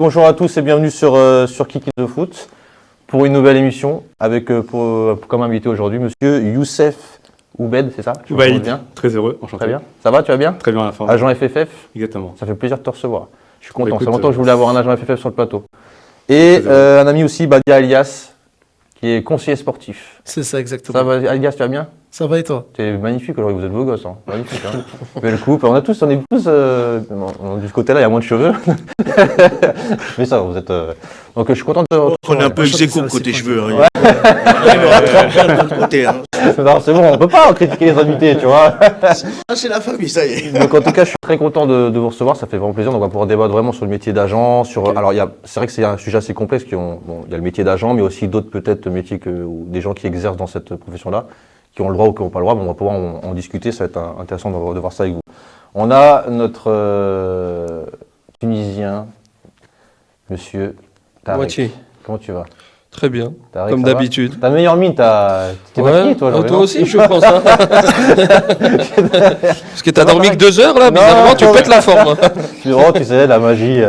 Bonjour à tous et bienvenue sur Kiki de Foot pour une nouvelle émission avec comme invité aujourd'hui Monsieur Youssef Oubed, c'est ça? Oubaïd, très heureux, enchanté. Très bien. Ça va, tu vas bien? Très bien à la fin. Agent FFF? Exactement. Ça fait plaisir de te recevoir. Je suis content, Écoute, c'est longtemps que je voulais avoir un agent FFF sur le plateau. Et un ami aussi, Badia Elias, qui est conseiller sportif. C'est ça, exactement. Ça va, Elias, tu vas bien? Ça va et toi? C'est magnifique aujourd'hui, vous êtes beaux gosses. Hein. Magnifique. Hein. Belle coupe. On est tous du côté-là, il y a moins de cheveux. Mais ça, vous êtes. Donc je suis content de. On est un peu ex-aequo côté cheveux. Hein. Ouais. Côté, hein. Non, c'est bon, on peut pas critiquer les invités, tu vois. C'est la famille, ça y est. Donc en tout cas, je suis très content de vous recevoir, ça fait vraiment plaisir. Donc on va pouvoir débattre vraiment sur le métier d'agent. Alors c'est vrai que c'est un sujet assez complexe. Il y a le métier d'agent, mais aussi d'autres peut-être métiers ou des gens qui exercent dans cette profession-là, qui ont le droit ou qui n'ont pas le droit. Bon, on va pouvoir en discuter, ça va être intéressant de voir ça avec vous. On a notre Tunisien, Monsieur Tarek. Moitié. Comment tu vas? Très bien, Tarek, comme d'habitude. T'as meilleure mine, t'es maquillé toi aujourd'hui. toi non? aussi je pense. Hein. Parce que t'as dormi que 2 heures là, bizarrement tu pètes la forme. Oh, tu sais, la magie.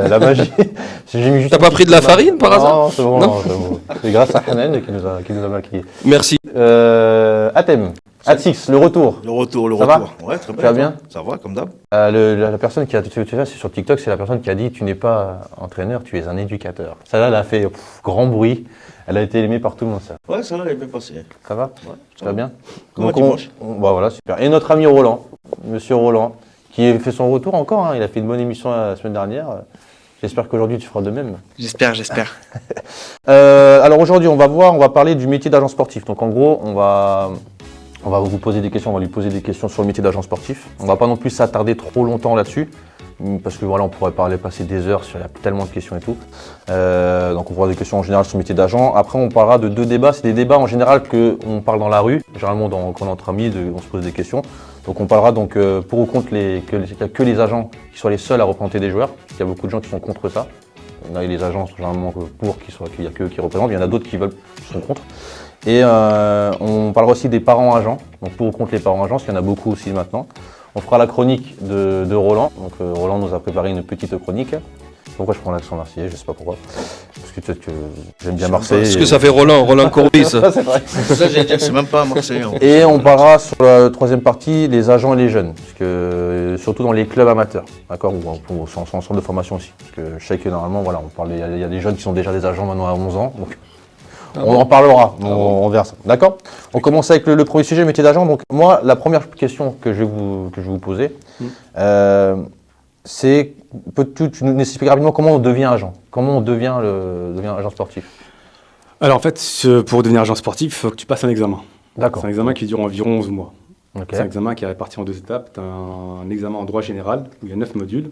T'as pas pris de la farine par hasard? Non, c'est bon, non, c'est bon. C'est grâce à Hanan qui nous a maquillés. Merci. Atem, Atix, le retour. Le retour. Ça va? Ouais, très bien. Tu vas bien? Ça va, comme d'hab. La personne qui a c'est sur TikTok, c'est la personne qui a dit tu n'es pas entraîneur, tu es un éducateur. Ça là, elle a fait grand bruit. Elle a été aimée par tout le monde, ça. Ouais, ça là, elle est bien passée. Ça va? Ouais, Ça va bien? Comme un Donc dimanche. bah voilà, super. Et notre ami Roland, Monsieur Roland, qui a fait son retour encore. Hein. Il a fait une bonne émission la semaine dernière. J'espère qu'aujourd'hui tu feras de même. J'espère. Alors aujourd'hui, on va parler du métier d'agent sportif. Donc en gros, on va vous poser des questions, on va lui poser des questions sur le métier d'agent sportif. On va pas non plus s'attarder trop longtemps là-dessus, parce que voilà, on pourrait passer des heures sur il y a tellement de questions et tout. Donc on pourra des questions en général sur le métier d'agent. Après, on parlera de 2 débats. C'est des débats en général qu'on parle dans la rue, généralement quand on est entre amis, on se pose des questions. Donc on parlera donc pour ou contre qu'il n'y a que les agents qui soient les seuls à représenter des joueurs. Il y a beaucoup de gens qui sont contre ça. Il y a les agents sont généralement pour qu'il n'y a que eux qui représentent. Il y en a d'autres qui sont contre. Et on parlera aussi des parents agents, donc pour ou contre les parents agents, parce qu'il y en a beaucoup aussi maintenant. On fera la chronique de Roland. Donc Roland nous a préparé une petite chronique. Pourquoi je prends l'accent marseillais? Je sais pas pourquoi. Parce que peut-être que j'aime bien Marseille. Parce que ça fait Roland Courbis. Ça, c'est vrai. Ça, j'allais dire, c'est même pas Marseille. Hein. Et on parlera sur la 3e partie les agents et les jeunes, parce que surtout dans les clubs amateurs, d'accord, ou en centre de formation aussi. Parce que je sais que normalement, voilà, il y a des jeunes qui sont déjà des agents maintenant à 11 ans, donc on en parlera, on verra ça. D'accord? On commence avec le premier sujet, métier d'agent. Donc moi, la première question que je vais vous poser, c'est tu nous expliques rapidement comment on devient agent, comment on devient agent sportif. Alors en fait, pour devenir agent sportif, il faut que tu passes un examen. D'accord. C'est un examen qui dure environ 11 mois. Ok. C'est un examen qui est réparti en 2 étapes. Tu as un examen en droit général où il y a 9 modules.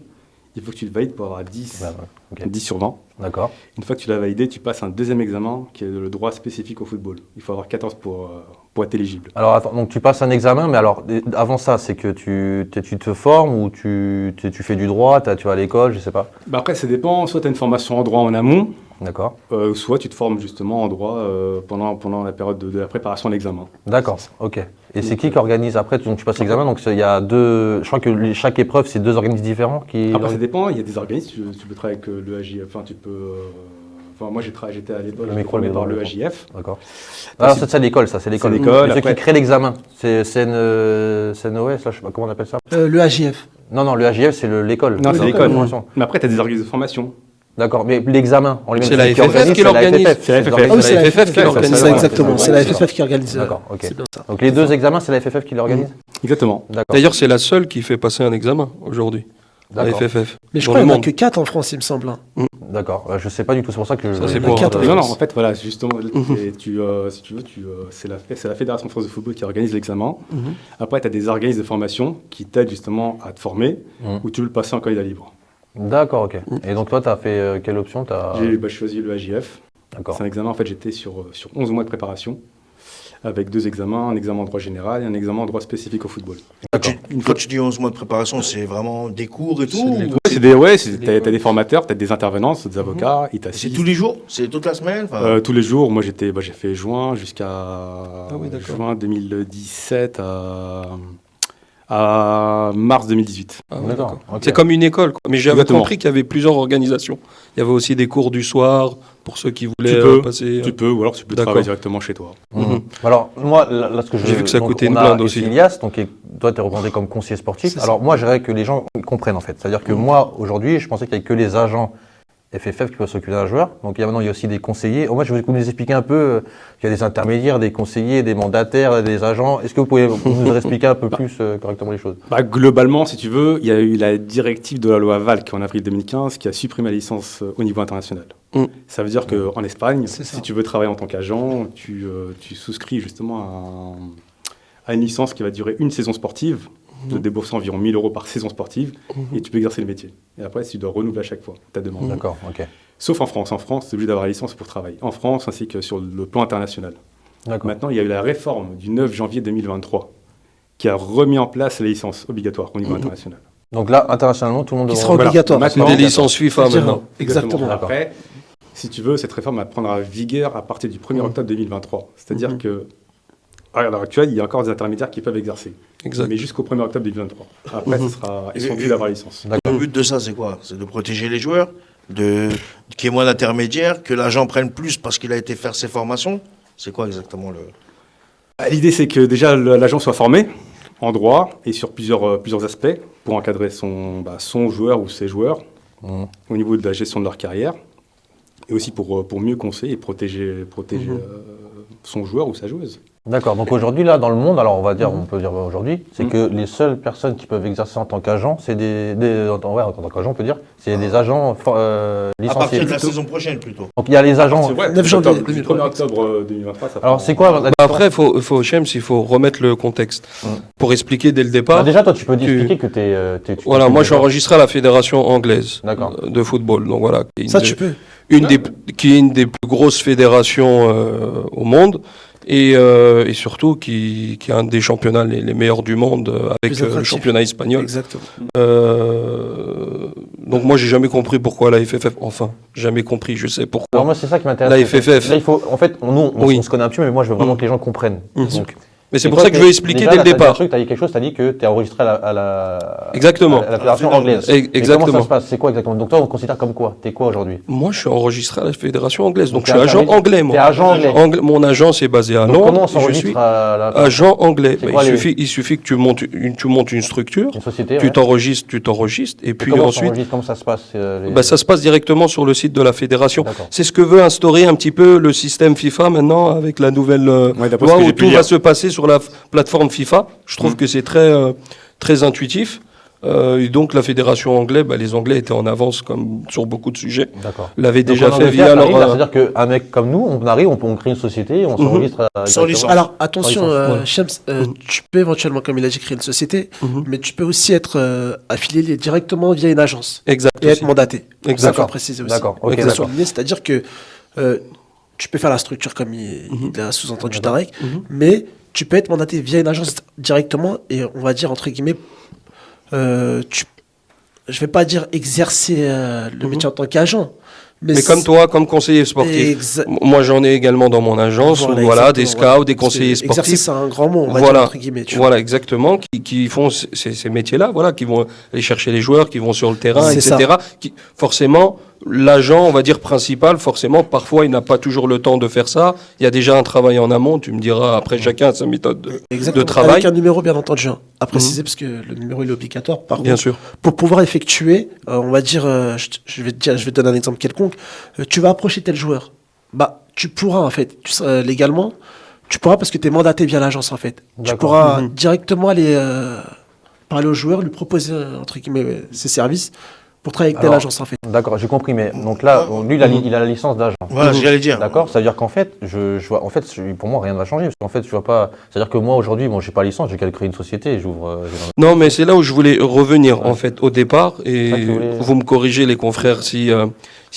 Il faut que tu le valides pour avoir 10, Ok. 10 sur 20. D'accord. Une fois que tu l'as validé, tu passes un 2e examen qui est le droit spécifique au football. Il faut avoir 14 pour être éligible. Alors attends, donc tu passes un examen, mais alors avant ça, c'est que tu te formes ou tu fais du droit, tu vas à l'école, je sais pas. Bah après, ça dépend. Soit tu as une formation en droit en amont, D'accord. soit tu te formes justement en droit pendant la période de la préparation de l'examen. D'accord, ok. Et c'est qui organise après, donc tu passes l'examen, donc il y a je crois que chaque épreuve, c'est 2 organismes différents qui... Après, ça dépend. Il y a des organismes, tu peux travailler avec le AJF, enfin tu peux... moi j'étais à l'époque, j'étais formé par le AJF. D'accord. Alors c'est ça l'école, ça, c'est l'école. C'est l'école, Ceux après- qui créent l'examen, c'est CNOS, là, je sais pas comment on appelle ça. Le AJF. Non, le AJF, c'est l'école. Non, c'est Oui, l'école. formation. Mais après, tu as des organismes de formation. D'accord, mais l'examen en lui-même, C'est la qui FFF organise, qui l'organise. C'est la FFF. Ah oui, C'est la FFF qui l'organise. C'est ça, exactement, ouais, c'est la c'est FFF qui organise. D'accord, ok. C'est bien ça. Donc les 2 examens, c'est la FFF qui l'organise. Exactement. D'accord. D'ailleurs, c'est la seule qui fait passer un examen aujourd'hui. La D'accord. FFF. Mais je Dans crois qu'il le n'y en a monde. que 4 en France, il me semble. D'accord. Je sais pas du tout, c'est pour ça que Ça, c'est je- pour- quatre, Non, en fait, voilà, justement, si tu veux, c'est la Fédération de France de football qui organise l'examen. Après, tu as des organismes de formation qui t'aident justement à te former ou tu veux le passer en candidat libre. D'accord, ok. Et donc toi, tu as fait quelle option J'ai choisi le AJF. D'accord. C'est un examen, en fait, j'étais sur 11 mois de préparation avec 2 examens, un examen en droit général et un examen en droit spécifique au football. D'accord. Quand tu dis 11 mois de préparation, c'est vraiment des cours et tout ou- T'as des formateurs, t'as des intervenants, t'as des avocats, ils C'est t'assistent. tous les jours? C'est toute la semaine? Enfin, Tous les jours, moi j'ai fait juin jusqu'à oui, d'accord. juin 2017 à à mars 2018. Ah ouais, D'accord. Ok. C'est comme une école, quoi. Mais j'avais Exactement. compris qu'il y avait plusieurs organisations. Il y avait aussi des cours du soir pour ceux qui voulaient Tu peux, passer. Tu peux, ou alors tu peux D'accord. travailler directement chez toi. Mhm. Alors, moi, là, ce que J'ai vu que ça donc, coûtait on une a blinde aussi. Elias, donc, toi, tu es représenté comme conseiller sportif. C'est Alors, moi, j'aimerais que les gens comprennent, en fait. C'est-à-dire que moi, aujourd'hui, je pensais qu'il n'y avait que les agents FFF qui peuvent s'occuper d'un joueur. Donc, maintenant, il y a aussi des conseillers. Moi, je vais vous expliquer un peu qu'il y a des intermédiaires, des conseillers, des mandataires, des agents. Est-ce que vous pouvez nous expliquer un peu plus correctement les choses? Bah, globalement, si tu veux, il y a eu la directive de la loi Valk en avril 2015 qui a supprimé la licence au niveau international. Mm. Ça veut dire qu'en Espagne, C'est ça. si tu veux travailler en tant qu'agent, tu souscris justement à une licence qui va durer une saison sportive, de débourser environ 1 000 euros par saison sportive, et tu peux exercer le métier. Et après, tu dois renouveler à chaque fois ta demande. D'accord, ok. Sauf en France. En France, tu es obligé d'avoir la licence pour travailler. En France, ainsi que sur le plan international. D'accord. Maintenant, il y a eu la réforme du 9 janvier 2023 qui a remis en place les licences obligatoires au niveau international. Donc là, internationalement, tout le monde Qui devra- sera obligatoire. Maintenant, Des licences FIFA C'est-à-dire, maintenant. Exactement. D'accord. Après, si tu veux, cette réforme va prendre vigueur à partir du 1er octobre 2023. C'est-à-dire que, à l'heure actuelle, il y a encore des intermédiaires qui peuvent exercer. Exact. Mais jusqu'au 1er octobre 2023. Après, ils sont obligés d'avoir la licence. Le but de ça, c'est quoi? C'est de protéger les joueurs, qu'il y ait moins d'intermédiaires, que l'agent prenne plus parce qu'il a été faire ses formations. C'est quoi exactement le... L'idée, c'est que déjà, l'agent soit formé en droit et sur plusieurs aspects pour encadrer son joueur ou ses joueurs au niveau de la gestion de leur carrière et aussi pour mieux conseiller et protéger son joueur ou sa joueuse. D'accord. Donc aujourd'hui, là, dans le monde, alors on peut dire aujourd'hui, c'est que les seules personnes qui peuvent exercer en tant qu'agent, c'est en tant qu'agent, on peut dire, c'est des agents À licenciés. partir de la saison prochaine, plutôt. Donc il y a les agents. C'est vrai, 9 janvier du 1er octobre 2023, ça Alors prend- c'est quoi la Bah après, il faut remettre le contexte. Pour expliquer dès le Bah, départ. déjà, toi, tu peux expliquer que tu Voilà, moi je suis enregistré à la Fédération anglaise D'accord. de football. Donc voilà, qui est Ça, une tu peux. qui est une des plus grosses fédérations au monde et surtout qui est un des championnats les meilleurs du monde avec Plus le attractif. championnat espagnol. Exactement. Donc moi j'ai jamais compris pourquoi la FFF, enfin jamais compris, je sais pourquoi. Alors moi, c'est ça qui m'intéresse. La FFF. Là, il faut, en fait, nous, Oui. on se connaît un petit peu, mais moi, je veux vraiment que les gens comprennent. Donc, Mais c'est pour ça que je veux expliquer dès le départ. Tu as dit quelque chose, tu as dit que tu es enregistré à la Exactement. à la fédération anglaise. E- Mais exactement. comment ça se passe? C'est quoi exactement? Donc toi, on te considère comme quoi? T'es quoi aujourd'hui? Moi je suis enregistré à la Fédération anglaise, donc t'es je suis agent intermédiaire. anglais T'es moi. agent anglais. Mon agence est basée à Donc comment on Londres. Je s'enregistre suis à la agent anglais. C'est Bah, quoi il suffit que tu montes une structure, une société? tu t'enregistres, et puis comment on ensuite, s'enregistre? Comment ça se passe? bah, ça se passe directement sur le site de la fédération. D'accord. C'est ce que veut instaurer un petit peu le système FIFA maintenant avec la nouvelle d'après loi ce que où j'ai pu tout lire. va se passer sur la plateforme FIFA. Je trouve que c'est très intuitif. Et donc la fédération anglaise, bah, les Anglais étaient en avance comme sur beaucoup de sujets. D'accord. L'avaient Donc, déjà en fait Angleterre, via t'arrives, leur. c'est-à-dire qu'un mec comme nous, on arrive, on crée une société, on s'enregistre Sans directement. licence. Alors attention, Voilà. Shams, tu peux éventuellement, comme il a dit, créer une société, mais tu peux aussi être affilié directement via une agence Exact. et être aussi. mandaté. Ça, Exact. faut préciser aussi. D'accord, ok, Que ça d'accord. soit lié, c'est-à-dire que tu peux faire la structure comme il a sous-entendu Tarek, mais tu peux être mandaté via une agence directement et on va dire entre guillemets, je vais pas dire exercer le métier en tant qu'agent, Mais comme toi, comme conseiller sportif. Moi, j'en ai également dans mon agence, voilà, des scouts, des conseillers sportifs. Exercer, c'est un grand mot, on va Voilà. dire entre guillemets. Tu vois. Voilà, exactement, qui font ces métiers-là, voilà, qui vont aller chercher les joueurs, qui vont sur le terrain, C'est etc. Forcément, l'agent, on va dire principal, forcément, parfois, il n'a pas toujours le temps de faire ça. Il y a déjà un travail en amont, tu me diras, après, chacun a sa méthode de travail. Avec un numéro, bien entendu, à préciser, parce que le numéro il est obligatoire. Par Bien contre, sûr. pour pouvoir effectuer, on va dire, je vais te donner un exemple quelconque, tu vas approcher tel joueur. Bah, tu pourras, en fait, légalement, tu pourras parce que tu es mandaté via l'agence, en fait. Tu D'accord. pourras directement aller parler au joueur, lui proposer, entre guillemets, ses services pour travailler avec telle Alors, agence, en fait. D'accord, j'ai compris, mais donc là, lui, il a la licence d'agent. Voilà, j'allais dire. D'accord, ça veut dire qu'en fait, je vois, en fait, pour moi, rien ne va changer, parce qu'en fait, je vois pas. C'est-à-dire que moi, aujourd'hui, bon, j'ai pas la licence, j'ai qu'à créer une société, et j'ouvre. Non, mais c'est là où je voulais revenir, en fait, au départ, et Ah, tu voulais- vous me corrigez, les confrères, s'il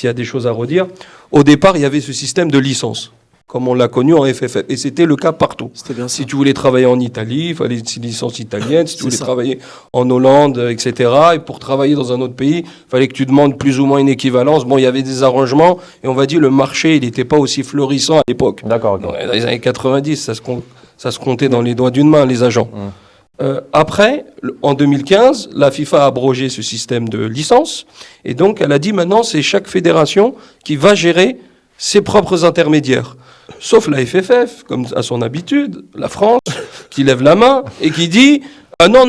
y a des choses à redire. Au départ, il y avait ce système de licence, comme on l'a connu en FFF, et c'était le cas partout. C'était bien ça. Si tu voulais travailler en Italie, il fallait une licence italienne. Si tu C'est voulais ça. travailler en Hollande, etc. Et pour travailler dans un autre pays, il fallait que tu demandes plus ou moins une équivalence. Bon, il y avait des arrangements, et on va dire le marché, il n'était pas aussi florissant à l'époque. D'accord, ok. Dans les années 90, ça se comptait dans les doigts d'une main, les agents. Après, en 2015, la FIFA a abrogé ce système de licence et donc elle a dit maintenant c'est chaque fédération qui va gérer ses propres intermédiaires. Sauf la FFF, comme à son habitude, la France, qui lève la main et qui dit ah non,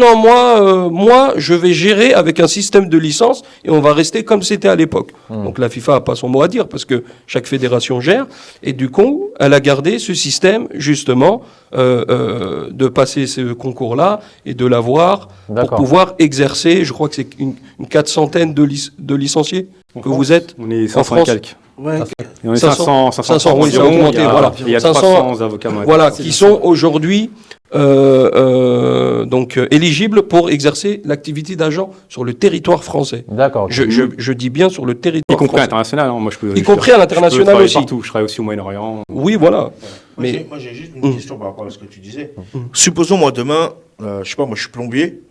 moi, je vais gérer avec un système de licence et on va rester comme c'était à l'époque. Donc la FIFA n'a pas son mot à dire parce que chaque fédération gère. Et du coup, elle a gardé ce système, justement, de passer ce concours-là et de l'avoir pour D'accord. pouvoir exercer, je crois que c'est une 400aine de licenciés que vous êtes. On est en 500 et France. quelques. Ouais. Et on est 500, 500 oui, ça a augmenté, voilà. Il y a 500, 300 avocats. Voilà, qui sont aujourd'hui donc éligibles pour exercer l'activité d'agent sur le territoire français. D'accord. Je dis bien sur le Y territoire compris à français. l'international. Hein. Moi, Y compris à l'international aussi. Partout. Je travaille aussi au Moyen-Orient. Oui, voilà. Mais moi, j'ai juste une question par rapport à ce que tu disais. Supposons, moi, demain, je sais pas, moi, je suis plombier,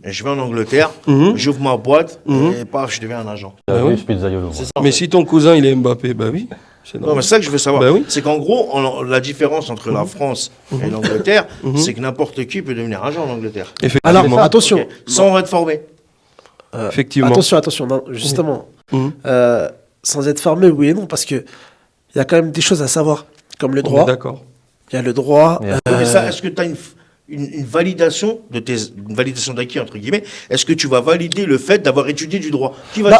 et je vais en Angleterre, j'ouvre ma boîte, et paf, je deviens un agent. oui. Pizzaiolo. C'est ça. Mais si ton cousin il est Mbappé, bah oui. C'est Non, normal. mais c'est ça que je veux savoir. Bah oui. C'est qu'en gros, la différence entre la France et l'Angleterre, c'est que n'importe qui peut devenir agent en Angleterre. Effectivement. Alors, attention. Ok. Sans être formé. Effectivement. Attention, non, justement. Sans être formé, oui et non, parce que il y a quand même des choses à savoir, comme le On est droit. d'accord. Il y a le droit. Yeah. Mais ça, est-ce que tu as une validation une validation d'acquis, entre guillemets? Est-ce que tu vas valider le fait d'avoir étudié du droit? Qui va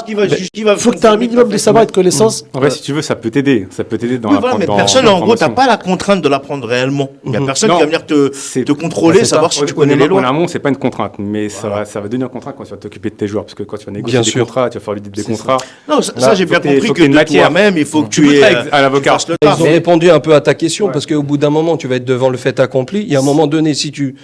faut que tu aies un minimum de savoir et de connaissances. En vrai, si tu veux, ça peut t'aider. Ça peut t'aider dans Oui, la voilà, mais dans- personne, dans en gros, t'as l'information. pas la contrainte de l'apprendre réellement. Il y a personne Non, qui va venir c'est- te contrôler, c'est savoir ça. si tu connais les En lois. amont, c'est pas une contrainte, mais ça va devenir une contrainte quand tu vas t'occuper de tes joueurs. Parce que quand tu vas négocier Bien des sûr. contrats, tu vas faire l'audit des C'est contrats. Non, ça, j'ai faut bien que t'aies- compris faut que que t'aies une de matière. toi-même, il faut que Tu tu peux aies être à l'avocat. fasses le Ils taf. ont répondu un peu à ta question parce qu'au bout d'un moment, tu vas être devant le fait accompli. Il y a un moment donné, si tu,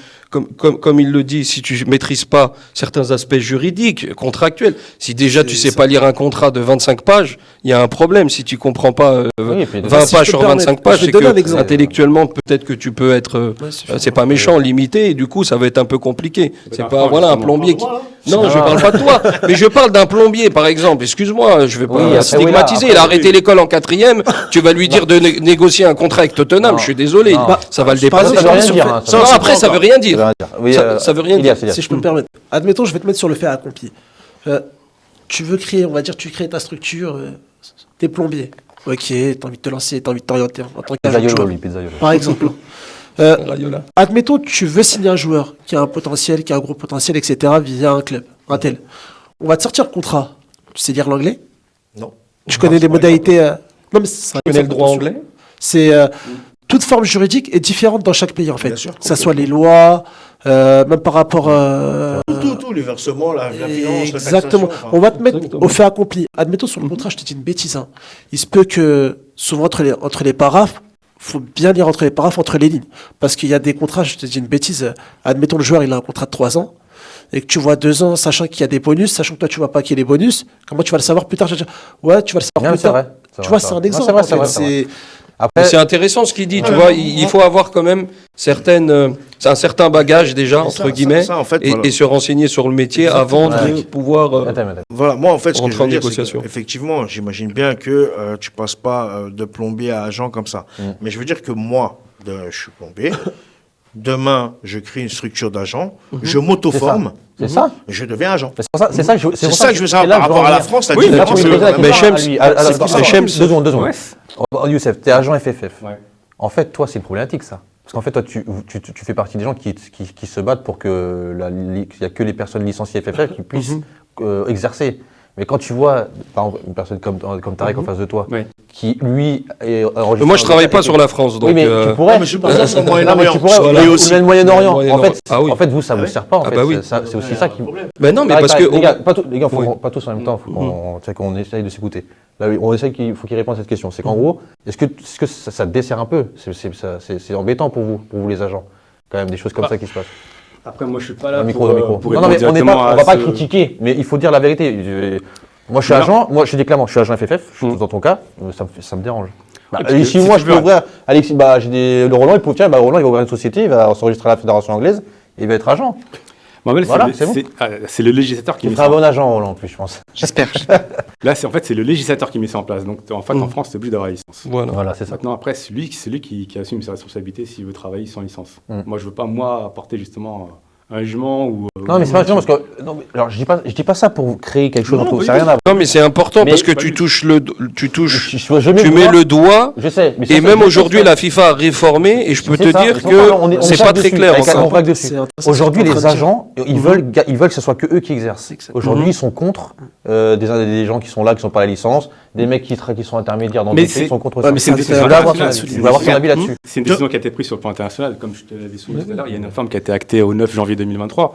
comme il le dit, si tu maîtrises pas certains aspects juridiques, contractuels, si déjà tu sais pas lire un contrat de 25 pages, il y a un problème. Si tu comprends pas Oui, et puis, 20 si je pages peux sur me 25 permettre, pages, je vais c'est te donner un que exemple. intellectuellement, peut-être que tu peux être, c'est pas méchant, limité, et du coup, ça va être un peu compliqué. C'est pas, voilà, un plombier qui... Non, je parle pas de toi, mais je parle d'un plombier, par exemple. Excuse-moi, je vais pas Oui, après, stigmatiser. oui, là, Il a après, arrêté l'école en 4e, tu vas lui dire de négocier un contrat avec Tottenham, Non. je suis désolé. Non. Ça va le Par dépasser. exemple, Ça veut rien sur dire. fait- hein, ça, Non, c'est après, pas ça veut encore. rien Ça dire. veut rien dire. Oui, Ça veut rien dire. Ilias. Si je peux me permettre. Admettons, je vais te mettre sur le fait accompli. Tu veux créer, on va dire, tu crées ta structure, t'es plombier. Ok, t'as envie de te lancer, t'as envie de t'orienter en tant qu'agent de Pizzaiolo, joueur, lui, pizzaiolo. par exemple. Rayola. Admettons, tu veux signer un joueur qui a un potentiel, qui a un gros potentiel, etc., via un club, un tel. On va te sortir le contrat. Tu sais lire l'anglais? Non. Tu connais les modalités. Non, mais ça Tu connais le droit anglais? C'est toute forme juridique est différente dans chaque pays en fait. Bien sûr, Que ça soit les lois, même par rapport. Tout, les versements, la finance, la Exactement. taxation, enfin. On va te mettre Exactement. au fait accompli. Admettons sur le contrat, je te dis une bêtise. Hein. Il se peut que souvent entre les paraphes, faut bien lire entre les paraphes, entre les lignes, parce qu'il y a des contrats. Je te dis une bêtise. Admettons le joueur, il a un contrat de 3 ans. Et que tu vois 2 ans, sachant qu'il y a des bonus, sachant que toi tu vois pas qu'il y a des bonus, comment tu vas le savoir plus tard? Je vais dire, ouais, tu vas le savoir Non, mais plus c'est tard. vrai. Tu vois, c'est un exemple. C'est vrai, en fait. c'est vrai. C'est- Mais Après, c'est intéressant ce qu'il dit, tu vois, il faut avoir quand même un certain bagage déjà, C'est entre ça, guillemets, ça, en fait, et, voilà. et se renseigner sur le métier avant de Ouais. pouvoir... attends. Voilà, moi en fait, ce que Rentrer je veux en dire, c'est négociation. que, effectivement, j'imagine bien que tu passes pas de plombier à agent comme ça. Mais je veux dire que moi, je suis plombier. Demain, je crée une structure d'agent, je m'auto-forme, C'est ça. je deviens agent. C'est pour ça, c'est ça que je, C'est pour ça que je veux savoir c'est là par que je rapport à veux la en venir. France. La Oui, Là, différence, tu me posais la mais question à Shems, lui. c'est Shems. 2 secondes, 2 secondes. Ouais. Oh, Youssef, t'es agent FFF. Ouais. En fait, toi, c'est une problématique, ça. Parce qu'en fait, toi, tu fais partie des gens qui se battent pour que qu'il n'y a que les personnes licenciées FFF qui puissent exercer. Mais quand tu vois, par exemple, une personne comme Tarek en face de toi, Ouais. qui, lui, est enregistré... Moi, je travaille pas sur la France, donc... Oui, mais tu pourrais... Non, mais je suis pas sur le Non, mais Moyen-Orient. tu pourrais... Voilà. Mais Et aussi aussi. le Moyen-Orient. Moyen-Orient. Ah oui. En fait, vous, ça vous sert pas, en Ah fait. bah oui. C'est aussi ça qui... Ben non, mais parce que... Les gars, les gars, faut Oui. pas tous en même temps, qu'on essaye de s'écouter. Là, on essaye faut qu'il réponde à cette question. C'est qu'en gros, est-ce que ça te dessert un peu? C'est embêtant pour vous les agents, quand même, des choses comme ça qui se passent. Après, moi, je suis pas là Au micro, pour, au micro. pour Non, mais répondre on directement va pas ce- critiquer, mais il faut dire la vérité. Moi, je suis Non. agent, je dis clairement, je suis agent FFF, je suis dans ton cas, ça me dérange. parce que Ici, si moi, tu je peux veux- ouvrir, Alexis, le Roland, Roland, il va ouvrir une société, il va s'enregistrer à la fédération anglaise, et il va être agent. Moi, Voilà, c'est bon. c'est le législateur qui Il met sera ça. un bon agent, Roland, en plus, je pense. Là, c'est le législateur qui met ça en place. Donc, en fait, en France, c'est obligé d'avoir la licence. Voilà. Voilà, c'est ça. Maintenant, après, c'est lui qui assume ses responsabilités s'il veut travailler sans licence. Mm. Moi, je veux pas, moi, apporter justement un jugement ou... Non, mais c'est pas parce que. Non, mais, alors, je dis pas ça pour créer quelque chose Non, entre vous. oui, C'est rien à voir. Non, mais c'est important Mais- parce que tu touches Je mets tu mets le doigt. Je sais. Mais Et même aujourd'hui, la FIFA a réformé et je peux te dire que c'est pas très clair On encore. vague dessus. C'est intéressant, Aujourd'hui, ce que tu es en les train de dire. agents, ils veulent que ce soit que eux qui exercent. Exactement. Aujourd'hui, ils sont contre des gens qui sont là, qui sont pas à la licence, des mecs qui sont intermédiaires dans Mais des pays, c'est- ils sont contre Ouais, ça. mais c'est Je intéressant. voulais avoir ton international. je voulais avoir ton avis là-dessus. C'est une décision qui a été prise sur le plan international, comme je te l'avais souligné tout à l'heure. Il y a une réforme qui a été actée au 9 janvier 2023.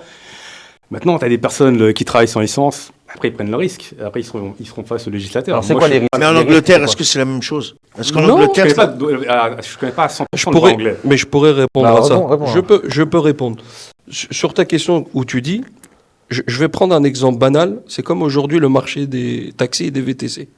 Maintenant, tu as des personnes qui travaillent sans licence. Après, ils prennent le risque. Après, ils seront face au législateur. Alors, c'est Moi, quoi je- les risques? Mais en Les risques, Angleterre, c'est est-ce quoi que c'est la même chose? Est-ce qu'en Non, Angleterre, Je connais pas à 100% Je le pourrais, droit anglais. mais je pourrais répondre Bah, à ça. réponds. Je peux répondre. Sur ta question où tu dis, je vais prendre un exemple banal. C'est comme aujourd'hui le marché des taxis et des VTC.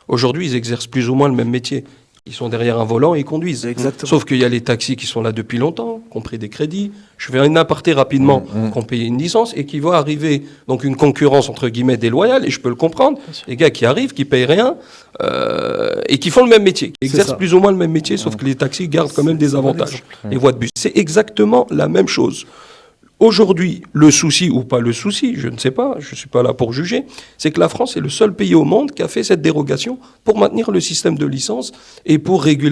Aujourd'hui, ils exercent plus ou moins le même métier. Ils sont derrière un volant et ils conduisent. Exactement. Sauf qu'il y a les taxis qui sont là depuis longtemps, qui ont pris des crédits. Je fais une aparté rapidement, qui ont payé une licence et qui va arriver donc une concurrence entre guillemets déloyale. Et je peux le comprendre. Les gars qui arrivent, qui payent rien et qui font le même métier, qui exercent ça. plus ou moins le même métier, sauf que les taxis gardent quand même des avantages. Les voies de bus, c'est exactement la même chose. Aujourd'hui, le souci, ou pas le souci, je ne sais pas, je ne suis pas là pour juger, c'est que la France est le seul pays au monde qui a fait cette dérogation pour maintenir le système de licence et pour réguler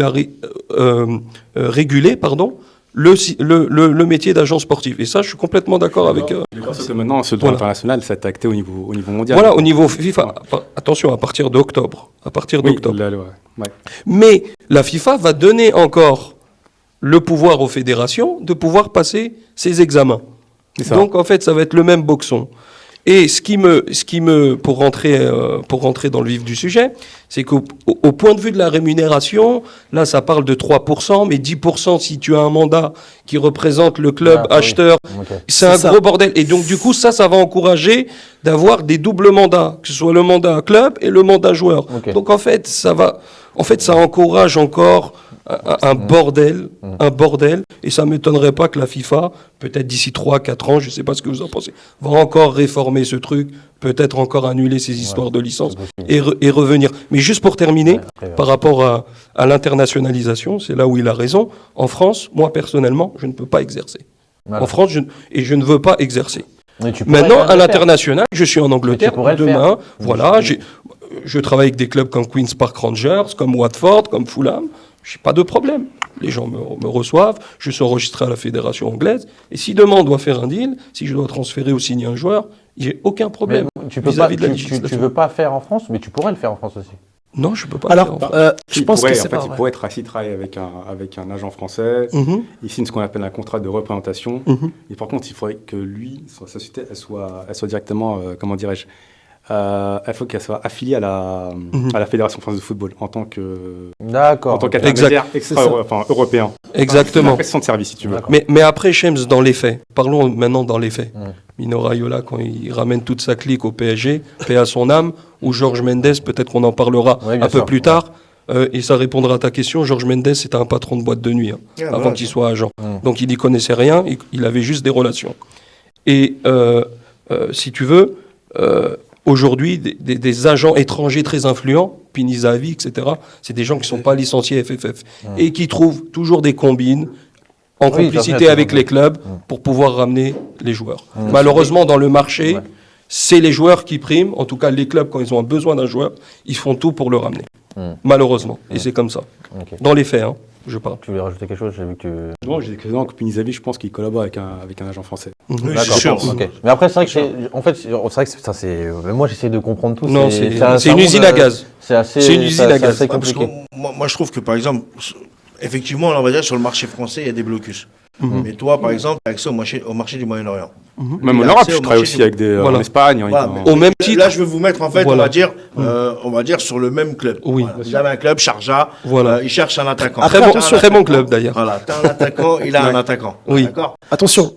le métier d'agent sportif. Et ça, je suis complètement d'accord avec... Parce que maintenant, ce droit Voilà. international, ça a été acté au niveau mondial. voilà, au niveau FIFA, attention, à partir d'octobre. À partir Oui, d'octobre. la loi. Ouais. Mais la FIFA va donner encore le pouvoir aux fédérations de pouvoir passer ces examens. C'est ça. Donc en fait, ça va être le même boxon. Et ce qui me, pour rentrer dans le vif du sujet, c'est au point de vue de la rémunération, là, ça parle de 3%, mais 10% si tu as un mandat qui représente le club Ah, oui. acheteur. Ok. C'est un ça. gros bordel. Et donc, du coup, ça va encourager d'avoir des doubles mandats, que ce soit le mandat club et le mandat joueur. Ok. Donc, en fait, ça encourage encore un bordel, et ça ne m'étonnerait pas que la FIFA, peut-être d'ici 3-4 ans, je ne sais pas ce que vous en pensez, va encore réformer ce truc, peut-être encore annuler ces histoires de licence et revenir. Mais juste pour terminer, Ouais, après, par rapport à l'internationalisation, c'est là où il a raison. En France, moi personnellement, je ne peux pas exercer. Voilà. En France, je ne veux pas exercer. Mais tu pourrais Maintenant, quand même à le faire. l'international, je suis en Angleterre. pourrais le Demain, faire. voilà, je travaille avec des clubs comme Queen's Park Rangers, comme Watford, comme Fulham. Je n'ai pas de problème. Les gens me reçoivent, je suis enregistré à la fédération anglaise. Et si demain on doit faire un deal, si je dois transférer ou signer un joueur, j'ai aucun problème Mais tu peux pas, vis-à-vis de la tu législation. veux pas faire en France, mais tu pourrais le faire en France aussi. Non, je ne peux pas. Alors, le faire. je pense que c'est pas il vrai. pourrait être assis, travailler avec un agent français. Mhm. Il signe ce qu'on appelle un contrat de représentation. Mhm. Et par contre, il faudrait que lui, sa société, elle soit directement, comment dirais-je, il faut qu'elle soit affiliée à la Fédération française de football en tant D'accord. qu'intermédiaire européen. Exactement. Une prestation de service, si tu veux. D'accord. Mais après, Shems, dans les faits, parlons maintenant dans les faits. Ouais. Mino Raiola, quand il ramène toute sa clique au PSG, paix à son âme, ou Georges Mendes, peut-être qu'on en parlera Ouais, bien un peu sûr. plus tard, et ça répondra à ta question. Georges Mendes, c'était un patron de boîte de nuit, avant voilà. qu'il soit agent. Mm. Donc il n'y connaissait rien, il avait juste des relations. Et si tu veux, aujourd'hui, des agents étrangers très influents, Pinizavi, etc., c'est des gens qui ne sont pas licenciés FFF, et qui trouvent toujours des combines en Oui, complicité ça, avec ça, les clubs pour pouvoir ramener les joueurs. Mm. Malheureusement, dans le marché, Ouais. c'est les joueurs qui priment. En tout cas, les clubs, quand ils ont besoin d'un joueur, ils font tout pour le ramener. Mm. Malheureusement. Et c'est comme ça. Ok. Dans les faits, hein, je parle. Tu voulais rajouter quelque chose? J'ai vu que tu... Non, j'ai des clients que Pinizavi, je pense qu'il collabore avec un agent français. Oui, D'accord. c'est sûr. Ok. Mais après, c'est vrai que en fait, c'est vrai que ça, c'est. Même moi, j'essaie de comprendre tout. Non, c'est un une monde, usine à gaz. C'est assez. C'est une usine à gaz. assez Ouais, parce que compliqué. moi, je trouve que, par exemple, effectivement, on va dire sur le marché français, il y a des blocus. Mais toi, par exemple, tu as accès au marché du Moyen-Orient. Même en Il a Europe, accès je au travaille marché aussi du- avec des Voilà. en Espagne, en Voilà, Italie. mais Au même là, titre. je vais vous mettre, en fait, Voilà. on va dire sur le même club. Oui. Voilà. Vous avez un club, Sharjah, Voilà. il cherche un attaquant. Très T'as bon, un très attaquant. bon club d'ailleurs. Voilà, t'as un attaquant, il a un attaquant. Oui. D'accord. Attention,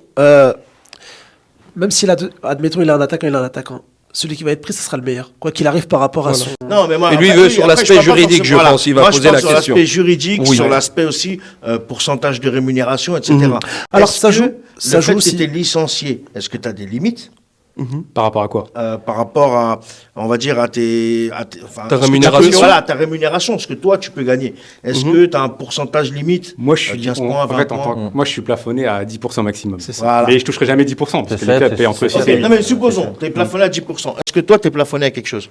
même s'il a, admettons, il a un attaquant. Celui qui va être pris, ce sera le meilleur. Quoi qu'il arrive par rapport à Voilà. son. Non, mais moi, Et lui, il après, veut oui, sur après, l'aspect je parle pas juridique, forcément- je pense, il va Moi, poser je parle la sur question. l'aspect juridique, Oui. sur l'aspect aussi pourcentage de rémunération, etc. Mhm. Alors, Est-ce ça que joue le fait aussi. que tu es licencié, est-ce que tu as des limites Par rapport à quoi? Par rapport à, on va dire, enfin, Ta ce que tu rémunération. peux- Voilà, ta rémunération, ce que toi, tu peux gagner. Est-ce que tu as un pourcentage limite? Moi, je suis, 15 en points, 20 fait, points. moi, je suis plafonné à 10% maximum. C'est ça. Voilà. Mais je toucherai jamais 10%, parce C'est que les ça, clubs c'est- payent entre c'est 6 ça. et Ok, 8. non, mais supposons, tu es plafonné à 10%. Est-ce que toi, tu es plafonné à quelque chose?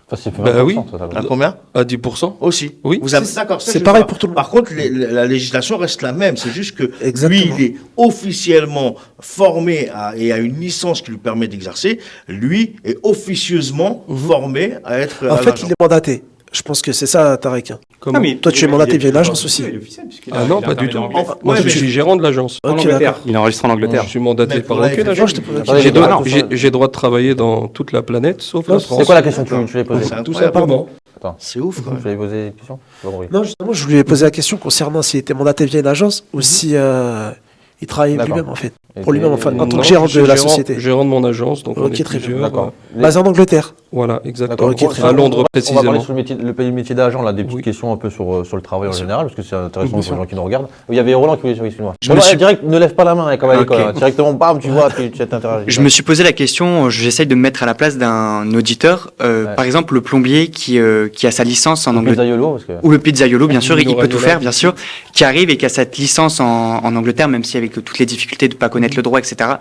Ça, c'est fait Bah 20%, oui. ça, À combien? À 10%. Aussi. Oui. Vous avez, d'accord, ça, c'est je pareil vois. pour tout le monde. Par contre, la législation reste la même. C'est juste que Exactement. lui, il est officiellement formé et a une licence qui lui permet d'exercer. Lui est officieusement formé à être. En un fait, agent. il est mandaté. Je pense que c'est ça, Tarek. Comment Toi, tu es mandaté via une agence aussi. Il est officiel, puisqu'il Ah a- non, il a pas un du permis tout. d'Angleterre. Moi, Ouais, je mais- suis gérant de l'agence. En Ok, Angleterre. d'accord. Il est enregistré en Angleterre. Je suis mandaté Mais par pour la aucune FFF, agence. je te pose la question. J'ai Ah, droit, non. j'ai droit de travailler dans toute la planète, sauf la France. C'est quoi la question que tu l'as posée? C'est Tout incroyable. simplement. Attends, C'est ouf, quand tu même. l'avais posé une question? J'ai pas compris. Non, justement, je lui ai posé la question concernant s'il était mandaté via une agence ou si il travaillait D'accord. lui-même, en fait. Et Pour lui-même, enfin, en tant Non, que gérant je suis de la société. Gérant de mon agence, donc on Ok, est très bien. plusieurs. D'accord. Basé en Angleterre. Voilà, exactement. Ok, très bien. À Londres On va précisément. parler sur le métier d'agent, là, des petites Oui. questions un peu sur le travail en général, parce que c'est intéressant Bien pour les sûr. gens qui nous regardent. Il y avait Roland qui voulait sur excuse-moi. Je me suis- Direct, ne lève pas la main, hein, comme à l'école. Ok. hein. Directement, bam, tu vois, tu t'interagis. Je me suis posé la question, j'essaye de me mettre à la place d'un auditeur. Ouais. Par exemple, le plombier qui a sa licence en Angleterre, Pizzaiolo, parce que. ou le pizzaiolo, bien sûr, il Mino peut tout Raiola. faire, bien sûr, qui arrive et qui a cette licence en Angleterre, même si avec toutes les difficultés de ne pas connaître le droit, etc.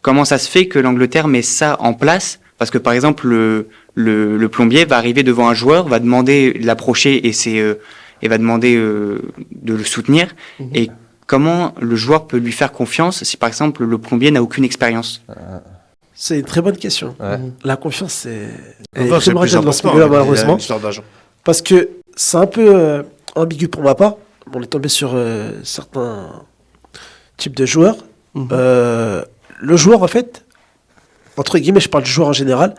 Comment ça se fait que l'Angleterre met ça en place? Parce que, par exemple, le plombier va arriver devant un joueur, va demander de l'approcher et va demander de le soutenir. Et comment le joueur peut lui faire confiance si, par exemple, le plombier n'a aucune expérience? C'est une très bonne question. Ouais. La confiance, c'est Enfin, c'est le plus primordial dans ce important, milieu-là, malheureusement. l'histoire d'agent. Parce que c'est un peu ambigu pour ma part. On est tombé sur certains types de joueurs. Le joueur, en fait, entre guillemets, je parle du joueur en général.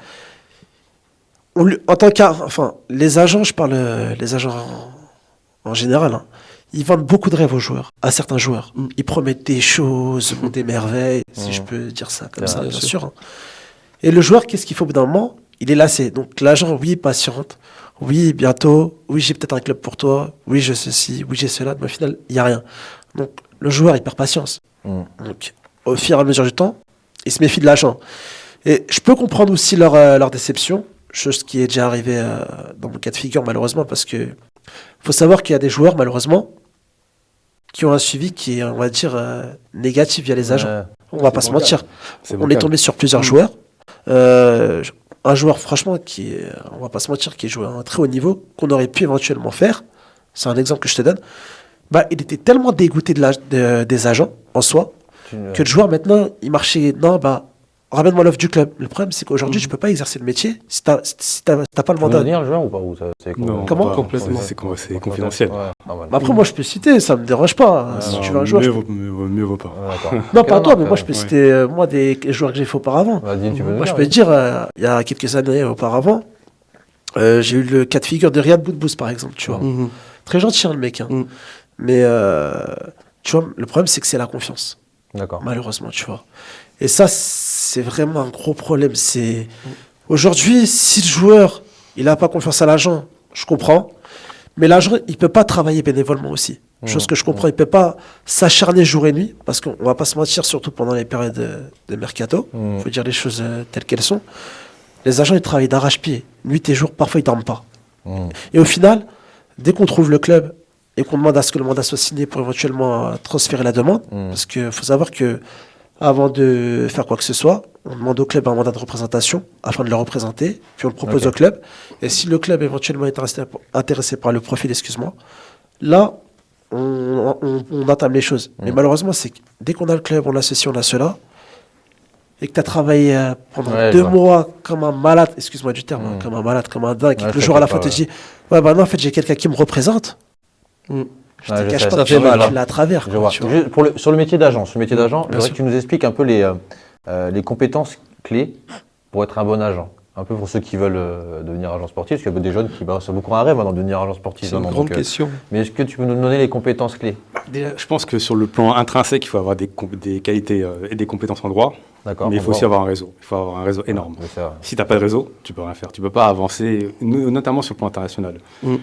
En tant enfin, les agents, je parle les agents en général, hein, ils vendent beaucoup de rêves aux joueurs, à certains joueurs. Ils promettent des choses, des merveilles, si je peux dire ça comme Ouais, ça, bien bien sûr. sûr. Hein. Et le joueur, qu'est-ce qu'il faut au bout d'un moment? Il est lassé. Donc l'agent, oui, patiente. Oui, bientôt. Oui, j'ai peut-être un club pour toi. Oui, j'ai ceci. Oui, j'ai cela. Mais au final, il n'y a rien. Donc le joueur, il perd patience. Donc au fur et à mesure du temps, il se méfie de l'agent. Et je peux comprendre aussi leur déception, chose qui est déjà arrivée dans mon cas de figure, malheureusement, parce que faut savoir qu'il y a des joueurs, malheureusement, qui ont un suivi qui est, on va dire, négatif via les agents. Ouais. On va pas se bancal. mentir. C'est On bancal. est tombé sur plusieurs joueurs. Un joueur, franchement, qui est, on va pas se mentir, qui joue à un très haut niveau, qu'on aurait pu éventuellement faire. C'est un exemple que je te donne. Bah, il était tellement dégoûté des agents, en soi, que le joueur, maintenant, il marchait. Non, bah, ramène-moi l'offre du club. Le problème, c'est qu'aujourd'hui, tu peux pas exercer le métier si t'as pas le Tu veux mandat. devenir le joueur ou pas ou ça, c'est Non, Comment pas- Complètement. C'est confidentiel. Ouais, pas mal. Bah, après, moi, je peux citer, ça me dérange pas. Si Non, tu veux un joueur, mieux je vaut, mieux vaut pas. Ouais, d'accord. Non, pas Quelle toi, marque, mais moi, je peux ouais. citer, moi, des joueurs que j'ai fait auparavant. Vas-y, tu peux Moi, je devenir, peux te dire, il y a quelques années auparavant, j'ai eu le cas de figure de Riyad Boudbouz, par exemple, tu vois. Mhm. Très gentil, hein, le mec. Hein. Mm. Mais, tu vois, le problème, c'est que c'est la confiance, D'accord. malheureusement, tu vois. Et ça, c'est vraiment un gros problème. C'est aujourd'hui, si le joueur, il n'a pas confiance à l'agent, je comprends. Mais l'agent, il peut pas travailler bénévolement aussi. Chose que je comprends, il peut pas s'acharner jour et nuit, parce qu'on va pas se mentir, surtout pendant les périodes de mercato. Faut dire les choses telles qu'elles sont. Les agents, ils travaillent d'arrache-pied, nuit et jour, parfois ils dorment pas. Et au final, dès qu'on trouve le club et qu'on demande à ce que le mandat soit signé pour éventuellement transférer la demande, parce qu'il faut savoir que avant de faire quoi que ce soit, on demande au club un mandat de représentation afin de le représenter, puis on le propose au club. Et si le club éventuellement est intéressé par le profil, excuse-moi, là, on entame les choses. Mais malheureusement, c'est que dès qu'on a le club, on a ceci, on a cela, et que tu as travaillé pendant Ouais, 2 je vois. mois comme un malade, excuse-moi du terme, hein, comme un malade, comme un dingue, et Ouais, que le je jour à la fin t'inquiète te pas, dit, ouais, bah non, en fait, j'ai quelqu'un qui me représente. Mm. Je Ouais, te je cache sais. pas, Ça tu fait vois, mal, tu hein. l'as à travers. Je quoi, vois. tu vois. Juste sur le métier d'agent, j'aimerais sûr. que tu nous expliques un peu les compétences clés pour être un bon agent. Un peu pour ceux qui veulent devenir agent sportif, parce qu'il y a des jeunes qui c'est beaucoup un rêve hein, de devenir agent sportif. C'est une maintenant, grande donc, question. mais est-ce que tu peux nous donner les compétences clés? Déjà, je pense que sur le plan intrinsèque, il faut avoir des qualités et des compétences en droit. D'accord. Mais il faut aussi avoir un réseau. Il faut avoir un réseau énorme. Mais ça, Si tu n'as pas de réseau, tu peux rien faire. Tu peux pas avancer, notamment sur le plan international. Mm.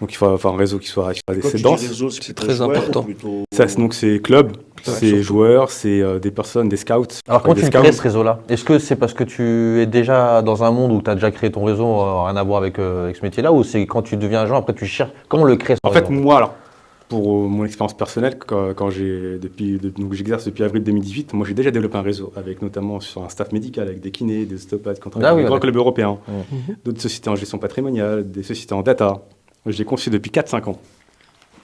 Donc il faut avoir un réseau qui soit Quand assez tu dis dense. réseau, C'est plutôt très joueur ou important. plutôt- Donc c'est club, c'est surtout. joueurs, c'est des personnes, des scouts. Alors comment Des tu le scouts. crées ce réseau-là? Est-ce que c'est parce que tu es déjà dans un monde où tu as déjà créé ton réseau, rien à voir avec ce métier-là, ou c'est quand tu deviens agent, après tu cherches, comment on le crée ce En fait, réseau? moi, alors, pour mon expérience personnelle, quand donc j'exerce depuis avril 2018, moi j'ai déjà développé un réseau, avec notamment sur un staff médical, avec des kinés, des ostéopathes, qui travaillent Ah dans oui, des grands d'accord. clubs européens, Mhm. d'autres sociétés en gestion patrimoniale, des sociétés en data. Je l'ai conçu depuis 4-5 ans,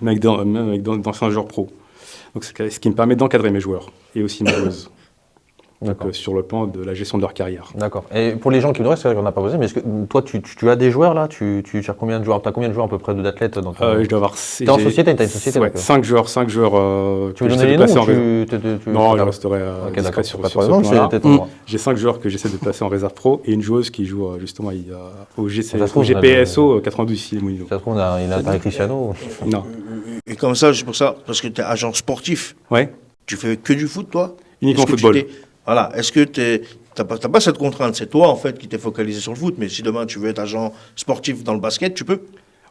même avec d'anciens joueurs pro. Donc c'est ce qui me permet d'encadrer mes joueurs et aussi mes joueuses. Donc, D'accord. sur le plan de la gestion de leur carrière. D'accord. Et pour les gens qui me demandent, c'est vrai qu'on n'a pas posé, mais est-ce que toi, tu as des joueurs là? Tu cherches combien de joueurs? Tu as combien de joueurs à peu près d'athlètes dans ton... Je dois avoir. T'es en société, t'as une société, Ouais, donc, 5 joueurs. Tu veux que donner j'essaie les de noms placer ou en réserve. Non, Non, je resterai Ok, discret d'accord. sur Pas de ce problème, plan-là. c'était pour moi. J'ai 5 joueurs que j'essaie de placer en réserve pro et une joueuse qui joue justement au Ça se trouve, au GPSO 92 ici les Moulineaux. Ça se trouve, il a pas Cristiano. Non. Et comme ça, c'est pour ça, parce que tu es agent sportif, Ouais, tu fais que du foot, toi? uniquement Est-ce que football. Voilà, est-ce que tu n'as pas cette contrainte? C'est toi, en fait, qui t'es focalisé sur le foot, mais si demain tu veux être agent sportif dans le basket, tu peux?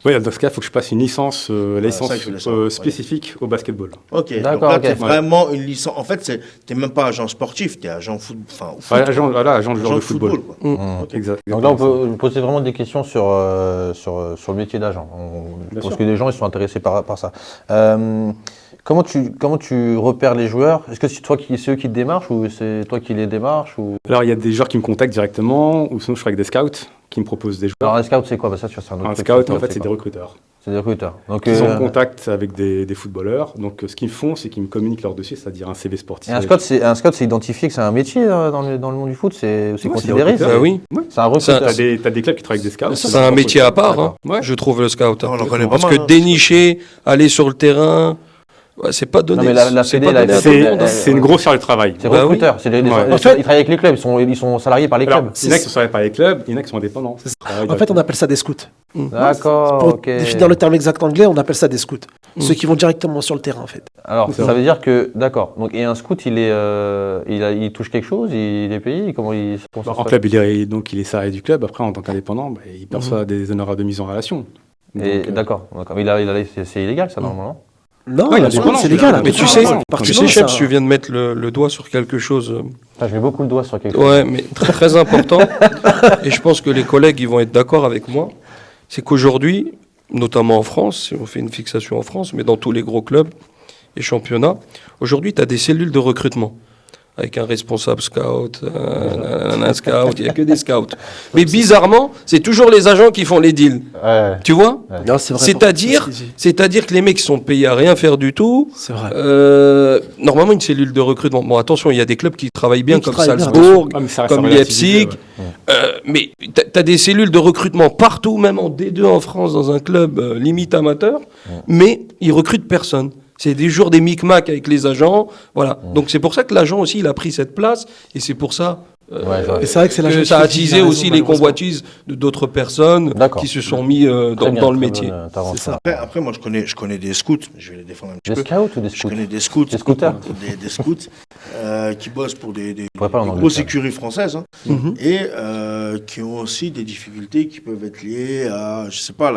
Oui, dans ce cas, il faut que je passe une licence, ça, je voulais savoir, ouais. spécifique au basketball. Ok, donc D'accord, là, ok. tu es vraiment une licence. En fait, tu n'es même pas agent sportif, tu es agent foot. Enfin, au foot, Ouais, agent de joueur de football. quoi. Mm. Ok. Exact. Donc là, on peut poser vraiment des questions sur le métier d'agent. Bien Parce sûr. que les gens ils sont intéressés par ça. Comment tu repères les joueurs? Est-ce que c'est eux qui te démarchent ou c'est toi qui les démarches ou... Alors, il y a des joueurs qui me contactent directement, ou sinon je travaille avec des scouts qui me proposent des joueurs. Alors un scout c'est quoi? Bah, ça, c'est un autre Un truc. scout, en fait, c'est c'est des quoi? recruteurs. C'est des recruteurs. Donc, Ils sont en contact avec des footballeurs. Donc, ce qu'ils font, c'est qu'ils me communiquent leur dossier, c'est-à-dire un CV sportif. et un scout, c'est identifié que c'est un métier dans le monde du foot? C'est Ouais, considéré? c'est des Bah oui, C'est un recruteur. T'as des clubs qui travaillent avec des scouts. c'est un métier à part, hein, Ouais. je trouve, le scout. On en connaît pas Parce mal, que hein. dénicher, aller sur le terrain, ouais, c'est pas donné. Non, mais la c'est Fédé, pas la donné à tout le Fédé, monde, hein. C'est une grosse charge de travail. C'est Bah recruteur. C'est Ouais. en En fait- ils travaillent avec les clubs. Ils sont salariés par les Alors, clubs. il y en a qui sont salariés par les clubs, il y en a qui sont indépendants. En fait, on appelle ça des scouts. D'accord. Pour Ok. définir le terme exact anglais, on appelle ça des scouts. Ceux qui vont directement sur le terrain, en fait. Alors, C'est ça veut dire que, d'accord. Donc, et un scout, il touche quelque chose, il est payé, comment ça se En passe? club, il est salarié du club. Après, en tant qu'indépendant, il perçoit des honoraires de mise en relation. Et Donc, d'accord. Mais c'est illégal, ça, normalement. Non, il a non, des bonhommes. c'est légal. Mais tu attention, sais, ça fait partie de Chef, ça. tu viens de mettre le doigt sur quelque chose. Enfin, je mets beaucoup le doigt sur quelque chose. Ouais, mais très, très important. Et je pense que les collègues ils vont être d'accord avec moi. C'est qu'aujourd'hui, notamment en France, si on fait une fixation en France, mais dans tous les gros clubs et championnats, aujourd'hui, tu as des cellules de recrutement. Avec un responsable scout, un scout, il n'y a que des scouts. Mais bizarrement, c'est toujours les agents qui font les deals. Ouais. Tu vois? Non, c'est vrai. C'est-à-dire, c'est-à-dire que les mecs sont payés à rien faire du tout. C'est vrai. Normalement, une cellule de recrutement. Bon, attention, il y a des clubs qui travaillent bien, Oui, qui comme travaillent bien, Salzbourg, Ah, mais ça reste comme à relativiser, Leipzig. Mais tu as des cellules de recrutement partout, même en D2 en France, dans un club limite amateur, mais ils recrutent personne. C'est des jours des micmacs avec les agents. Voilà. Donc c'est pour ça que l'agent aussi, il a pris cette place. Et c'est pour ça Et c'est vrai que c'est l'agent que qui ça a fait attisé la raison, aussi les malheureusement. convoitises d'autres personnes D'accord. qui se sont mis Très bien, dans le très métier. bonne intervention. C'est ça. Après, moi, je connais des scouts, je vais les défendre un petit Des peu. scouts ou des Je scouts? connais des scouts. Des scooters. Des scouts qui bossent pour des pourrais pas en grosses Angleterre. écuries françaises hein, Mhm. et qui ont aussi des difficultés qui peuvent être liées à, je sais pas,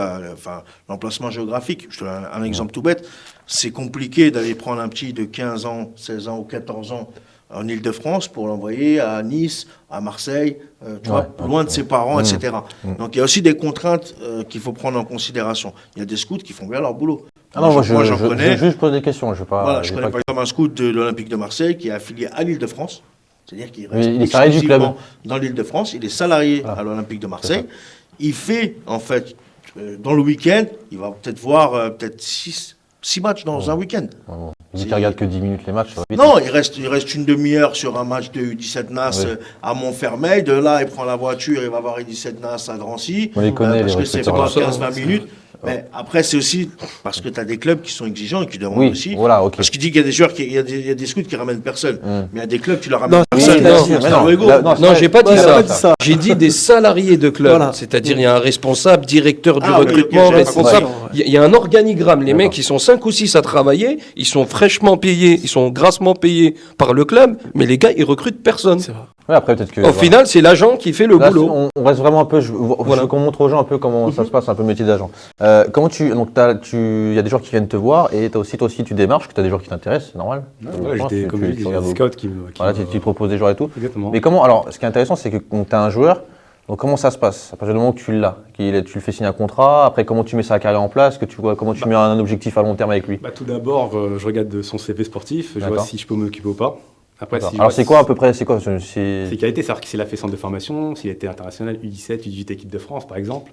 l'emplacement géographique. Je te donne un exemple tout bête. C'est compliqué d'aller prendre un petit de 15 ans, 16 ans ou 14 ans en Île-de-France pour l'envoyer à Nice, à Marseille, tu vois, loin de ses parents, etc. Donc il y a aussi des contraintes qu'il faut prendre en considération. Il y a des scouts qui font bien leur boulot. Ah non, moi, j'en connais. je pose des questions. Je Voilà, je j'ai connais pas- par exemple un scout de l'Olympique de Marseille qui est affilié à l'Île-de-France. C'est-à-dire qu'il reste il est salarié du club. exclusivement dans l'Île-de-France. Il est salarié à l'Olympique de Marseille. Il fait, en fait, dans le week-end, il va peut-être voir peut-être 6 matchs dans un week-end. Il dit qu'il regarde que 10 minutes les matchs. Ça va vite. Non, il reste une demi-heure sur un match de U17 NAS à Montfermeil. De là, il prend la voiture, il va voir U17 NAS à Drancy. On les connaît, parce les que c'est recruteurs. pas 15-20 minutes. Mais après, c'est aussi parce que tu as des clubs qui sont exigeants et qui demandent Oui, aussi. voilà, ok. Parce qu'il dit qu'il y a des joueurs, il y a des scouts qui ramènent personne. Mais il y a des clubs qui leur Non, ramènent personne. non, C'est mais leur non, ego. là, Non, j'ai pas dit Ouais, ça. il a pas dit ça. J'ai dit des salariés de club. Voilà. C'est-à-dire, il y a un responsable, directeur du Ah, oui, recrutement, ok, j'ai responsable. compris. Il y a un organigramme. Les mecs, ils sont 5 ou 6 à travailler, ils sont fraîchement payés, ils sont grassement payés par le club, mais les gars, ils recrutent personne. C'est vrai. Ouais, après, peut-être que. Au final, c'est l'agent qui fait le Là, boulot. on reste vraiment un peu. Je Voilà. veux qu'on montre aux gens un peu comment ça se passe, un peu le métier d'agent. Comment donc il y a des joueurs qui viennent te voir et toi aussi tu démarches, que tu as des joueurs qui t'intéressent, c'est normal. Voilà, Tu- comme tu- je tu dis, regardes des au- scouts qui Voilà, tu proposes des joueurs et tout. Exactement. Mais comment, alors, ce qui est intéressant, c'est que tu as un joueur, donc comment ça se passe? À partir du moment où tu l'as, tu le fais signer un contrat, après comment tu mets sa carrière en place, comment tu mets un objectif à long terme avec lui? Bah, tout d'abord, je regarde son CV sportif, je vois D'accord. si je peux m'occuper ou pas. Après, D'accord. si je Alors vois c'est si- quoi à peu près? C'est quoi? Ses qualités, c'est-à-dire s'il a fait centre de formation, s'il a été international, U17, U18 équipe de France, par exemple.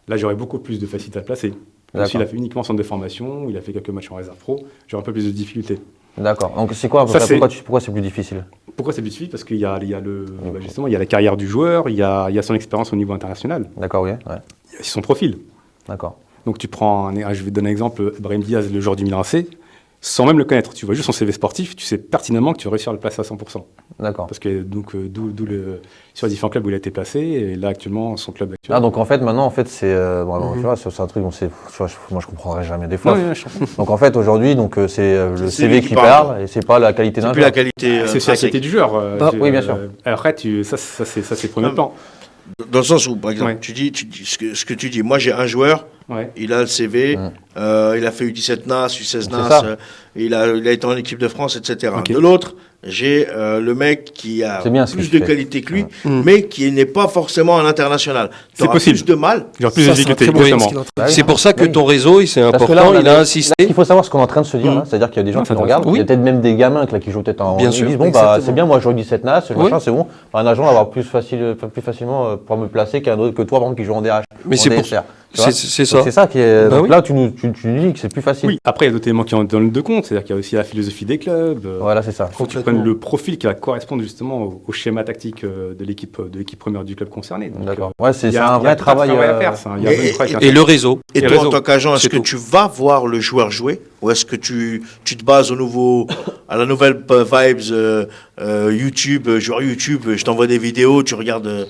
Là, j'aurais beaucoup plus de facilité à le placer. D'accord. S'il a fait uniquement centre de formation, ou il a fait quelques matchs en réserve pro, j'aurais un peu plus de difficultés. D'accord. Donc c'est quoi à peu Ça, près? c'est- Pourquoi c'est plus difficile? Pourquoi c'est plus difficile? Parce qu'il y a, justement, il y a la carrière du joueur, il y a son expérience au niveau international, D'accord, oui. Ouais. il y a son profil. D'accord. Donc tu prends, je vais te donner un exemple, Brahim Diaz, le joueur du Milan AC, sans même le connaître. Tu vois juste son CV sportif, tu sais pertinemment que tu vas réussir à le placer à 100%. D'accord. Parce que d'où sur les différents clubs où il a été placé, et là actuellement, son club actuel. Ah, donc en fait, maintenant, c'est tu vois, c'est un truc, moi je comprendrais jamais des fois. Non, mais je- Donc en fait, aujourd'hui, donc c'est le le CV qui parle et c'est pas la qualité d'un C'est plus la joueur. qualité. c'est aussi la qualité du joueur. oui, bien sûr. Après, ça c'est premier Non, plan. Dans le sens où, par exemple, Ouais. tu dis ce que tu dis. Moi, j'ai un joueur, Ouais. il a le CV, Mm. il a fait U17 NAS, U16 C'est NAS, ça. Il a été en équipe de France, etc. Ok. De l'autre, j'ai le mec qui a C'est bien ce que plus tu de fais. qualité que lui, Mm. mais qui n'est pas forcément un international. C'est T'auras possible. plus de mal. Genre plus de Ça, c'est un difficultés, très bon exactement. ce qu'il est en train de Bah oui. C'est pour ça que Oui. ton réseau, c'est Parce que important, là, il a insisté. il faut savoir ce qu'on est en train de se dire, là. C'est-à-dire qu'il y a des gens Non, qui nous c'est regardent. intéressant. Il y a peut-être même des gamins qui jouent peut-être en. Bien Ils sûr. disent bon, Exactement. c'est bien, moi je joue 17 NAS, Oui. machin, c'est bon. Un agent va avoir plus facilement pour me placer qu'un autre que toi, par exemple, qui joue en DH. Mais en c'est pour- DSR. Tu vois C'est Donc, ça. c'est ça qui est. Bah donc oui. là, tu nous dis que c'est plus facile. Oui, après, il y a d'autres éléments qui entrent dans le de compte, c'est-à-dire qu'il y a aussi la philosophie des clubs. Voilà, c'est ça. Faut que tu prennes le profil qui va correspondre justement au schéma tactique de l'équipe première du club concerné. Donc, D'accord. Ouais, c'est il y a- un il y a vrai tout travail. à faire. Il y a un vrai travail qui est Et le réseau. Et Les toi, réseaux, en tant qu'agent, est-ce c'est que tout. tu vas voir le joueur jouer ou est-ce que tu te bases à la nouvelle vibes YouTube, joueur YouTube, je t'envoie des vidéos, tu regardes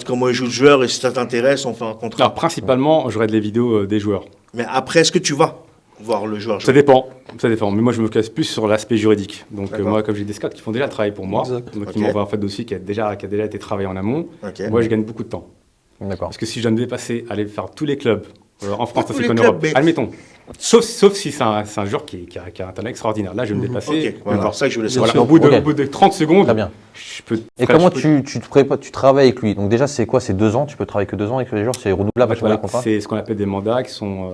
comment il joue le joueur et si ça t'intéresse, on fait un contrat. Alors, principalement, je regarde les vidéos des joueurs. Mais après, est-ce que tu vas voir le joueur Ça jouer? dépend. Mais moi, je me casse plus sur l'aspect juridique. Donc, D'accord. moi, comme j'ai des scouts qui font déjà le travail pour moi, Exact. donc Ok. ils m'envoient un fait de dossier qui a déjà été travaillé en amont. Ok. Moi, je gagne beaucoup de temps. D'accord. Parce que si je dois me dépasser, aller faire tous les clubs en France tous ainsi les qu'en clubs, Europe, mais- admettons. Sauf si c'est un joueur qui a un talent extraordinaire. Là, je vais me déplacer. Ok, je vais voilà, voir. c'est ça que je voulais Voilà, savoir. au bout Ok. de 30 secondes, Très bien. je peux. Et comment tu te prépares, tu travailles avec lui? Donc déjà, c'est quoi? C'est 2 ans? Tu peux travailler que 2 ans avec les joueurs? C'est renouvelable à chaque fois Voilà, les contrats? c'est ce qu'on appelle des mandats qui sont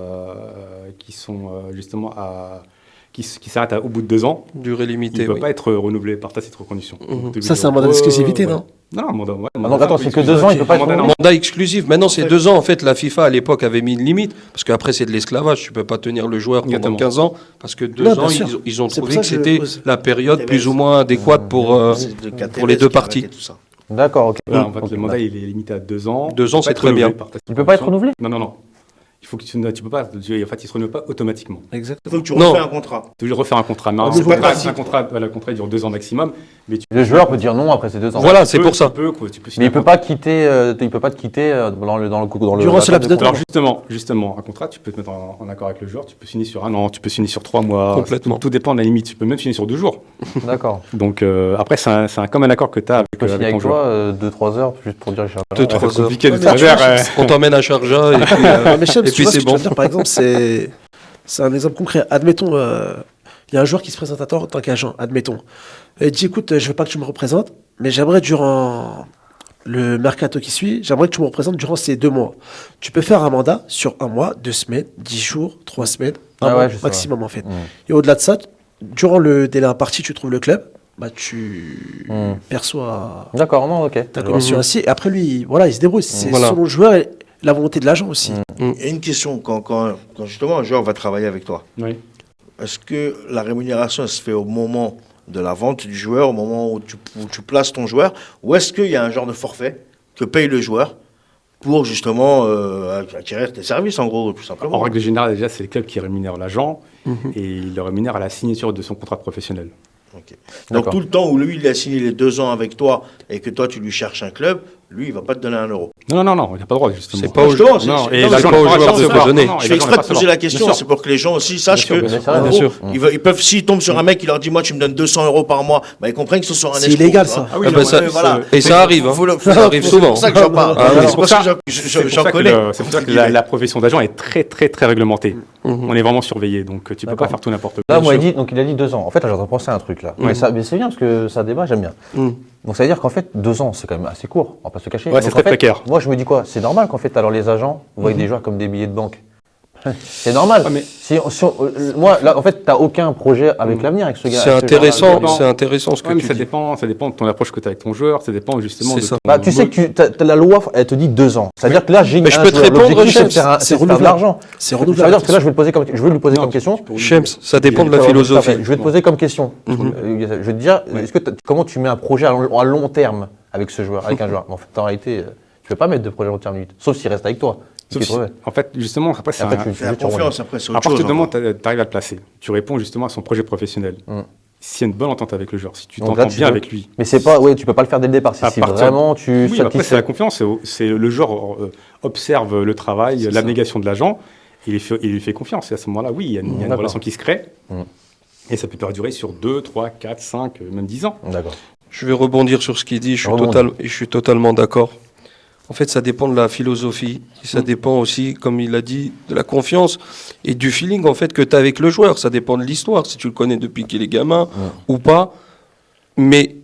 justement qui s'arrêtent au bout de 2 ans. Durée Il ne limitée. peut oui. pas être renouvelé par tacite reconduction. Mhm. Donc, Ça, c'est un mandat d'exclusivité, non? Non, un mandat. Ouais, Ah, donc attends, c'est que 2 ans, il peut pas être Mandat, non. renouvelé? Mandat exclusif. Maintenant, c'est 2 ans. En fait, la FIFA, à l'époque, avait mis une limite. Parce qu'après, c'est de l'esclavage. Tu peux pas tenir le joueur pendant Exactement. 15 ans. Parce que 2 Non, bien ans, sûr. ils ont C'est pour trouvé ça que que je c'était pose. la période plus ou moins adéquate pour les deux parties. D'accord, ok. Voilà, en fait, Ok, le mandat, il est limité à 2 ans. 2 ans, Il peut c'est pas très être bien. renouvelé par tacite Il peut pas être reconduction. renouvelé? Non. Il faut que tu peux pas. En fait, il se renouvelle pas automatiquement. Il Exactement. faut que tu Non. refais un contrat. Toujours refaire un contrat. Non, Ah, c'est nouveau pas principe. un contrat. Voilà, le contrat il dure 2 ans maximum. Mais tu Le joueur peut dire non après ces 2 ans. Voilà, c'est peux- pour ça. Tu peux Mais signer il peut pas quitter, dans le Durant ce laps de temps. Alors justement, un contrat, tu peux te mettre en accord avec le joueur, tu peux signer sur 1 an, tu peux signer sur 3 mois. Complètement. Tout dépend de la limite. Tu peux même signer sur 2 jours. D'accord. Donc après, c'est comme un accord que tu as Je peux signer avec avec ton joueur. toi 2-3 heures juste pour dire que je suis un 2-3 C'est heures. compliqué de Ouais, mais traduire. tu On t'emmène à Sharjah et puis, Ouais, mais Cheb, et tu puis vois ce c'est que je veux bon. dire, par exemple, c'est un exemple concret. Admettons, il y a un joueur qui se présente à toi en tant qu'agent, admettons. Il dit, écoute, je veux pas que tu me représentes, mais j'aimerais durant le mercato qui suit, j'aimerais que tu me représentes durant ces 2 mois. Tu peux faire un mandat sur 1 mois, 2 semaines, 10 jours, 3 semaines, un Ah mois ouais, je sais, maximum en fait. Mm. Et au-delà de ça, durant le délai imparti, tu trouves le club, bah tu Mm. perçois D'accord, non, ok. ta Je commission ainsi. Et après lui, voilà, il se débrouille. C'est Voilà. selon le joueur et la volonté de l'agent aussi. Il y a une question, quand justement un joueur va travailler avec toi, Oui. est-ce que la rémunération elle se fait au moment de la vente du joueur, au moment où tu places ton joueur, ou est-ce qu'il y a un genre de forfait que paye le joueur pour justement acquérir tes services, en gros, tout simplement? En règle générale, déjà, c'est le club qui rémunère l'agent et il le rémunère à la signature de son contrat professionnel. Ok. Donc D'accord. tout le temps où lui il a signé les 2 ans avec toi et que toi tu lui cherches un club, lui, il va pas te donner 1 euro. Non, il n'a pas le droit, justement. C'est pas au Justement, Non, c'est- et non, l'agent pas n'a au pas joueur à de recevoir. te donner. Non, Je et fais l'agent exprès n'a de pas à poser la recevoir. question, Bien c'est sûr. pour que les gens aussi sachent Bien sûr, que, bien sûr. en Bien gros, sûr. ils peuvent, s'ils tombent sur un mec qui leur dit, moi, tu me donnes 200 euros par mois, bah, ils comprennent qu'ils sont sur un C'est escroc, illégal, tu ça. vois. Ah oui, Ah non, bah, ça- voilà. Et ça arrive, hein. Ça arrive souvent. C'est pour ça que j'en parle. Ah oui. C'est pour ça que j'en connais. C'est pour ça que la profession d'agent est très, très, très réglementée. On est vraiment surveillé, donc tu peux pas D'accord. faire tout n'importe quoi. Là, Bien moi, sûr. il a dit 2 ans. En fait, là, j'entends penser à un truc là. Mais c'est bien parce que ça débat, j'aime bien. Mm. Donc ça veut dire qu'en fait, 2 ans, c'est quand même assez court. On va pas se le cacher. Ouais, c'est Donc, très en fait, précaire. Moi, je me dis quoi? C'est normal qu'en fait, alors les agents voient des joueurs comme des billets de banque. C'est normal. Ouais, mais- Moi, là, en fait, t'as aucun projet avec l'avenir avec ce gars. C'est avec ce intéressant, joueur-là. joueur-là. c'est intéressant ce que Ouais, mais tu ça dis. dépend de ton approche que tu as avec ton joueur, ça dépend justement C'est de ça. ton Bah, tu sais que t'as la loi, elle te dit 2 ans. C'est-à-dire que là, j'ai Mais je un peux te joueur. répondre, L'objectif, c'est de James. faire, C'est c'est de faire de renouvelable. l'argent. C'est Ça veut renouvelable. dire que là, je vais lui poser comme question. Shems, ça dépend de la philosophie. Je vais te poser comme question. Mhm. Je vais te dire, comment tu mets un projet à long terme avec ce joueur, avec un joueur? En fait, en réalité, tu peux pas mettre de projet à long terme, sauf s'il reste avec toi. Sauf si- en fait, justement, après, c'est Après, un- tu Faire tu rebondis. confiance, après, c'est à autre partir chose. du moment encore. où tu arrives à le placer, tu réponds justement à son projet professionnel. S'il y a une bonne entente avec le joueur, si tu Donc t'entends là, tu bien peux- avec lui. Mais c'est pas, ouais, tu peux pas le faire dès le départ. À Si partir- vraiment tu Oui, après, c'est la satisfais. confiance. C'est le joueur observe le travail, l'abnégation de l'agent, il lui fait confiance. Et à ce moment-là, oui, il y a une D'accord. relation qui se crée. Mm. Et ça peut perdurer sur 2, 3, 4, 5, même 10 ans. D'accord. Je vais rebondir sur ce qu'il dit, je Rebondis. suis totalement d'accord. En fait, ça dépend de la philosophie, et ça dépend aussi, comme il a dit, de la confiance et du feeling en fait que tu as avec le joueur. Ça dépend de l'histoire, si tu le connais depuis qu'il est gamin ou pas. Mais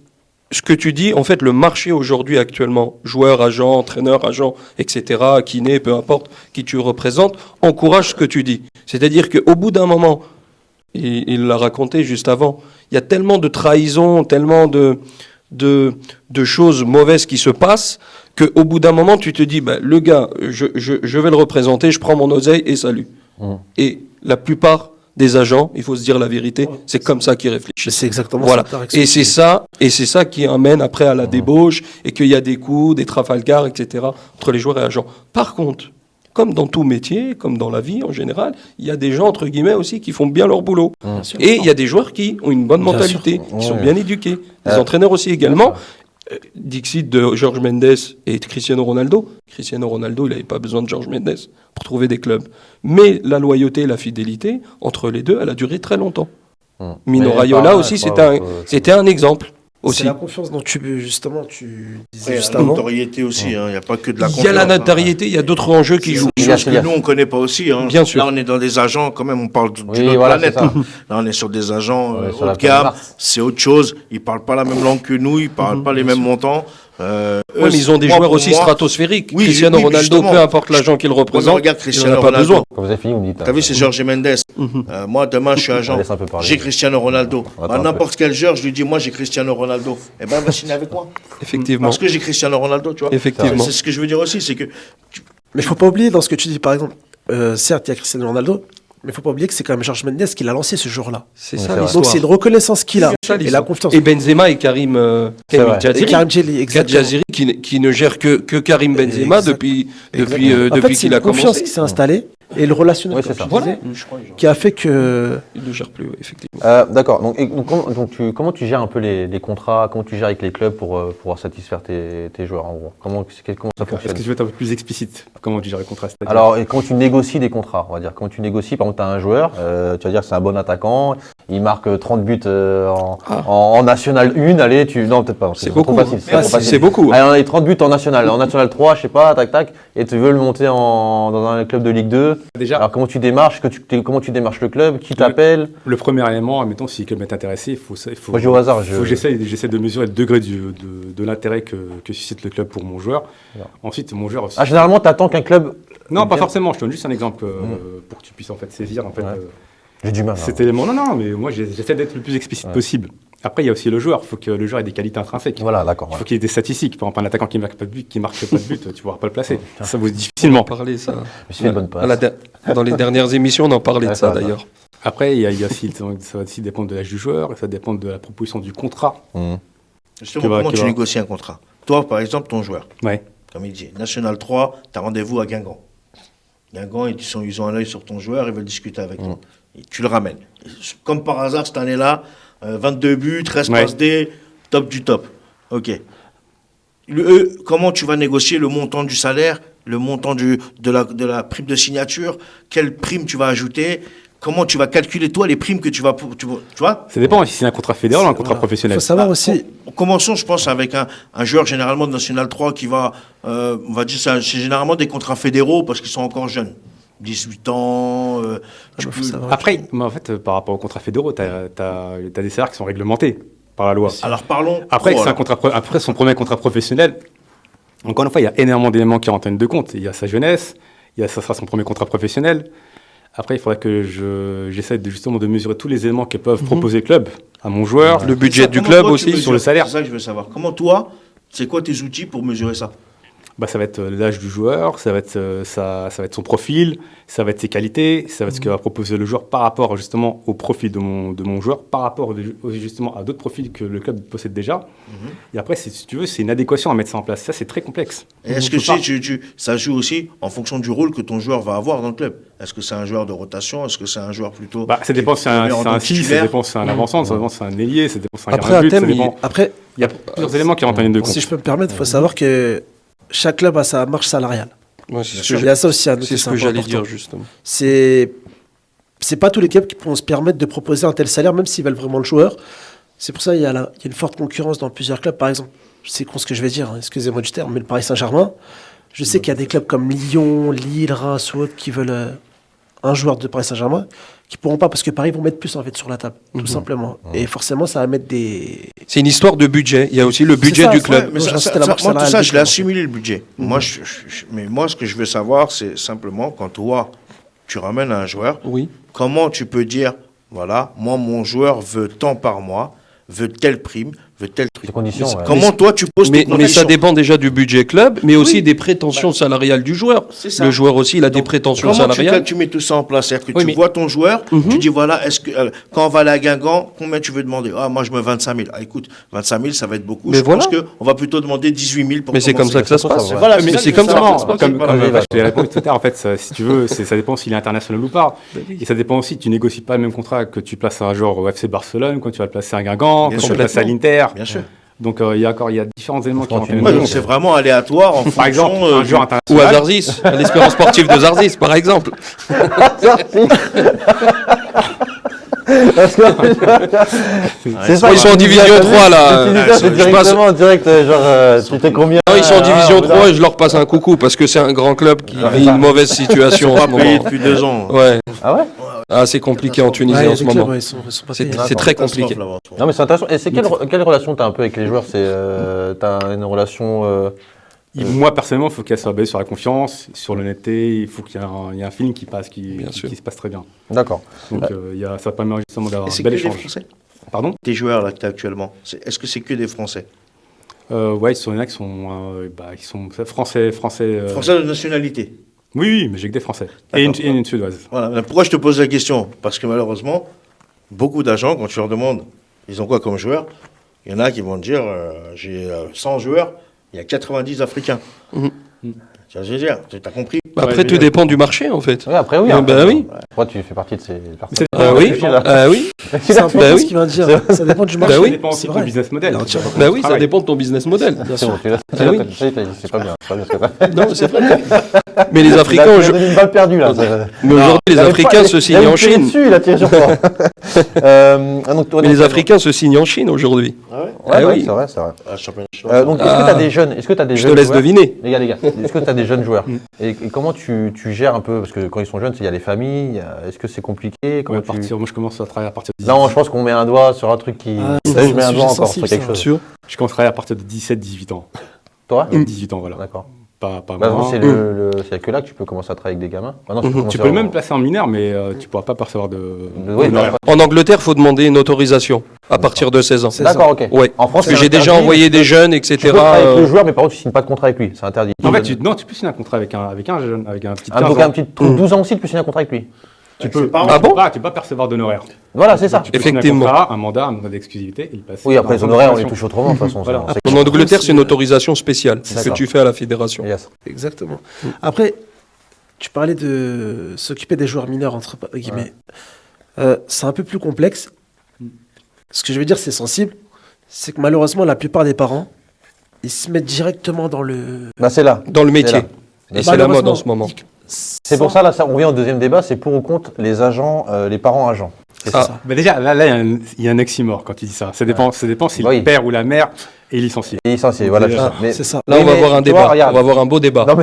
ce que tu dis, en fait, le marché aujourd'hui actuellement, joueur, agent, entraîneur, agent, etc., kiné, peu importe, qui tu représentes, encourage ce que tu dis. C'est-à-dire qu'au bout d'un moment, et il l'a raconté juste avant, il y a tellement de trahisons, tellement de choses mauvaises qui se passent, qu'au bout d'un moment, tu te dis, bah, le gars, je vais le représenter, je prends mon oseille et salut. Et la plupart des agents, il faut se dire la vérité, c'est comme ça qu'ils réfléchissent. C'est exactement Voilà. ça. Et c'est ça qui amène après à la débauche et qu'il y a des coups, des Trafalgar, etc. entre les joueurs et agents. Par contre, comme dans tout métier, comme dans la vie en général, il y a des gens, entre guillemets, aussi qui font bien leur boulot. Et il y a des joueurs qui ont une bonne Bien mentalité, qui sont Ouais. bien éduqués. Les entraîneurs aussi également. Dixit de George Mendes et de Cristiano Ronaldo. Cristiano Ronaldo, il n'avait pas besoin de George Mendes pour trouver des clubs. Mais la loyauté et la fidélité, entre les deux, elle a duré très longtemps. Mino Mais Raiola pareil, aussi, quoi, c'était un exemple. C'est Aussi. la confiance dont tu disais Après, juste la avant. notoriété aussi, il n'y a pas que de la Il confiance. y a la hein. notoriété, il y a d'autres enjeux qui jouent. Il y Des a- choses que nous, on ne connaît pas aussi. Hein. Bien sûr. Là, on est dans des agents, quand même, on parle d'une Oui, autre voilà, planète. c'est ça. hein. Là, on est sur des agents On est sur haut la de gamme, planète Mars. c'est autre chose. Ils ne parlent pas la même langue que nous, ils ne parlent pas les mêmes montants. Oui, mais ils ont des joueurs aussi stratosphériques. Oui, Cristiano oui, Ronaldo, justement. peu importe l'agent qu'il représente, regarde il n'en Cristiano a pas Ronaldo. besoin. Quand vous avez fini, vous me dites. T'as vu, c'est Jorge Mendes. Moi, demain, je suis agent. laisse un peu parler. J'ai Cristiano Ronaldo. On attend un N'importe quel joueur, je lui dis, moi, j'ai Cristiano Ronaldo. Eh ben, il va signer avec moi. Effectivement. Parce que j'ai Cristiano Ronaldo, tu vois. Effectivement. C'est ce que je veux dire aussi, c'est que Mais il faut pas oublier dans ce que tu dis, par exemple, certes, il y a Cristiano Ronaldo, mais il faut pas oublier que c'est quand même George Mendes qui l'a lancé ce jour-là. C'est Oui, ça c'est vrai. l'histoire. Donc c'est une reconnaissance qu'il a Ça, et la l'histoire. confiance. Et Benzema et Karim C'est vrai. Et Djaziri. Karim Djeli, exactement. Djaziri qui ne gère que Karim Benzema Exact. depuis En fait, depuis c'est qu'il une a confiance commencé. qui s'est installée et le relationnel Oui, c'est comme ça. tu disais, qui a fait que Il ne gère plus, effectivement. D'accord. Comment tu gères un peu les contrats, comment tu gères avec les clubs pour pouvoir satisfaire tes joueurs en gros? Comment ça Est-ce fonctionne? que je vais être un peu plus explicite? Comment tu gères le contrat? C'est-à-dire- Alors, et quand tu négocies des contrats, on va dire, quand tu négocies, par exemple, tu as un joueur, tu vas dire que c'est un bon attaquant, il marque 30 buts en National 1, allez, non, peut-être pas. C'est trop beaucoup, facile, hein. trop facile. C'est beaucoup. Allez, on a les 30 buts en National 3, je sais pas, tac, tac, et tu veux le monter dans un club de Ligue 2. Déjà, Alors, comment tu démarches, comment tu démarches le club, qui t'appelle? le premier élément, admettons, si le club est intéressé, il faut Moi, je joue au hasard. j'essaie de mesurer le degré de l'intérêt que suscite le club pour mon joueur. Voilà. Ensuite, mon joueur aussi. Ah, généralement, tu attends qu'un club. Non, pas bien. forcément. Je te donne juste un exemple pour que tu puisses en fait saisir en fait Ouais. J'ai du mal. hein. cet élément. Non, mais moi j'essaie d'être le plus explicite possible. Après, il y a aussi le joueur. Il faut que le joueur ait des qualités intrinsèques. Voilà, d'accord. Il faut ouais. qu'il ait des statistiques. Par exemple, un attaquant qui marque pas de but, tu ne pourras pas le placer. Ça vaut difficilement. On en parlait, ça. Je me suis fait une bonne passe. Dans les dernières émissions, on en parlait de Ouais, ça ça va. d'ailleurs. Après, il y a aussi, ça va aussi dépendre de l'âge du joueur, ça dépend de la proposition du contrat. justement, Qui va- comment qui tu va. négocies un contrat? Toi, par exemple, ton joueur, Ouais. comme il dit, National 3, tu as rendez-vous à Guingamp. Guingamp, ils ont un œil sur ton joueur, ils veulent discuter avec toi. Et tu le ramènes. Et comme par hasard, cette année-là, 22 buts, 13 Ouais. passes D, top du top. OK. comment tu vas négocier le montant du salaire, le montant de la prime de signature, quelle prime tu vas ajouter, comment tu vas calculer, toi, les primes que tu vois. Ça dépend si c'est un contrat fédéral ou un contrat Il professionnel. faut savoir aussi, Commençons, je pense, avec un joueur généralement de National 3 qui va, on va dire, c'est généralement des contrats fédéraux parce qu'ils sont encore jeunes. 18 ans. faut savoir. Après, mais en fait, par rapport aux contrats fédéraux, tu as des salaires qui sont réglementés par la loi. Alors parlons. Après, pro, c'est un alors. après son premier contrat professionnel. Encore une fois, il y a énormément d'éléments qui rentrent en ligne de compte. Il y a sa jeunesse, ça sera son premier contrat professionnel. Après, il faudrait que j'essaie justement de mesurer tous les éléments que peuvent proposer le club à mon joueur. Le budget du Comment club toi, tu aussi. mesures sur le salaire. C'est ça que je veux savoir. Comment toi, c'est quoi tes outils pour mesurer ça? Ça va être l'âge du joueur, ça va être son profil, ça va être ses qualités, ça va être ce que va proposer le joueur par rapport justement au profil de mon joueur, par rapport justement à d'autres profils que le club possède déjà. Et après, si tu veux, c'est une adéquation à mettre ça en place. Ça, c'est très complexe. Et est-ce que ça joue aussi en fonction du rôle que ton joueur va avoir dans le club? Est-ce que c'est un joueur de rotation? Est-ce que c'est un joueur plutôt... Ça dépend si c'est un 6, ça titulaire dépend si c'est un avançant, ça dépend si c'est un ailier, ça dépend si c'est un Après, gardien de but, un ça thème, dépend. Après, Il y a plusieurs éléments qui rentrent en ligne de compte. si je peux me permettre, il faut savoir que chaque club a sa marge salariale. Ouais, c'est Il y a ça aussi à noter, c'est ce c'est que j'allais important. dire justement. C'est pas tous les clubs qui pourront se permettre de proposer un tel salaire, même s'ils veulent vraiment le joueur. C'est pour ça qu'il y a une forte concurrence dans plusieurs clubs. Par exemple, c'est con ce que je vais dire, hein, excusez-moi du terme, mais le Paris Saint-Germain, je sais qu'il y a des clubs comme Lyon, Lille, Reims ou autres qui veulent un joueur de Paris Saint-Germain, qui pourront pas parce que Paris vont mettre plus en fait sur la table, tout simplement. Et forcément, ça va mettre des... C'est une histoire de budget. Il y a aussi le budget ça, du ouais, club. Mais Moi, ça, c'était la marque moi, tout salariale ça, du je l'ai club. assimilé le budget. Moi, mais moi, ce que je veux savoir, c'est simplement quand toi, tu ramènes un joueur, Oui. comment tu peux dire, voilà, moi, mon joueur veut tant par mois, veut telle prime, veut tel truc. Les conditions, ouais. Comment toi, tu poses tes Mais ça conditions? dépend déjà du budget club, mais aussi des prétentions salariales du joueur. C'est ça. Le joueur aussi, il a des Donc, prétentions comment salariales. tu mets tout ça en place? C'est-à-dire que Oui, tu mais- vois ton joueur, Mhm. tu dis voilà, est-ce que quand on va aller à Guingamp, combien tu veux demander? Ah, moi je mets 25 000. Ah, écoute, 25 000, ça va être beaucoup. Mais je voilà. pense qu'on va plutôt demander 18 000 pour Mais c'est comme commencer. ça que ça se passe. Ouais. Voilà, Mais ça c'est que comme je ça. veux savoir. Comme Voilà. je t'ai répondu tout à l'heure, en fait, si tu veux, ça dépend s'il est international ou pas. Et ça dépend aussi, tu négocies pas le même contrat que tu places un joueur au FC Barcelone, quand tu vas le placer à Guingamp, Bien quand tu sûr. vas le placer à l'Inter. Bien sûr. Donc il y a différents éléments qui rentrent en ligne Ouais, de donc compte. c'est vraiment aléatoire en Par fonction, exemple, un joueur Ou international. à Zarzis, à l'espérance sportive de Zarzis, par exemple. Parce que c'est ça. Ils sont en division 3 là. C'est directement en direct, genre, tu t'es combien? Non, ils sont en division voilà. 3 et je leur passe un coucou parce que c'est un grand club qui vit une mauvaise situation en pas ce payé moment. depuis 2 ans. Ouais. Ah ouais? Ah, c'est compliqué en Tunisie Ouais, il y a en ce des clubs, moment. ouais, ils sont pas C'est payés. c'est très compliqué. Non mais c'est intéressant. Et c'est quelle relation t'as un peu avec les joueurs? C'est t'as une relation Moi, personnellement, il faut qu'elle soit basée sur la confiance, sur l'honnêteté. Il faut qu'il y ait un feeling qui Bien sûr. se passe très bien. D'accord. Donc, ça permet justement d'avoir Et un c'est bel que des échange. Français? Pardon? Tes joueurs là que tu as actuellement, est-ce que c'est que des Français? Ouais, il y en a qui sont français. Français de nationalité. Oui, mais j'ai que des Français. Et une Suédoise. Voilà. Pourquoi je te pose la question? Parce que malheureusement, beaucoup d'agents, quand tu leur demandes, ils ont quoi comme joueur? Il y en a qui vont te dire, j'ai 100 joueurs, il y a 90 Africains. Mhm. Tu vois ce que je veux dire? Tu as compris? Après, tout dépend du marché en fait. Oui, après oui. Ah, bah oui. Toi, tu fais partie de ces personnes. C'est- Ah oui, ah oui, C'est important Bah oui. ce qu'il vient de dire. Ça dépend du marché. Bah oui. Ça dépend aussi c'est de ton vrai. business model. Non, tiens. bah oui, ça dépend de ton business model. Bien C'est sûr. bon, tu l'as. Ah oui. C'est pas bien. C'est pas bien ce que t'as fait. Non, c'est vrai. Mais les Il Africains, a donné une balle perdue là. mais aujourd'hui, les Africains se signent en Chine. Dessus, il a tiré sur toi. Donc, toi, Mais donc, les Africains se signent en Chine aujourd'hui. Ah ouais? Ouais, Ah ouais, oui. c'est vrai, c'est vrai. Ah, championnat chinois. Donc, est-ce que tu as des jeunes? Est-ce que tu as des Je jeunes te laisse joueurs deviner. Les gars, est-ce que tu as des jeunes joueurs? Et comment tu gères un peu? Parce que quand ils sont jeunes, il y a les familles. Est-ce que c'est compliqué? Comment Moi, je commence à travailler à partir de Non, je pense qu'on met un doigt sur un truc qui. Ah, Là, c'est je mets un un doigt sujet encore sur sensible, quelque ça. chose. Sûr. Je commence à travailler à partir de 17-18 ans. Toi? 18 ans, voilà. D'accord. Pas Bah, moins. c'est que là que tu peux commencer à travailler avec des gamins. Maintenant, Tu peux le même placer en mineur, mais tu pourras pas percevoir de. Oui, non, En Angleterre, il faut demander une autorisation à partir de 16 ans. C'est d'accord, ok. Ouais. En France, Parce que c'est j'ai déjà interdit. envoyé des jeunes, Tu peux etc. travailler avec le joueur, mais par contre, tu signes pas de contrat avec lui. C'est interdit. En fait, tu peux signer un contrat avec un jeune, avec un petit. Ah, 15 donc ans. un petit 12 ans aussi, tu peux signer un contrat avec lui. Tu peux. Ah bon Tu peux pas percevoir d'honoraires. Voilà, c'est ça. Tu peux signer Effectivement. un mandat d'exclusivité et il passe. Oui, après les dans un honoraires, on les contrat. touche autrement, de toute façon. Voilà. c'est- En Angleterre, c'est une autorisation spéciale. C'est ce que D'accord. tu fais à la fédération. Yes. Exactement. Après, tu parlais de s'occuper des joueurs mineurs, entre guillemets. C'est un peu plus complexe. Ce que je veux dire, c'est sensible. C'est que malheureusement, la plupart des parents ils se mettent directement dans le. Bah, c'est là. Dans le métier. là. Et c'est la mode Malheureusement, en ce moment. C'est pour ça, là, on revient au deuxième débat, c'est pour ou contre les agents, les parents agents. C'est Ah. ça. Bah déjà, là, il y a un oxymore quand il dit ça. Ça dépend si Oui. le père ou la mère est licencié. Et licencié, voilà. C'est c'est ça. ça. Mais, C'est ça. Là, Oui, on va mais avoir un tu vois, débat. regarde. On va avoir un beau débat. non.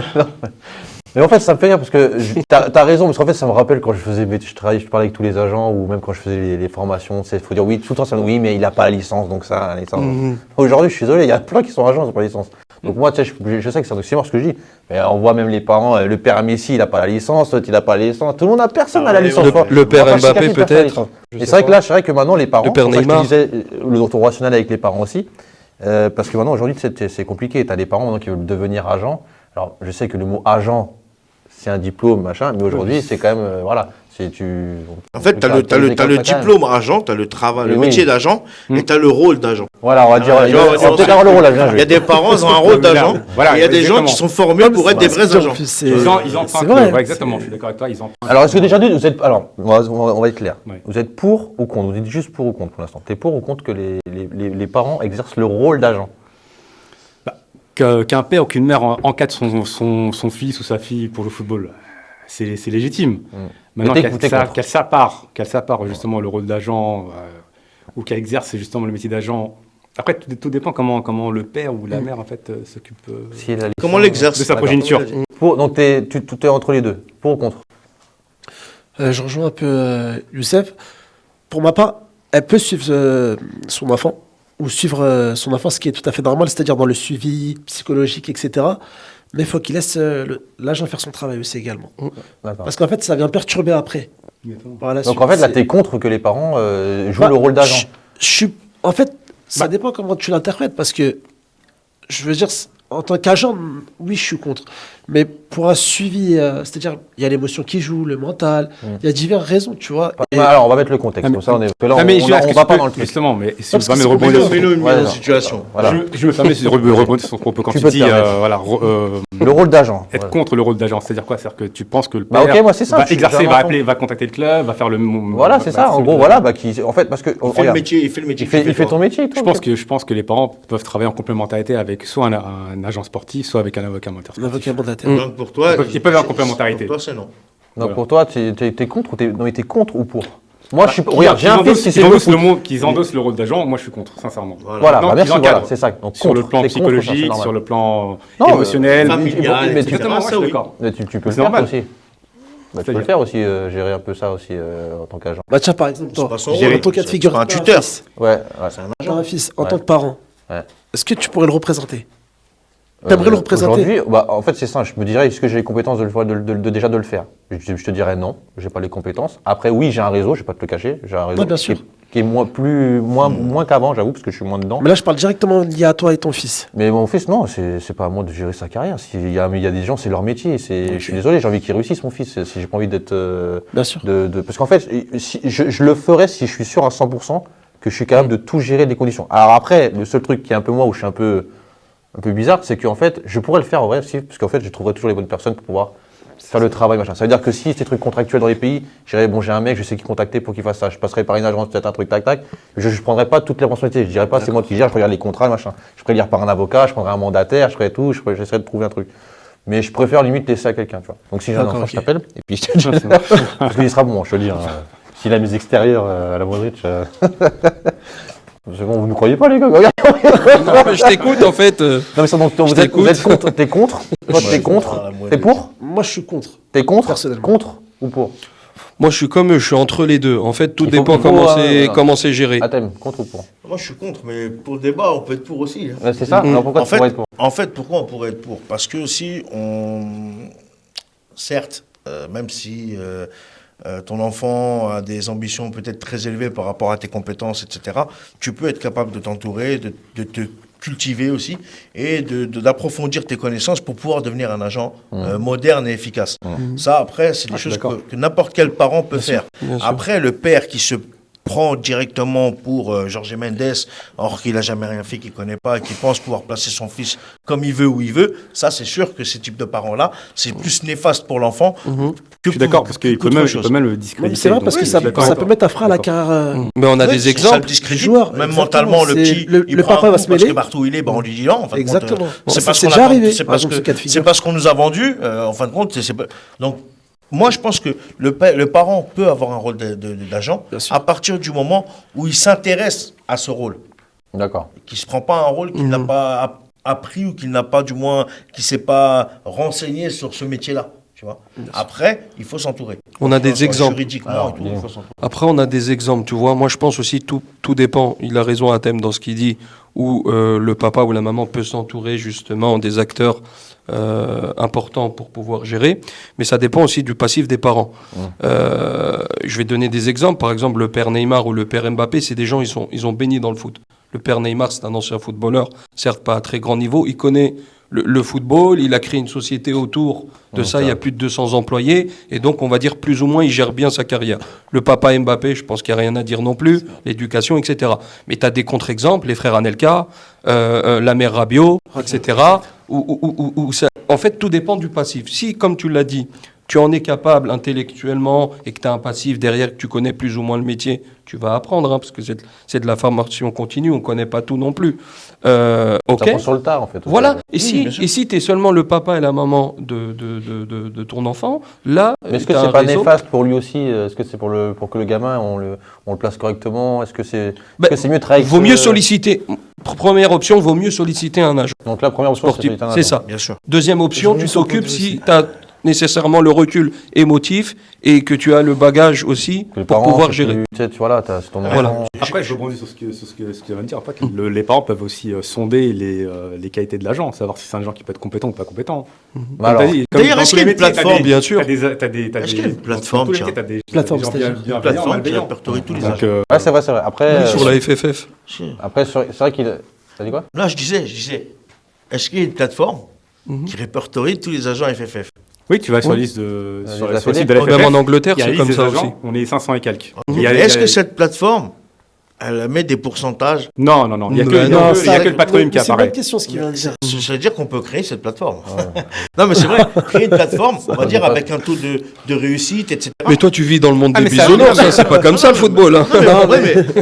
Mais en fait, ça me fait rire parce que t'as raison, parce qu'en fait, ça me rappelle quand je parlais avec tous les agents ou même quand je faisais les formations, il faut dire oui, tout le temps, ça oui, mais il n'a pas la licence, donc ça, la licence. Mhm. Aujourd'hui, je suis désolé, il y a plein qui sont agents, ils n'ont pas la licence. Donc moi, tu sais, je sais que c'est un oxymore ce que je dis, mais on voit même les parents, le père Messi, il n'a pas la licence, l'autre, il n'a pas la licence, tout le monde a personne n'a la licence. Le père Moi, je sais Mbappé, quelqu'un qui a fait la peut-être. licence. Et c'est vrai que là, c'est vrai que maintenant, les parents, Le père c'est pour ça que Neymar. je te disais, le retour rationnel avec les parents aussi, parce que maintenant, aujourd'hui, c'est compliqué. Tu as des parents maintenant qui veulent devenir agents. Alors, je sais que le mot agent, c'est un diplôme, machin, mais aujourd'hui, c'est quand même, voilà, c'est tu. En fait, tu as le diplôme agent, tu as le travail, le Oui. métier d'agent, et tu as le rôle d'agent. Voilà, on va dire, Ah, il va peut-être avoir le rôle là, bien Il y a joué. des parents, ils ont un rôle d'agent, Voilà, et il y a des gens exactement. qui sont formés pour être des vrais agents. Ils empruntent. C'est vrai. Ouais, exactement, je suis d'accord avec toi. Ils empruntent. Alors, est-ce que déjà, vous êtes. Alors, on va être clair. Ouais. Vous êtes pour ou contre? Vous dites juste pour ou contre pour l'instant. Tu es pour ou contre que les parents exercent le rôle d'agent? Qu'un père ou qu'une mère encadre son fils ou sa fille pour le football, c'est légitime. Maintenant, Mais t'es contre. qu'elle s'appart justement le rôle d'agent ou qu'elle exerce justement le métier d'agent. Après, tout dépend comment le père ou la mère en fait s'occupe Si elle a la Comment licence. l'exerce de sa D'accord. progéniture. Donc, tout est entre les deux. Pour ou contre? Je rejoins un peu Youssef. Pour ma part, elle peut suivre son enfant ou suivre son enfant, ce qui est tout à fait normal, c'est-à-dire dans le suivi psychologique, etc. Mais il faut qu'il laisse l'agent faire son travail aussi également. D'accord. Parce qu'en fait, ça vient perturber après. Par la Donc suite. en fait, là, C'est- tu es contre que les parents jouent Bah, le rôle d'agent. je suis... En fait, ça dépend comment tu l'interprètes, parce que, je veux dire, en tant qu'agent, oui, je suis contre. Mais pour un suivi, c'est-à-dire, il y a l'émotion qui joue, le mental, il y a diverses raisons, tu vois. Et- Bah, alors, on va mettre le contexte. Ah, mais- Comme ça, on est. Parce que là, Ah, mais on est-ce que va tu pas peux- dans le truc. Justement, mais si parce je me que permets de c'est rebondir compliqué. sur- Mets-nous une Ouais, mise en non. situation. Voilà. je me permets de rebondir sur ton propos quand Tu tu peux te dis permettre. Le rôle d'agent. être Ouais. contre le rôle d'agent. C'est-à-dire quoi? C'est-à-dire que tu penses que le Bah, père ok, moi, c'est ça, va je suis exercer, un va enfant. appeler, va contacter le club, va faire le. Voilà, c'est ça. En gros, voilà. Bah, en fait, parce que. Il fait le regarde, métier, il fait le métier. il fait ton métier. toi, Je pense que les parents peuvent travailler en complémentarité avec soit un agent sportif, soit avec un avocat Un monétaire. avocat mandataire. Donc pour toi, Ils peuvent avoir complémentarité. Pour toi, c'est non. Donc Voilà. pour toi, t'es contre ou non, mais t'es contre ou pour? Moi, je suis. Qu'ils Regarde, j'ai un fils qui sait le foot. qu'ils endossent le rôle d'agent, moi je suis contre, sincèrement. Voilà, Non, bah, merci, qu'ils voilà, encadrent. c'est ça. Donc, Sur le contre, plan t'es contre ça, c'est psychologique, normal. sur le plan Non, émotionnel. familial, mais tu- Exactement, moi je suis oui. d'accord. Mais tu peux le C'est faire normal. aussi. Bah, tu peux C'est-à-dire le faire aussi, gérer un peu ça aussi en tant qu'agent. Bah tiens, par exemple, C'est toi, pas son en rôle, tant cas de c'est figure, pas un t'as tuteur. fils. Ouais, ouais. C'est un T'as agent. un fils, en Ouais. tant que parent, Ouais. est-ce que tu pourrais le représenter? T'aimerais le représenter? Aujourd'hui, bah, en fait, c'est ça. Je me dirais, est-ce que j'ai les compétences déjà de le faire? Je te dirais non, j'ai pas les compétences. Après, oui, j'ai un réseau, je vais pas te le cacher. J'ai un réseau Ouais, bien sûr. qui est moins qu'avant, j'avoue, parce que je suis moins dedans. Mais là, je parle directement lié à toi et ton fils. Mais mon fils, non, c'est pas à moi de gérer sa carrière. Il y a des gens, c'est leur métier. Je suis désolé, j'ai envie qu'il réussisse, mon fils. Si j'ai pas envie d'être. Bien sûr. Parce qu'en fait, je le ferais si je suis sûr à 100% que je suis capable de tout gérer des conditions. Alors après, le seul truc qui est un peu moi, où je suis un peu bizarre, c'est qu'en fait, je pourrais le faire en vrai, parce qu'en fait, je trouverais toujours les bonnes personnes pour pouvoir faire le travail, machin. Ça veut dire que si ces trucs contractuels dans les pays, je dirais, bon, j'ai un mec, je sais qui contacter pour qu'il fasse ça. Je passerai par une agence, peut-être un truc, tac, tac. Je prendrai pas toutes les responsabilités. Je dirais pas, c'est moi qui gère, je regarde les contrats, machin. Je ferai lire par un avocat, je prendrai un mandataire, je ferai tout, j'essaierai de trouver un truc. Mais je préfère limite laisser à quelqu'un, tu vois. Donc si j'ai un D'accord, enfant, ok. je t'appelle, et puis je te dis, parce qu'il sera bon, je te le dis. Hein. S'il a mes extérieurs à la Modric. C'est bon, vous ne croyez pas, les gars? Regarde. Non, mais je t'écoute en fait. Non, mais ça, donc, vous êtes contre. T'es contre? Toi, t'es contre? T'es pour? Moi, je suis contre. T'es contre? Personnellement. Contre ou pour? Moi je suis comme eux, je suis entre les deux. En fait, tout Il faut- dépend il faut, comment c'est géré. Athème, contre ou pour? Moi, je suis contre, mais pour le débat, on peut être pour aussi. hein. C'est ça? Alors pourquoi En tu pourrais fait, être pour? pourquoi on pourrait être pour? Parce que si on. Certes, même si ton enfant a des ambitions peut-être très élevées par rapport à tes compétences, etc., tu peux être capable de t'entourer, de te cultiver aussi et d'approfondir tes connaissances pour pouvoir devenir un agent moderne et efficace. Ça, après, c'est des je suis choses d'accord. que n'importe quel parent peut faire. Bien sûr. Après, le père qui se prend directement pour Jorge Mendes, alors qu'il n'a jamais rien fait, qu'il ne connaît pas, et qu'il pense pouvoir placer son fils comme il veut, où il veut, ça c'est sûr que ces types de parents-là, c'est plus néfaste pour l'enfant que Je suis d'accord, parce qu'il peut même le Oui, discréditer. c'est vrai, parce donc que je ça, suis d'accord ça avec peut toi. mettre à frein à la D'accord. carrière. Mais on a des ça le exemples. discrédite. Joueur, Même exactement. mentalement, le C'est petit, le il papa prend un va coup se parce mêler. que partout où il est, on lui dit non. En fin de compte, Exactement. c'est Ça, parce c'est qu'on déjà a- arrivé, c'est par parce exemple, que ce cas de figure. c'est parce qu'on nous a vendu. En fin de compte, donc. Moi, je pense que le parent peut avoir un rôle d'agent Bien sûr. à partir du moment où il s'intéresse à ce rôle, D'accord. qu'il ne se prend pas un rôle qu'il n'a pas appris ou qu'il n'a pas, du moins, qu'il ne s'est pas renseigné sur ce métier-là. Tu vois. Après, il faut s'entourer. On a des exemples. Juridiquement, Alors, et tout, il faut s'entourer. Après, on a des exemples, tu vois. Moi, je pense aussi tout dépend. Il a raison à thème dans ce qu'il dit, où le papa ou la maman peut s'entourer justement des acteurs importants pour pouvoir gérer. Mais ça dépend aussi du passif des parents. Je vais donner des exemples. Par exemple, le père Neymar ou le père Mbappé, c'est des gens, ils ont baigné dans le foot. Le père Neymar, c'est un ancien footballeur, certes pas à très grand niveau. Il connaît le football, il a créé une société autour de ça, il y a plus de 200 employés, et donc on va dire plus ou moins il gère bien sa carrière. Le papa Mbappé, je pense qu'il n'y a rien à dire non plus, l'éducation, etc. Mais tu as des contre-exemples, les frères Anelka, la mère Rabiot, etc. Où en fait, tout dépend du passif. Si, comme tu l'as dit, tu en es capable intellectuellement et que tu as un passif derrière, que tu connais plus ou moins le métier, tu vas apprendre, hein, parce que c'est de la formation continue, on ne connaît pas tout non plus. Ça Ok. prend sur le tard, en fait. Voilà, et bien sûr. si tu es seulement le papa et la maman de ton enfant, là, Mais est-ce que t'as c'est un pas réseau. néfaste pour lui aussi? Est-ce que c'est pour que le gamin, on le place correctement? Est-ce que c'est Ben, mieux de travailler avec Vaut mieux ce- solliciter, première option, vaut mieux solliciter un agent Donc la première option, sportif, c'est un c'est agent. ça. Bien sûr. Deuxième option, Vaut mieux tu t'occupes s'en poser si tu as nécessairement le recul émotif et que tu as le bagage aussi Que le pour parent, pouvoir c'est gérer. plus- tu sais, voilà, c'est ton Voilà. enfant. Après, je rebondis sur ce que vient de dire. En fait, les parents peuvent aussi sonder les qualités de l'agent, savoir si c'est un agent qui peut être compétent ou pas compétent. Mais Comme alors, t'as dit, comme D'ailleurs, dans est-ce tous qu'il y a les une métiers, plateforme Bien sûr. Est-ce qu'il y a une plateforme, tiens Plateforme, gens c'est-à-dire bienveillants, plateforme qui malveillants. répertorie tous les Donc, agents. ouais, c'est vrai, c'est vrai. Après, Sur la FFF. après c'est vrai qu'il. T'as dit quoi? Là, je disais, est-ce qu'il y a une plateforme qui répertorie tous les agents FFF? oui, tu vas sur la Oui. liste de, Les sur le affiliés. site de la Même FFF, en Angleterre, il y a c'est la comme liste ça des agents, aussi. on est 500 et quelques. Et Il y a- est-ce que cette plateforme, elle met des pourcentages? Non, il n'y a Non, que non, il y a que le patronum qui C'est une apparaît. bonne question ce qu'il vient de dire. Ça veut dire qu'on peut créer cette plateforme. Non, mais c'est vrai, créer une plateforme, on va dire, avec un taux de réussite, etc. Mais toi, tu vis dans le monde Ah, des mais ça- bisounours, hein, c'est pas comme ça le football. hein.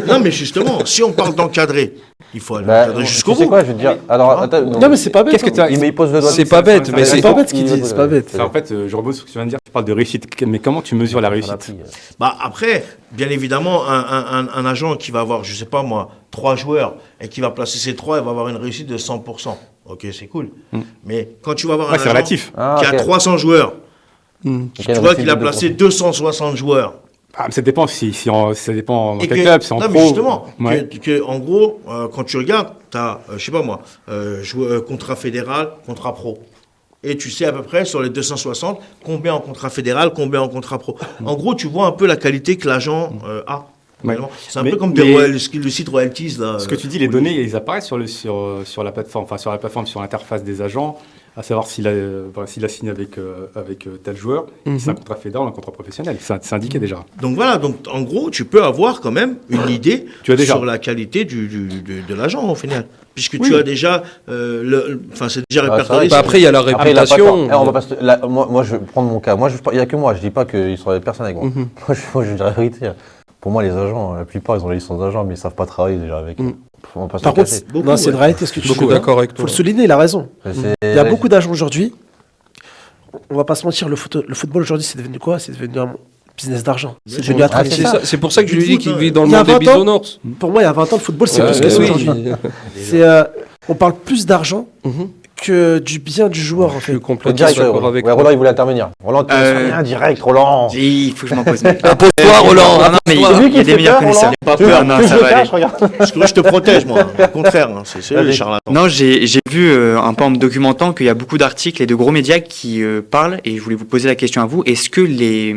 Non, mais justement, si on parle d'encadrer, il faut aller Bah, encadrer tu jusqu'au sais bout. quoi, je veux te dire. Alors, attends, Non, mais c'est pas bête. Qu'est-ce que tu as il pose le doigt. C'est pas bête, mais C'est c'est pas bête ce qu'il dit, c'est pas bête. Ça, en fait, je rebondis sur ce que tu viens de dire, tu parles de réussite, mais comment tu mesures la réussite? Bah, après, bien évidemment, un agent qui va avoir, je sais pas moi, 3 joueurs et qui va placer ces 3, il va avoir une réussite de 100%. Ok, c'est cool. Mais quand tu vas avoir un Ouais, c'est agent relatif. Ah, qui ok. a 300 joueurs, Hmm. tu vois qu'il a placé 260 joueurs. Ah, mais ça dépend ça dépend dans Et quel que- club, c'est en non, pro. mais justement, Ouais. en gros, quand tu regardes, tu as, je sais pas moi, contrat fédéral, contrat pro. Et tu sais à peu près sur les 260, combien en contrat fédéral, combien en contrat pro. En gros, tu vois un peu la qualité que l'agent a. Ouais. C'est un Mais- peu comme mais- le site Royalties. Là, Ce que tu dis, les données, ils apparaissent sur la plateforme, sur l'interface des agents, à savoir s'il a signé avec tel joueur, si c'est un contrat fédéral ou un contrat professionnel. C'est indiqué déjà. Donc voilà, donc en gros, tu peux avoir quand même une idée Tu as déjà. sur la qualité de l'agent au final. Puisque Oui. tu as déjà, c'est déjà Ah, répertorié. c'est vrai. Bah, après, il y a la Après, il a pas tort. réputation. Eh, on va pas se- là, moi, je vais prendre mon cas. Moi, il n'y a que moi. Je dis pas qu'il serait personne avec moi. Moi, je dis la vérité. Pour moi, les agents, la plupart, ils ont la licence d'agent, mais ils savent pas travailler déjà avec. On va pas se Par le contre, cacher. Beaucoup, non, c'est ouais. une réalité ce que tu Beaucoup dis. hein. d'accord avec Faut toi. le souligner, il a raison. C'est- Il y a beaucoup d'agents aujourd'hui. On va pas se mentir, le football aujourd'hui, c'est devenu quoi? C'est devenu un business d'argent. C'est devenu Ah, un travail. c'est C'est ça, c'est pour ça que je lui dis qu'il vit dans le Il y a monde des 20 ans, bisounours. Pour moi, il y a 20 ans, le football, c'est Ouais, plus que ça oui. aujourd'hui. On parle plus d'argent que du bien du joueur, en Je fait. suis Faut complètement direct, d'accord avec ouais, toi. Roland, il voulait intervenir. Roland, tu rien direct, Roland. Il faut que je m'en pose. Pose-toi, Roland. Non, non, mais C'est lui il y qui a des fait meilleurs peur, Roland. connaisseurs. Pas Tu peur, veux non, que je ça le va aller. cache, regarde. Parce que je te protège, moi. Au contraire, hein, c'est eux les charlatans. Non, j'ai vu un peu en me documentant qu'il y a beaucoup d'articles et de gros médias qui parlent, et je voulais vous poser la question à vous. Est-ce que les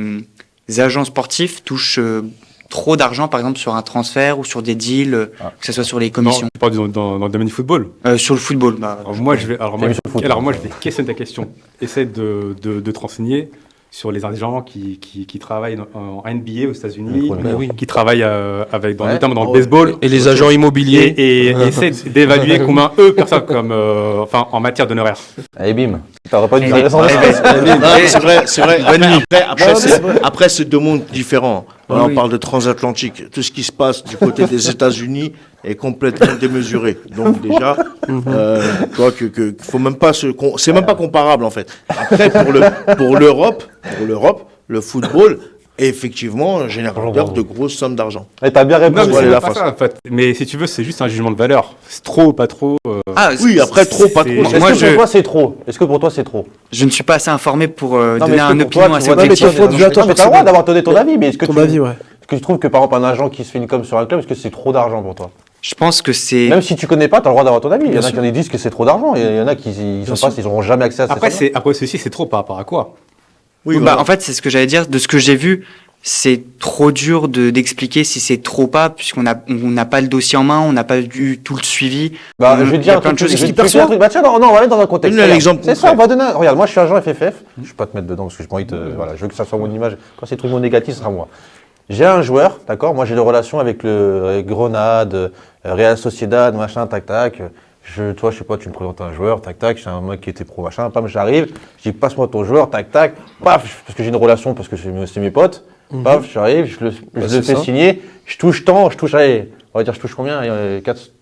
agents sportifs touchent trop d'argent, par exemple, sur un transfert ou sur des deals, que ce soit sur les Non, commissions? tu parles dans le domaine du football. Sur le football, bah, Alors moi, je vais, T'as vu sur le foot, alors moi, je vais questionner ta question. Essaie de te renseigner sur les gens qui travaillent en NBA aux États-Unis, Bah oui. qui travaillent Ouais. notamment dans le baseball, Et les agents immobiliers. et essaient d'évaluer combien eux perçoivent en matière d'honoraires. Et bim, t'aurais pas dû Eh dire oui. ça. Non, c'est vrai. Après, Non, mais c'est vrai. après, c'est deux mondes différents. Là, on Oui. parle de transatlantique. Tout ce qui se passe du côté des États-Unis est complètement démesuré. Donc déjà, tu vois que faut même pas c'est même pas comparable en fait. Après, pour l'Europe, le football est effectivement un générateur de grosses sommes d'argent. Et t'as bien Non, répondu. mais Voilà c'est la pas face. ça, en fait. Mais si tu veux, c'est juste un jugement de valeur. C'est trop, pas trop. Ah, Oui, après trop, pas trop. c'est- Est-ce Moi, que je- pour toi c'est trop? Est-ce que pour toi c'est trop? je ne suis pas assez informé pour Non, mais donner est-ce que une pour toi, opinion tu assez vois- Non, mais objective. ton point de vue à toi, Non, mais t'as le droit d'avoir donné ton avis, mais est-ce que Ton tu avis, ouais. est-ce que tu trouves que par exemple un agent qui se fait une com sur un club, est-ce que c'est trop d'argent pour toi? Je pense que c'est. Même si tu connais pas, t'as le droit d'avoir ton avis. Il y en a Bien qui en disent que c'est trop d'argent, et il y en a qui ils n'auront jamais accès à Après, ces après ceci, c'est trop par rapport à quoi? Oui, Bah, voilà. en fait, c'est ce que j'allais dire. De ce que j'ai vu, c'est trop dur d'expliquer si c'est trop ou pas, puisqu'on n'a pas le dossier en main, on n'a pas eu tout le suivi. Bah, je vais te Il y dire a un plein truc, de choses je vais qui te dire un truc. Bah tiens, non, on va aller dans un contexte. Donne-nous un Regarde, exemple c'est ça, concret. on va donner. Regarde, moi je suis agent FFF, je vais pas te mettre dedans parce que j'ai pas envie de. Voilà, je veux que ça soit mon image. Quand c'est des trucs négatifs, ce sera moi. J'ai un joueur, d'accord. Moi j'ai des relations avec avec Grenade, Real Sociedad, machin, tac tac. Toi, je sais pas, tu me présentes un joueur, tac tac. J'ai un mec qui était pro, machin. Pam, j'arrive, je dis passe-moi ton joueur, tac tac. Paf, parce que j'ai une relation, parce que c'est mes potes. Paf, j'arrive, je le c'est fais ça. signer. Je touche tant, allez, on va dire, je touche combien?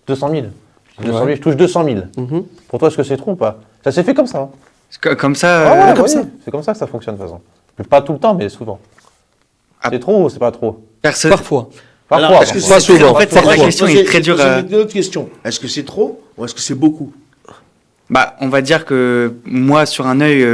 200 000. 200 000, je touche 200 000. Pour toi, est-ce que c'est trop ou pas? Ça s'est fait comme ça. Hein. Comme ça. Ah ouais, comme oui, ça. c'est comme ça que ça fonctionne de toute façon. Mais pas tout le temps, mais souvent. Ah. C'est trop ou c'est pas trop? Personne. Parfois. Parfois. Alors, est-ce que parfois. c'est très- souvent. en fait, c'est Parfois. la question est très dure. J'ai une autre question. Est-ce que c'est trop ou est-ce que c'est beaucoup? Bah, on va dire que moi, sur un œil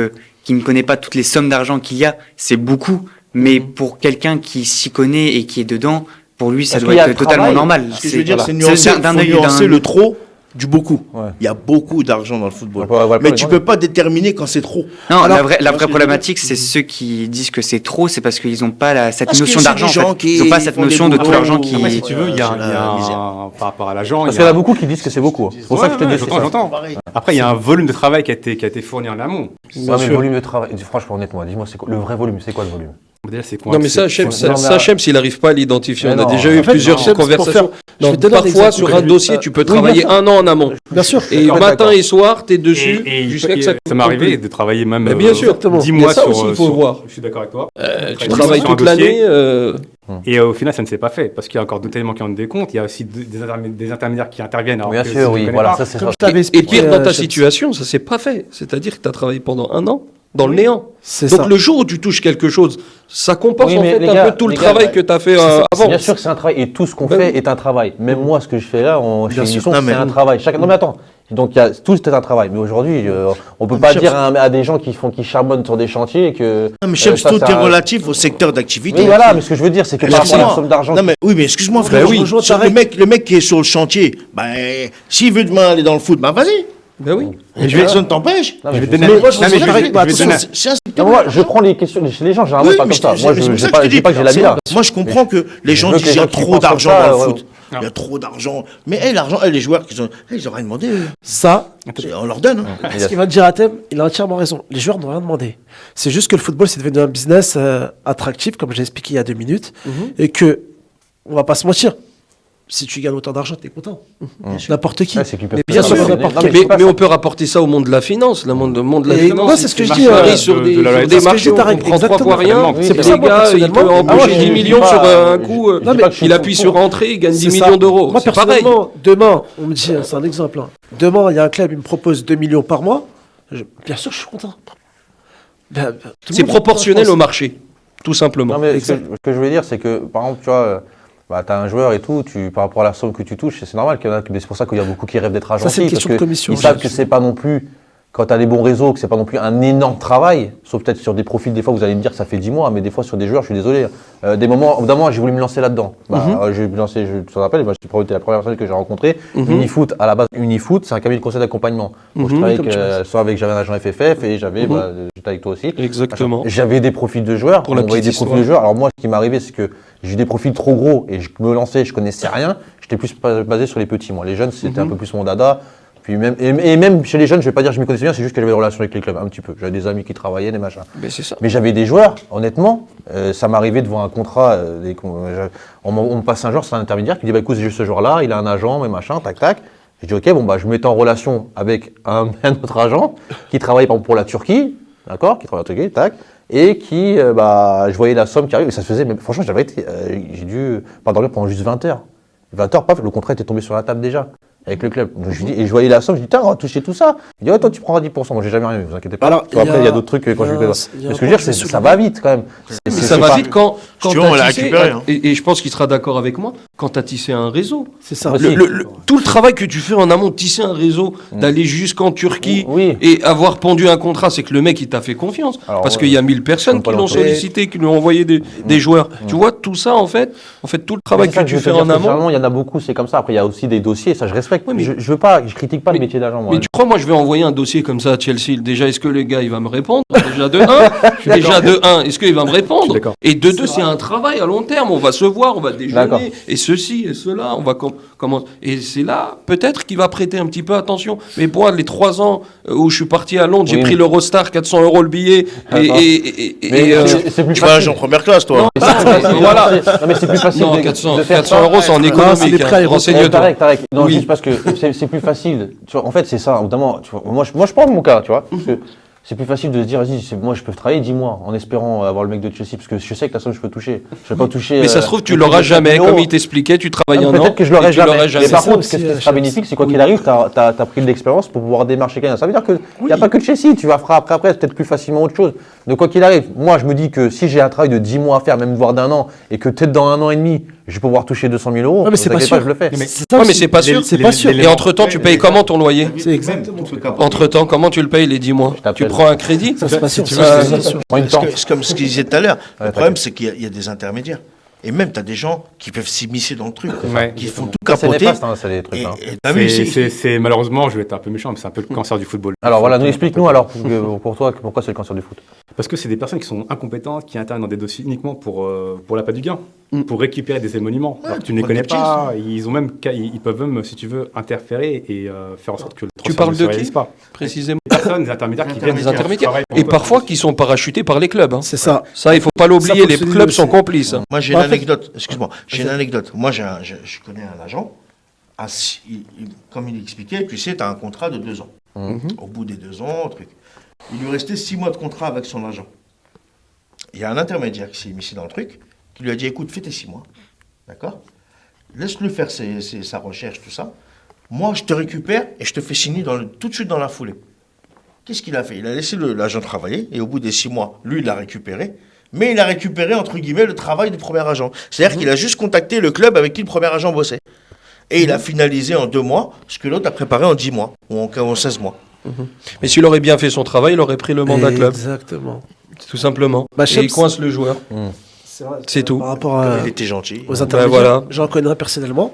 qui ne connaît pas toutes les sommes d'argent qu'il y a, c'est beaucoup. Mais pour quelqu'un qui s'y connaît et qui est dedans, pour lui, ça Parce doit qu'il y a être le totalement travail. normal. Ce que je veux dire, c'est voilà. nuancer, d'un faut œil nuancer d'un- le trop du beaucoup. Ouais. Il y a beaucoup d'argent dans le football. On va le Mais prendre, tu ouais. peux pas déterminer quand c'est trop. Non, Alors, la vraie tu vois ce que je veux problématique, c'est ceux qui disent que c'est trop, c'est parce qu'ils n'ont pas cette Parce que notion c'est d'argent. des En gens fait. qui Ils n'ont pas cette font des notion de tout boulots. l'argent qui. Après, si tu veux, il y a, c'est la misère. par rapport à l'agent. Parce qu'il y en a beaucoup qui disent que c'est beaucoup. C'est pour ça que je te dis c'est ça. J'entends. Pareil. Après, il y a un volume de travail qui a été fourni en amont. Ouais, mais le volume de travail. Franchement, honnêtement, dis-moi, c'est quoi le vrai volume? C'est quoi le volume? Déjà, c'est quoi? Non, mais ça, Hachem, Non, mais- s'il n'arrive pas à l'identifier. Mais On a non. déjà eu En fait, plusieurs non, Hachem, c'est pour conversations. faire- je vais Non, te donner un parfois, exemple sur concret. un dossier, tu peux Oui, bien travailler sûr. un an en amont. Bien sûr. Et Ouais, matin d'accord. et soir, t'es dessus Et jusqu'à que ça ça m'est arrivé de travailler même Mais bien sûr. 10 Il y a mois ça sur. aussi, il faut sur- voir. Je suis d'accord avec toi. tu Sur travailles un toute dossier. l'année. Et au final, ça ne s'est pas fait parce qu'il y a encore d'autres éléments qui ont des comptes. Il y a aussi des intermédiaires qui interviennent. alors Bien que sûr, si tu oui, connais voilà, pas- ça c'est Comme ça. je t'avais Et expliqué. pire, dans ta James. situation, ça s'est pas fait. C'est-à-dire que tu as travaillé pendant un an dans le néant. C'est Donc ça. le jour où tu touches quelque chose, ça compense Oui, en mais fait les un gars, peu tout le les gars, travail ouais. que tu as fait avant. Bien sûr que c'est un travail, et tout ce qu'on Ben fait oui. est un travail. Même moi, ce que je fais là, chez Bien sûr. Unisson, Non, c'est mais- un travail. Non mais attends, donc tout c'est un travail. Mais aujourd'hui, on peut Mais pas James- dire à des gens qui charbonnent sur des chantiers que. Non, mais Chems, ça, tout c'est est un- relatif au secteur d'activité. Oui, voilà, mais ce que je veux dire, c'est que par rapport à la Excuse-moi. somme d'argent. Non, mais oui, mais excuse-moi, frère. oui. Sur le mec qui est sur le chantier, ben, s'il veut demain aller dans le foot, ben vas-y. Ben oui. Personne t'empêche. Non, Je vais je te donner. sais. Mais moi, je Non, mais suis je vais- d'accord. je vais attention, donner- C'est un Non, secteur. moi, je prends les questions chez les gens, généralement Oui, pas mais comme ça. c'est Moi, pour je ça dis que pas je te que j'ai la vie là. Moi, je comprends que les gens veux que disent les il y a gens qui trop pensent d'argent comme ça, dans le ouais. foot. Il y a trop d'argent. Mais l'argent, les joueurs, ils ont rien demandé. Ça, On leur donne. hein. ce qu'il va te dire à Thème, il a entièrement raison. Les joueurs n'ont rien demandé. C'est juste que le football, c'est devenu un business attractif, comme j'ai expliqué il y a 2 minutes, et que, on va pas se mentir, si tu gagnes autant d'argent, t'es content. N'importe qui. Ouais, c'est qu'ils peuvent Mais bien pas sûr, faire ça. n'importe Non, quel. je sais pas Mais ça. on peut rapporter ça au monde de la finance, le monde de la Et finance. moi, c'est ce que je c'est dis. marché, Paris sur des, de la sur loi. des C'est ce que marchés, je dis, on Tarek, prend 3 fois rien. exactement. C'est C'est pour pour ça, les moi, gars, il peut personnellement, Ah, moi, embaucher je 10 dis millions pas, sur un je coup. dis Non, pas mais que je suis Il appuie pour. sur entrée, il gagne 10 C'est ça. millions d'euros. Moi, C'est pareil. personnellement, demain, on me dit, c'est un exemple, hein. Demain, il y a un club, il me propose 2 millions par mois. Bien sûr, je suis content. Ben, tout le C'est monde est proportionnel content, au marché, tout simplement. Non, mais Exact. ce que je veux dire, c'est que, par exemple, tu vois, tu as un joueur et tout, par rapport à la somme que tu touches, c'est normal qu'il y en a, c'est pour ça qu'il y a beaucoup qui rêvent d'être agents. Ça, c'est une parce question de que commission, Ils savent James. que c'est pas non plus, quand tu as des bons réseaux, que c'est pas non plus un énorme travail, sauf peut-être sur des profils, des fois, vous allez me dire que ça fait 10 mois, mais des fois, sur des joueurs, je suis désolé. D'un moment, j'ai voulu me lancer là-dedans. J'ai lancé, je te rappelle, c'était la première personne que j'ai rencontrée. Unifoot, à la base, Unifoot, c'est un cabinet de conseil d'accompagnement. Donc, je travaillais comme tu j'avais un agent FFF et j'avais, j'étais avec toi aussi. Exactement. J'avais des profils de joueurs, Pour la on voyait des petite profils de joueurs. Alors moi, ce qui m'est arrivé, c'est que j'ai eu des profils trop gros et je me lançais, je connaissais rien. J'étais plus basé sur les petits, moi. Les jeunes, c'était un peu plus mon dada. Puis même, et même chez les jeunes, je vais pas dire que je m'y connaissais bien, c'est juste que j'avais des relations avec les clubs, un petit peu. J'avais des amis qui travaillaient, des machins. Mais c'est ça. Mais j'avais des joueurs, honnêtement, ça m'arrivait de voir un contrat, on me passe un joueur, c'est un intermédiaire qui dit, bah écoute, j'ai ce joueur-là, il a un agent, mais machin, tac, tac. Je dis, ok, bon, bah je me mettais en relation avec un autre agent qui travaillait par exemple pour la Turquie, d'accord, qui travaillait en Turquie, tac, et qui, je voyais la somme qui arrive, et ça se faisait, mais franchement, j'ai dû pas dormir pendant juste 20 heures. 20 heures, paf, le contrat était tombé sur la table déjà. Avec le club. Donc, je voyais la somme, je dis, tiens, on va toucher tout ça. Il dit, ouais, toi, tu prendras 10%. Moi, j'ai jamais rien vu, vous inquiétez pas. Alors, Après, il y a d'autres trucs quand je lui fais. Ce que je veux dire, ça va vite quand même. Mais ça va vite quand tu vois, on l'a t'as tissé, récupéré, hein. et je pense qu'il sera d'accord avec moi, quand tu as tissé un réseau. C'est ça. Aussi. Tout le travail que tu fais en amont, de tisser un réseau, d'aller jusqu'en Turquie Oui. et avoir pondu un contrat, c'est que le mec, il t'a fait confiance. Alors, parce ouais. qu'il y a 1000 personnes Comme qui pas l'ont longtemps. sollicité, qui lui ont envoyé des joueurs. Tu vois, tout ça, en fait, tout le travail C'est ça que tu je veux fais te dire, en que amont. généralement, il y en a beaucoup, c'est comme ça. Après, il y a aussi des dossiers, ça je respecte. Oui, mais- je veux pas, je critique pas le mais- métier d'agent, moi. Mais tu crois, moi, je vais envoyer un dossier comme ça à Chelsea. Déjà, est-ce que le gars, il va me répondre? Déjà de 1, est-ce qu'il va me Je suis répondre? d'accord. Et de 2, c'est un travail à long terme. On va se voir, on va D'accord. déjeuner, et ceci et cela. On va comment. Et c'est là, peut-être qu'il va prêter un petit peu attention. Mais moi, les 3 ans où je suis parti à Londres, j'ai Oui. pris l'Eurostar, 400 € le billet. D'accord. Et c'est plus Tu vas en première classe, toi. voilà. Non, mais c'est plus facile Non, de 400 faire ça. 400 €, c'est en c'est économique. les prêts à Renseigne-toi. Tarek. Non, Oui. juste parce que c'est plus facile. Tu vois, en fait, c'est ça. Notamment, tu vois, moi, je prends mon cas, tu vois. Parce que c'est plus facile de se dire, vas-y, moi, je peux travailler 10 mois en espérant avoir le mec de Chelsea, parce que je sais que la somme, je peux toucher. Je vais pas toucher. Mais ça se trouve, tu plus l'auras de 4 jamais. 000 Comme euros. il t'expliquait, tu travailles un an. Peut-être que je et l'aurai tu jamais. l'auras Mais jamais. par contre, aussi, qu'est-ce qui Chelsea. sera bénéfique, c'est quoi qu'il arrive, t'as pris de l'expérience pour pouvoir démarcher quelqu'un. Ça veut dire qu'il n'y a pas que Chelsea, tu vas faire après, peut-être plus facilement autre chose. Donc quoi qu'il arrive, moi je me dis que si j'ai un travail de 10 mois à faire, même voire d'un an, et que peut-être dans 1 an et demi, je vais pouvoir toucher 200 000 euros, Ouais, mais c'est pas t'inquiète sûr. je le fais. Mais- C'est ça Ouais, mais aussi. c'est pas sûr. C'est pas sûr. Et entre-temps, tu payes comment ton loyer? C'est exactement. Entre-temps, comment tu le payes les 10 mois? t'appelle. Tu prends un crédit? Ça, c'est pas sûr. tu ça, veux, c'est pas sûr. Prends une tente. C'est comme ce qu'il disait tout à l'heure. Ouais, Le problème, c'est qu'il y a des intermédiaires. Et même, tu as des gens qui peuvent s'immiscer dans le truc, Ouais. qui font tout Ça, c'est capoter. néfaste, hein, c'est des trucs. Et, hein. ah oui, C'est malheureusement, je vais être un peu méchant, mais c'est un peu le cancer du football. Alors voilà, nous explique-nous alors pour toi pourquoi c'est le cancer du foot. Parce que c'est des personnes qui sont incompétentes, qui interviennent dans des dossiers uniquement pour l'appât du gain, pour récupérer des émoluments. Alors que tu ne les pour connais des pas, ils peuvent même, si tu veux, interférer et faire en sorte que le Tu transfert parles ne se de qui réalise pas. Précisément. Des personnes, des intermédiaires qui viennent Des intermédiaires. travaillent pour Et eux. parfois qui sont parachutés par les clubs. Hein. C'est ça. Ça, il faut pas l'oublier. faut Les se le clubs dire sont aussi. complices. hein. Moi, j'ai En une fait- anecdote. Excuse-moi. J'ai une anecdote. Moi, je connais un agent. Comme il expliquait, tu sais, tu as un contrat de 2 ans. Au bout des 2 ans, truc. Il lui restait 6 mois de contrat avec son agent. Il y a un intermédiaire qui s'est mis dans le truc, qui lui a dit, écoute, fais tes 6 mois. D'accord? Laisse-le faire sa recherche, tout ça. Moi, je te récupère et je te fais signer tout de suite dans la foulée. Qu'est-ce qu'il a fait? Il a laissé l'agent travailler et au bout des 6 mois, lui, il l'a récupéré. Mais il a récupéré, entre guillemets, le travail du premier agent. C'est-à-dire qu'il a juste contacté le club avec qui le premier agent bossait. Et il a finalisé en 2 mois ce que l'autre a préparé en 10 mois ou en 16 mois. Mais s'il aurait bien fait son travail, il aurait pris le mandat club. Exactement. Tout simplement. Bah, Et Cheps- il coince le joueur. C'est tout. Par rapport à, Il était gentil. aux intermédiaires, voilà. j'en connais un personnellement,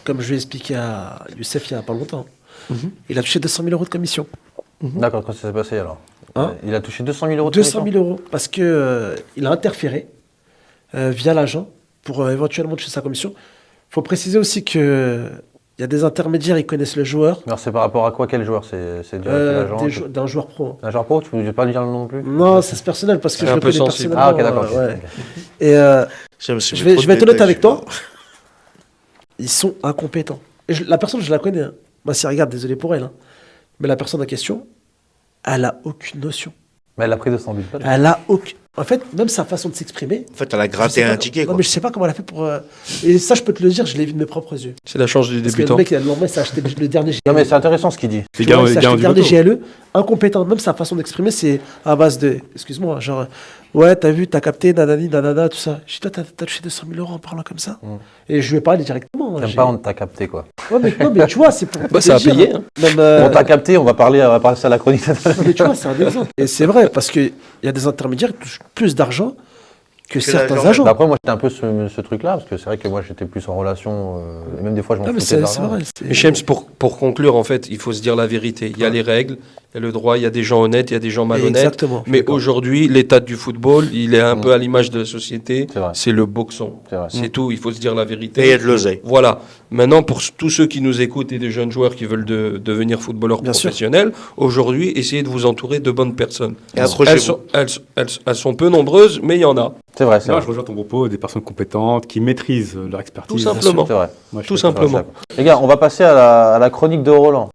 comme je lui ai expliqué à Youssef il n'y a pas longtemps. Il a touché 200 000 € de commission. D'accord, quand ça s'est passé alors Hein Il a touché 200 000 euros de 200 commission 000 € parce que il a interféré via l'agent pour éventuellement toucher sa commission. Il faut préciser aussi que il y a des intermédiaires, ils connaissent le joueur, Alors c'est par rapport à quoi? Quel joueur? C'est direct l'agent d'un joueur pro. Un joueur pro? Tu ne veux pas le dire le nom non plus? Non, c'est personnel parce que C'est je un le peu connais sensible. personnellement. Ah ok, d'accord. ouais. Et je vais être honnête avec toi. Ils sont incompétents. Et la personne, je la connais. Hein. Moi, si regarde, désolé pour elle. Hein. Mais la personne en question, elle a aucune notion. Mais elle a pris 200 000 balles. Elle a aucune. En fait, même sa façon de s'exprimer. En fait, elle a je sais gratté pas un com- ticket. Non, Quoi. mais je sais pas comment elle a fait pour. Et ça, je peux te le dire, je l'ai vu de mes propres yeux. C'est la chance du Parce que débutant. le mec, le lendemain, il s'est acheté le dernier GLE. Non mais c'est intéressant ce qu'il dit. C'est Tu vois, il s'est gain acheté du le dernier loto. GLE, incompétent. Même sa façon d'exprimer, c'est à base de. Excuse-moi, genre. Ouais, t'as vu, t'as capté, nanani, nanana, tout ça. Je dis, toi, t'as touché 200 000 € en parlant comme ça. Et je lui ai parlé directement. T'aimes J'ai- pas, on t'a capté quoi. Ouais, mais, non, mais tu vois, c'est pour. Bah, te ça a dire, payé, hein. Même, On t'a capté, on va passer à la chronique. mais tu vois, c'est un exemple. Et c'est vrai, parce qu'il y a des intermédiaires qui touchent plus d'argent que certains l'agent. agents. Bah, après moi j'étais un peu ce truc-là, parce que c'est vrai que moi j'étais plus en relation, et même des fois je m'en Non, mais foutais de c'est l'argent. vrai. c'est- Mais Shems, pour conclure, en fait, il faut se dire la vérité. Il y a les règles, Il y a le droit, il y a des gens honnêtes, il y a des gens malhonnêtes. Exactement. Mais aujourd'hui, l'état du football, il est un peu à l'image de la société. C'est vrai. C'est le boxon. C'est vrai. C'est tout, il faut se dire la Et il y vérité. a de l'oseille. Voilà. Maintenant, pour tous ceux qui nous écoutent et des jeunes joueurs qui veulent devenir footballeurs Bien sûr. professionnels, aujourd'hui, essayez de vous entourer de bonnes personnes. Et accrochez-vous. Elles sont peu nombreuses, mais il y en a. C'est vrai, c'est Là, vrai. je rejoins ton propos, des personnes compétentes qui maîtrisent leur expertise. Tout simplement. C'est vrai. Moi, je Tout suis d'accord. simplement. Les gars, on va passer à la chronique de Roland.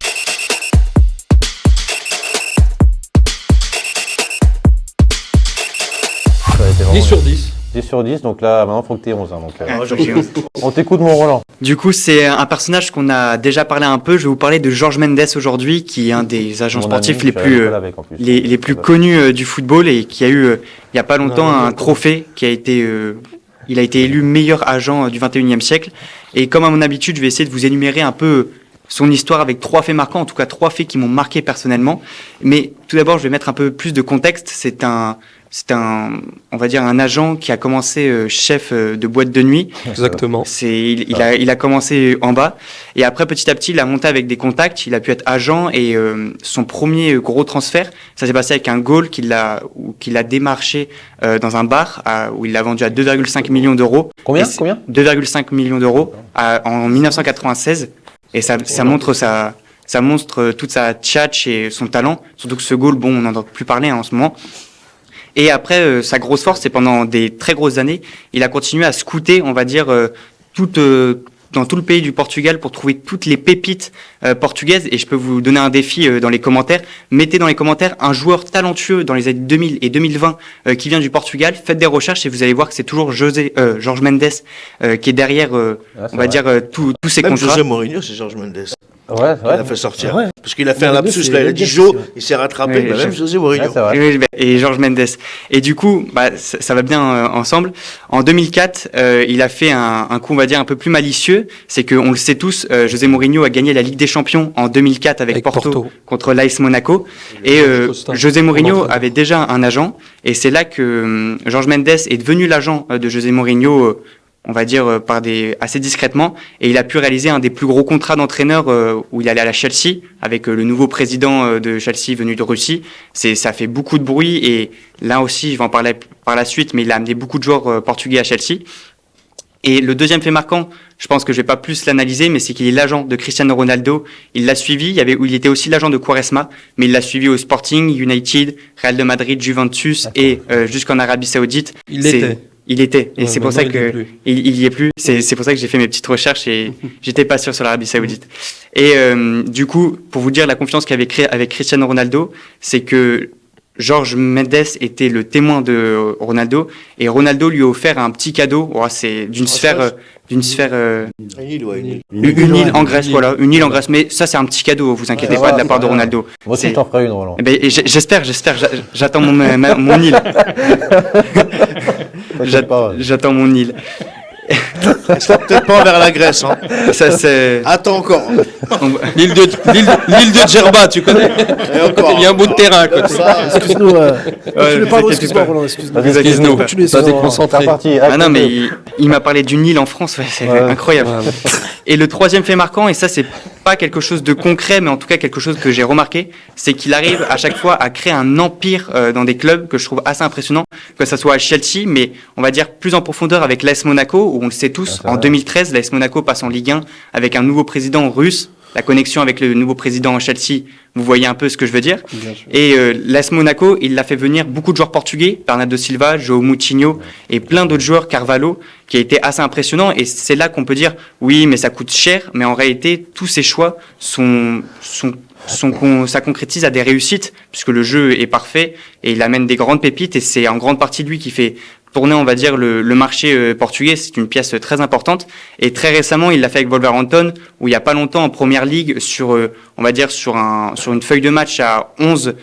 Ça a été vraiment 10 sur 10. 10 sur 10, donc là, maintenant, il faut que tu aies 11. Hein, donc, Ah, j'ai 11. on t'écoute, mon Roland. Du coup, c'est un personnage qu'on a déjà parlé un peu. Je vais vous parler de Jorge Mendes aujourd'hui, qui est un des agents Mon sportifs ami, les je suis plus, à l'école avec, en plus. les plus connus du football et qui a eu, il y a pas longtemps, un trophée qui a été, il a été élu meilleur agent du 21e siècle. Et comme à mon habitude, je vais essayer de vous énumérer un peu son histoire avec 3 faits marquants, en tout cas 3 faits qui m'ont marqué personnellement. Mais tout d'abord, je vais mettre un peu plus de contexte. C'est un, on va dire, un agent qui a commencé chef de boîte de nuit. Exactement. Il a commencé en bas et après petit à petit il a monté avec des contacts, il a pu être agent et son premier gros transfert, ça s'est passé avec un goal qu'il a démarché dans un bar où il l'a vendu à 2,5 millions d'euros. Combien Et c'est- Combien 2,5 millions d'euros en 1996 et ça montre toute sa tchatch et son talent, surtout que ce goal, bon, on n'en entend plus parler en ce moment. Et après, sa grosse force, c'est pendant des très grosses années, il a continué à scouter, on va dire, dans tout le pays du Portugal pour trouver toutes les pépites portugaises. Et je peux vous donner un défi dans les commentaires. Mettez dans les commentaires un joueur talentueux dans les années 2000 et 2020 qui vient du Portugal. Faites des recherches et vous allez voir que c'est toujours Jorge Mendes qui est derrière, on va dire, tous ces Même contrats. José Mourinho, c'est Georges Mendes. Ouais, c'est Il vrai. a fait sortir. Ouais. Parce qu'il a fait un Mourinho, lapsus c'est là. Il a Mendes, dit Jo, ouais. il s'est rattrapé. Oui, Mais même José Ouais, Mourinho. c'est vrai. Oui, et Jorge Mendes. Et du coup, ça va bien ensemble. En 2004, il a fait un coup, on va dire, un peu plus malicieux. C'est qu'on le sait tous, José Mourinho a gagné la Ligue des Champions en 2004 avec Porto contre l'AS Monaco. Et José Mourinho avait déjà un agent. Et c'est là que Jorge Mendes est devenu l'agent de José Mourinho, on va dire, assez discrètement. Et il a pu réaliser un des plus gros contrats d'entraîneur où il allait à la Chelsea avec le nouveau président de Chelsea venu de Russie. Ça fait beaucoup de bruit et là aussi, je vais en parler par la suite, mais il a amené beaucoup de joueurs portugais à Chelsea. Et le deuxième fait marquant, je pense que je vais pas plus l'analyser, mais c'est qu'il est l'agent de Cristiano Ronaldo. Il l'a suivi, il était aussi l'agent de Quaresma, mais il l'a suivi au Sporting, United, Real de Madrid, Juventus et jusqu'en Arabie Saoudite. Il l'était. Il était, et Ouais, c'est pour ça maintenant, il y est que plus. il y est plus. C'est pour ça que j'ai fait mes petites recherches et j'étais pas sûr sur l'Arabie Saoudite. Et du coup, pour vous dire la confiance qu'il avait créée avec Cristiano Ronaldo, c'est que Jorge Mendes était le témoin de Ronaldo et Ronaldo lui a offert un petit cadeau. Oh, c'est d'une sphère, une Une île, ouais, une île. île en Grèce, voilà, une île en Grèce. Mais ça, c'est un petit cadeau. Vous inquiétez Ouais, pas de ouais, la part de ouais. Ronaldo. Moi aussi, C'est- je t'en ferai une, Roland. Eh ben, et j'espère, j'attends mon île. T'inquiète pas. J'attends mon île. Elle sera peut-être pas envers la Grèce. Hein. Ça, c'est. Attends encore. L'île de Djerba, tu connais Et encore. Il y a un bout de terrain à côté. Excuse-nous. Ouais, Pardon, vous excuse-moi, inquiétez Roland, excuse-nous. Vas-y, Excuse-nous, Continue, t'as sinon, déconcentré. C'est parti. Ah non, mais il m'a parlé d'une île en France, ouais, c'est Ouais. incroyable. Ouais. Et le troisième fait marquant, et ça c'est pas quelque chose de concret, mais en tout cas quelque chose que j'ai remarqué, c'est qu'il arrive à chaque fois à créer un empire dans des clubs que je trouve assez impressionnant, que ça soit à Chelsea, mais on va dire plus en profondeur avec l'AS Monaco, où on le sait tous, Ah, c'est en vrai. 2013, l'AS Monaco passe en Ligue 1 avec un nouveau président russe. La connexion avec le nouveau président en Chelsea, vous voyez un peu ce que je veux dire. Et l'AS Monaco, il l'a fait venir beaucoup de joueurs portugais, Bernardo Silva, João Moutinho et plein d'autres joueurs, Carvalho, qui a été assez impressionnant. Et c'est là qu'on peut dire, oui, mais ça coûte cher. Mais en réalité, tous ces choix ça concrétise à des réussites, puisque le jeu est parfait et il amène des grandes pépites. Et c'est en grande partie lui qui fait tourner, on va dire, le marché portugais. C'est une pièce très importante. Et très récemment, il l'a fait avec Wolverhampton, où il y a pas longtemps en première ligue, on va dire, sur une feuille de match à 11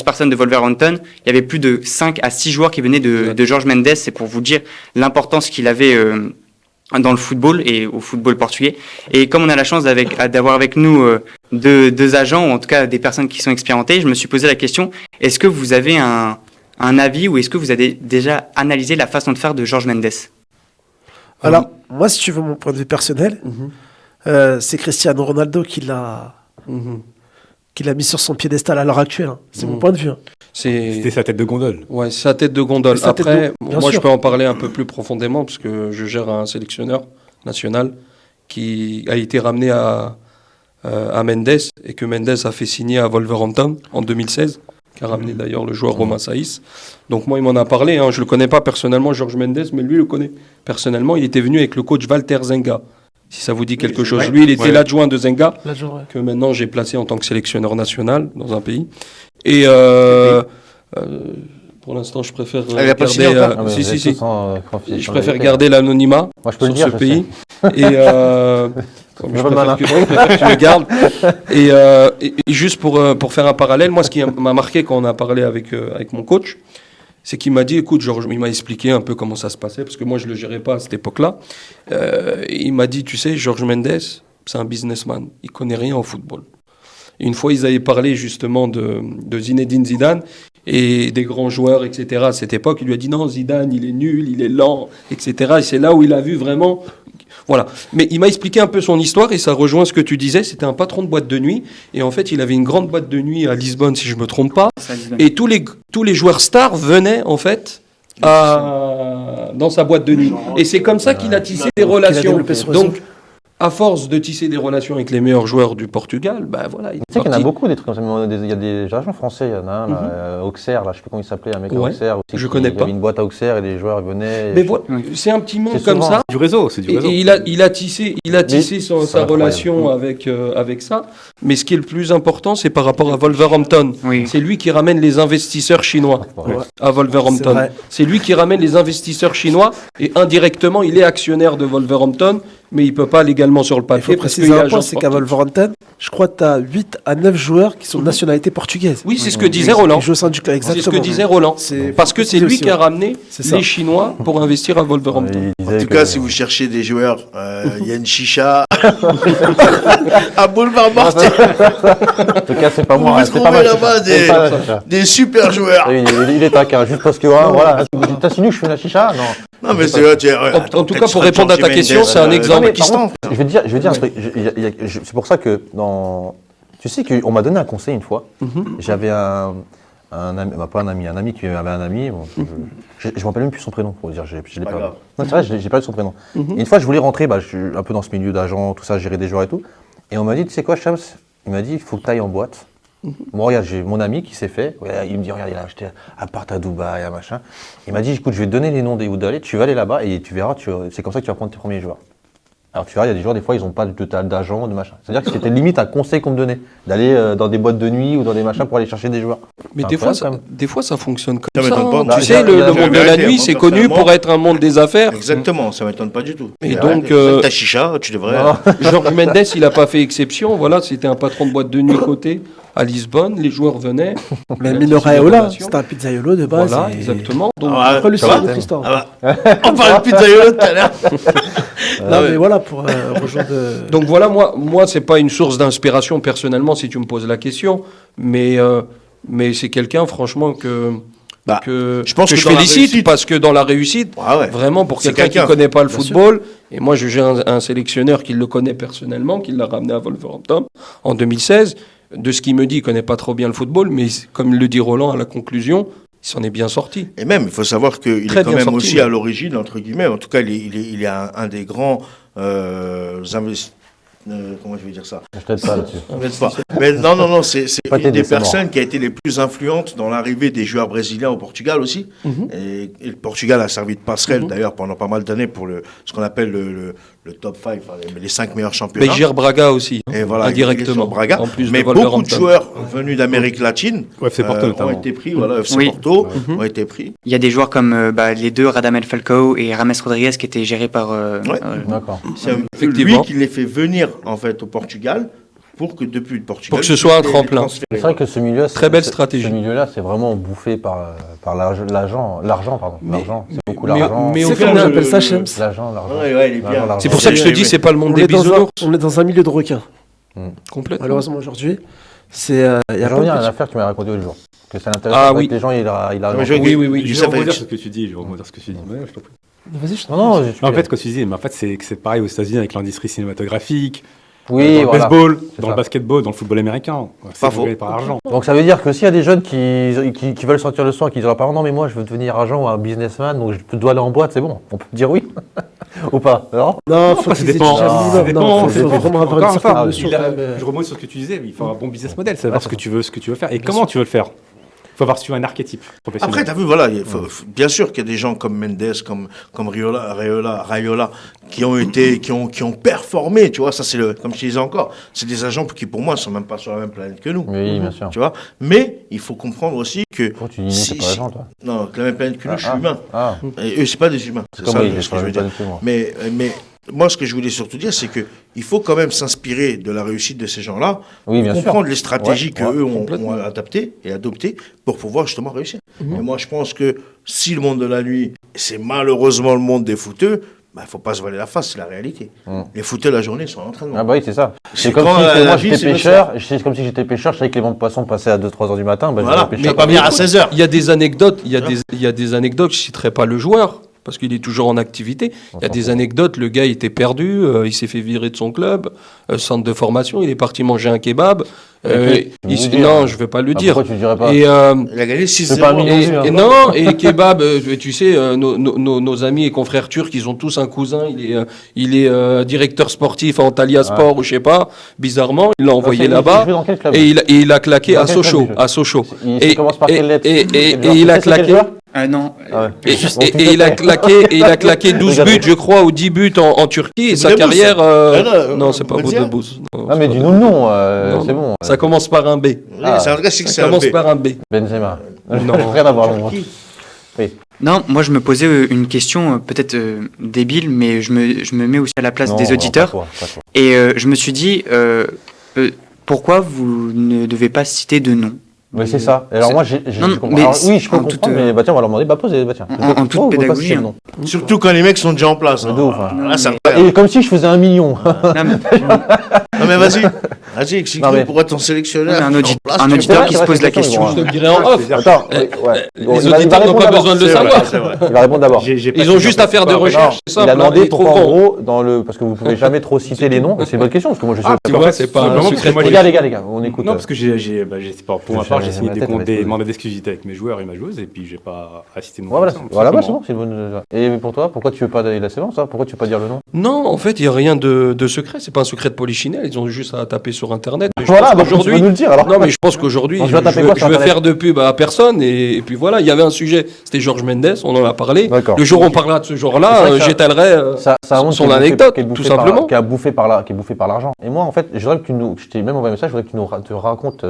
personnes de Wolverhampton, il y avait plus de 5 à 6 joueurs qui venaient de Jorge Mendes. C'est pour vous dire l'importance qu'il avait dans le football et au football portugais. Et comme on a la chance d'avoir avec nous deux agents, ou en tout cas des personnes qui sont expérimentées, je me suis posé la question, est-ce que vous avez un avis ou est-ce que vous avez déjà analysé la façon de faire de Jorge Mendes? Alors, moi, si tu veux mon point de vue personnel, c'est Cristiano Ronaldo qui l'a qu'il a mis sur son piédestal à l'heure actuelle. Hein. C'est mon point de vue. Hein. C'était sa tête de gondole. Ouais, sa tête de gondole. Sa tête Après, bien moi, sûr. je peux en parler un peu plus profondément parce que je gère un sélectionneur national qui a été ramené à Mendes et que Mendes a fait signer à Wolverhampton en 2016, qui a ramené d'ailleurs le joueur Romain Saïs. Donc moi, il m'en a parlé. Hein. Je le connais pas personnellement, Georges Mendes, mais lui le connaît personnellement. Il était venu avec le coach Walter Zenga. Si ça vous dit quelque chose. Ouais. Lui, il était Ouais. l'adjoint de Zenga, Là, genre, que maintenant j'ai placé en tant que sélectionneur national dans un pays. Et pour l'instant, je préfère Elle a pas signé garder. encore Ah, mais Si, vous êtes si. tous en, confiance Je en préfère vérité. garder l'anonymat Moi, je peux le sur dire, ce je pays. Et Je veux malin. je préfère que tu le gardes. Et juste pour faire un parallèle, moi, ce qui m'a marqué quand on a parlé avec mon coach, c'est qu'il m'a dit, écoute, Georges, il m'a expliqué un peu comment ça se passait, parce que moi, je ne le gérais pas à cette époque-là. Il m'a dit, tu sais, Georges Mendes, c'est un businessman. Il connaît rien au football. Et une fois, ils avaient parlé justement de Zinedine Zidane et des grands joueurs, etc. À cette époque, il lui a dit, non, Zidane, il est nul, il est lent, etc. Et c'est là où il a vu vraiment... Voilà. Mais il m'a expliqué un peu son histoire et ça rejoint ce que tu disais. C'était un patron de boîte de nuit. Et en fait, il avait une grande boîte de nuit à Lisbonne, si je ne me trompe pas. Ça, Lisbonne. Et tous les joueurs stars venaient, en fait, dans sa boîte de nuit. Et c'est comme ça qu'il a tissé des relations. développé son réseau. Donc, à force de tisser des relations avec les meilleurs joueurs du Portugal, ben voilà, il Tu sais qu'il y en a parti. beaucoup des trucs comme ça. Il y a des agents français, il y en a un, là, Auxerre, là, je sais plus comment il s'appelait, un mec à Ouais. Auxerre aussi. Je connais Il pas. avait une boîte à Auxerre et les joueurs venaient. Mais voilà, c'est un petit monde C'est comme souvent. ça. Du réseau, c'est du réseau. Et il a tissé sa incroyable. relation avec ça. Mais ce qui est le plus important, c'est par rapport à Wolverhampton. Oui. C'est lui qui ramène les investisseurs chinois Ouais. à C'est Wolverhampton. vrai. C'est lui qui ramène les investisseurs chinois et indirectement, il est actionnaire de Wolverhampton, mais il peut pas légalement sur le Il papier faut parce qu'il préciser est un agent point, c'est qu'à sportif. Wolverhampton, je crois que tu as 8 à 9 joueurs qui sont de nationalité portugaise. Oui, c'est ce que disait Roland. Qui jouent au sein du club, C'est exactement. ce que disait Roland. C'est- Parce que c'est c'est lui aussi, qui a ouais. ramené C'est ça. les Chinois pour investir à Wolverhampton. Il En disait tout que- cas, si vous cherchez des joueurs, il y a une chicha à Boulevard Martin. En tout cas, c'est pas Vous moi. vous C'est pas trouvez mal. là-bas C'est pas la chicha. des super joueurs. Il est taquin, juste parce que, voilà, t'as signé, je fais la chicha. Non. Non, mais c'est En tout cas, pour répondre à ta question, c'est un exemple. Non, mais par contre, je vais te dire un truc. C'est pour ça que tu sais qu'on m'a donné un conseil une fois. J'avais un ami, bah, pas un ami qui avait un ami. Bon, je me rappelle même plus son prénom pour dire. Je l'ai Pas pas. grave. Non, c'est vrai, j'ai pas eu son prénom. Et une fois, je voulais rentrer, bah, je suis un peu dans ce milieu d'agent, tout ça, gérer des joueurs et tout. Et on m'a dit, tu sais quoi, Shams? Il m'a dit, il faut que tu ailles en boîte. Bon, regarde, j'ai mon ami qui s'est fait. Ouais, il me dit, regarde, il a acheté un appart à Dubaï, un machin. Il m'a dit, écoute, je vais te donner les noms des où d'aller. Tu vas aller là-bas et tu verras, c'est comme ça que tu vas prendre tes premiers joueurs. Alors tu verras, il y a des joueurs, des fois, ils n'ont pas d'agent, de machin. C'est-à-dire que c'était limite un conseil qu'on me donnait, d'aller dans des boîtes de nuit ou dans des machins pour aller chercher des joueurs. Mais C'est des fois, incroyable, ça fonctionne comme Ça ça. m'étonne pas. hein. Bah, Tu sais, il y a le la monde de la vérité, nuit, moi, c'est connu personnellement. pour être un monde des affaires. Exactement, ça m'étonne pas du tout. Et Mais donc, arrête, ta chicha, tu devrais. Georges Mendes, il n'a pas fait exception. Voilà, c'était un patron de boîte de nuit coté à Lisbonne. Les joueurs venaient. Mais Il a Mino tissé des Raiola, relations. c'était un pizzaiolo de base. Voilà, et- exactement. Donc, Ah, Après, lui, ça c'est va une autre histoire. Ah bah, on parlait de pizzaiolo tout à l'heure. Non, mais voilà, pour rejoindre. donc voilà, moi, c'est pas une source d'inspiration personnellement, si tu me poses la question, mais c'est quelqu'un, franchement, que Bah, je je pense que je dans la félicite réussite- parce que dans la réussite, Ah ouais. vraiment pour C'est quelqu'un qui quelqu'un. connaît pas le Bien football, et moi je gère un sélectionneur qui le connaît personnellement, qui l'a ramené à Wolverhampton en 2016. De ce qu'il me dit, il connaît pas trop bien le football, mais comme le dit Roland à la conclusion, il s'en est bien sorti. Et même, il faut savoir qu'il Très est quand bien même sorti, aussi ouais. à l'origine, entre guillemets, en tout cas, il est un des grands investisseurs. Comment je vais dire ça? Je t'aide pas là-dessus. Peut-être pas. Mais non, c'est Pas une t'aider, des c'est mort. personnes qui a été les plus influentes dans l'arrivée des joueurs brésiliens au Portugal aussi. Et le Portugal a servi de passerelle, d'ailleurs, pendant pas mal d'années pour ce qu'on appelle le top 5, enfin, les 5 meilleurs Mais championnats. il gère Braga aussi, hein, Et voilà, il est indirectement, sur Braga. en plus Mais de beaucoup de Wolverhampton. joueurs venus d'Amérique latine FC Porto, ont notamment. été pris, voilà, FC Oui. Porto ont été pris. Il y a des joueurs comme les deux, Radamel Falcao et Rames Rodriguez, qui étaient gérés par. Ouais. D'accord. C'est un peu Effectivement. lui qui les fait venir en fait au Portugal pour que depuis le Portugal, Pour que ce soit un les tremplin. transférer. C'est vrai que ce milieu, Très belle stratégie. Ce milieu-là, c'est vraiment bouffé par l'argent, pardon. Mais- L'argent, c'est beaucoup mais- l'argent. mais au C'est final, comment on appelle ça, Shams? L'argent. Ouais, ouais, il est bien. L'argent. C'est pour ça que je te dis, c'est pas le monde On des est, dans un, bisounours. on est dans un milieu de requins. Complètement. Malheureusement, aujourd'hui, il y Je a reviens pas à de petits- l'affaire que tu m'as racontée l'autre jour. Que ça l'intéresse Ah pas oui. que les gens, il a mais je- Oui, oui, oui. Je Youssef vais rebondir Aïch. sur ce que tu dis. Ouais, je t'en prie. Vas-y, je Non, En fait, quand tu disais, mais en fait, c'est pareil aux États-Unis avec l'industrie cinématographique. Oui, dans le voilà. baseball, C'est dans ça. le basketball, dans le football américain. C'est Pas faux. gagné par l'argent. Donc ça veut dire que s'il y a des jeunes qui veulent sortir le soir, qui disent à leurs parents non mais moi je veux devenir agent ou un businessman, donc je dois aller en boîte, c'est bon, on peut dire oui ou pas, non? Non, faut ça qu'ils dépend. étudient un Ça minimum. dépend, Non, ça faut dépend. vraiment avoir une Encore une certaine fois, notion. quand même. je rebondis sur ce que tu disais, il faut un bon business model, savoir ce que tu veux faire et comment tu veux le faire. Il faut avoir su un archétype professionnel. Après, tu as vu, voilà, bien sûr qu'il y a des gens comme Mendes, comme Raiola, qui ont performé, tu vois, ça c'est comme je disais encore, c'est des agents qui pour moi sont même pas sur la même planète que nous. Oui, bien sûr. Tu vois, mais il faut comprendre aussi que. Pourquoi tu dis non, t'es pas agent toi? Non, que la même planète que nous, je suis humain. Ah, Et eux, c'est pas des humains. C'est comme ça oui, ce que je veux dire. Mais moi, ce que je voulais surtout dire, c'est que il faut quand même s'inspirer de la réussite de ces gens-là, Oui, bien sûr. comprendre les stratégies Ouais, qu'eux ont complètement. adaptées et adoptées pour pouvoir justement réussir. Et moi, je pense que si le monde de la nuit, c'est malheureusement le monde des footeux, il ne faut pas se voiler la face, c'est la réalité. Les footeux, la journée, sont en entraînement. Ah bah oui, c'est ça. C'est C'est comme quand si la moi vie, j'étais c'est le pêcheur, c'est comme si j'étais pêcheur, je savais que les ventes de poissons passaient à 2-3 heures du matin, bah, Voilà, je mais pêchais pas venir à 16h. Il y a des anecdotes, il y a des anecdotes, je citerai pas le joueur, parce qu'il est toujours en activité. Il y a des anecdotes, le gars était perdu, il s'est fait virer de son club, centre de formation, il est parti manger un kebab. Tu veux le dire, Non, je ne vais pas le Ah, dire. pourquoi tu le dirais pas? Et, Il a gagné 6-0. C'est pas un million. non, et kebab, tu sais, nos amis et confrères turcs, ils ont tous un cousin, il est directeur sportif à Antalya Sport ou je sais pas, bizarrement, il l'a envoyé Il là-bas. joue dans quel club? Et il a claqué Dans à quel Sochaux, club, il joue Il commence par quelle lettre? et Quel joueur? il a Tu sais c'est quel claqué. joueur? Non, Ah ouais. Et, Bon, et- tu et sais il a pas. claqué, et il a claqué 12 buts, je crois, ou 10 buts en Turquie, et sa Boudebouz. carrière. non, Non, c'est pas Benzia. Boudebouz. Non, Ah c'est mais pas dis-nous le nom, Non, c'est bon. Ça commence par un B. C'est un vrai, c'est que c'est Ça un commence B. par un B. Benzema. Non. Rien à voir. Non. non, moi je me posais une question peut-être débile, mais je me mets aussi à la place Non, des non, auditeurs. pas toi. Et je me suis dit, pourquoi vous ne devez pas citer de nom? Oui, c'est ça. Et alors moi, j'ai Non, compris. mais Alors, oui, je peux en comprendre, toute, mais bah tiens, on va leur demander. Bah posez, bah tiens. En toute Pourquoi vous pouvez pas pédagogie, citer le nom Surtout quand les mecs sont déjà en place. De ouf, hein. Là, c'est incroyable. Et comme si je faisais 1 million. Non, mais- Non, mais vas-y, Non, explique-nous mais- pourquoi ton sélectionneur. un est en audi- place, un tu vois. auditeur qui C'est se vrai, pose c'est la vrai, question. c'est Je vrai. te le dirai en off. Attends, Les Bon, auditeurs n'ont pas besoin de le C'est vrai, savoir. c'est vrai. Il va répondre d'abord. Ils ont juste à faire des recherches, c'est Il a simple. demandé Ils pourquoi en trouveront. gros, parce que vous pouvez jamais trop citer les noms. C'est une bonne question, parce que moi je sais. Tu vois, c'est pas un Simplement parce secret que moi, de j'ai- Les gars, on écoute. Non, parce que c'est pas pour ma Je part, vais j'ai signé jamais la tête, des mais- mandats d'exclusivité avec mes joueurs et ma joueuse, et puis j'ai pas assisté mon Ouais, voilà, tout voilà, bah, c'est simplement. bon, c'est une bonne. Et pour toi, pourquoi tu veux pas d'aller là, c'est bon ça? Pourquoi tu veux pas dire le nom? Non, en fait, il n'y a rien de secret. C'est pas un secret de polichinelle. Ils ont juste à taper sur Internet. Mais je Voilà, pense donc tu qu'aujourd'hui- veux nous le dire alors. Non, mais je pense qu'aujourd'hui, Donc, tu je vas taper quoi sur veux Internet faire de pub à personne. Et puis voilà, il y avait un sujet, c'était Georges Mendes, on en a parlé. D'accord. Le jour où on parlera de ce C'est jour-là, vrai que ça- j'étalerai Ça a honte son qui est bouffé- anecdote, qui est bouffé tout par- simplement. qui est bouffé par l'argent. Et moi, en fait, je voudrais que tu nous, je t'ai même envoyé un message, je voudrais que tu nous te racontes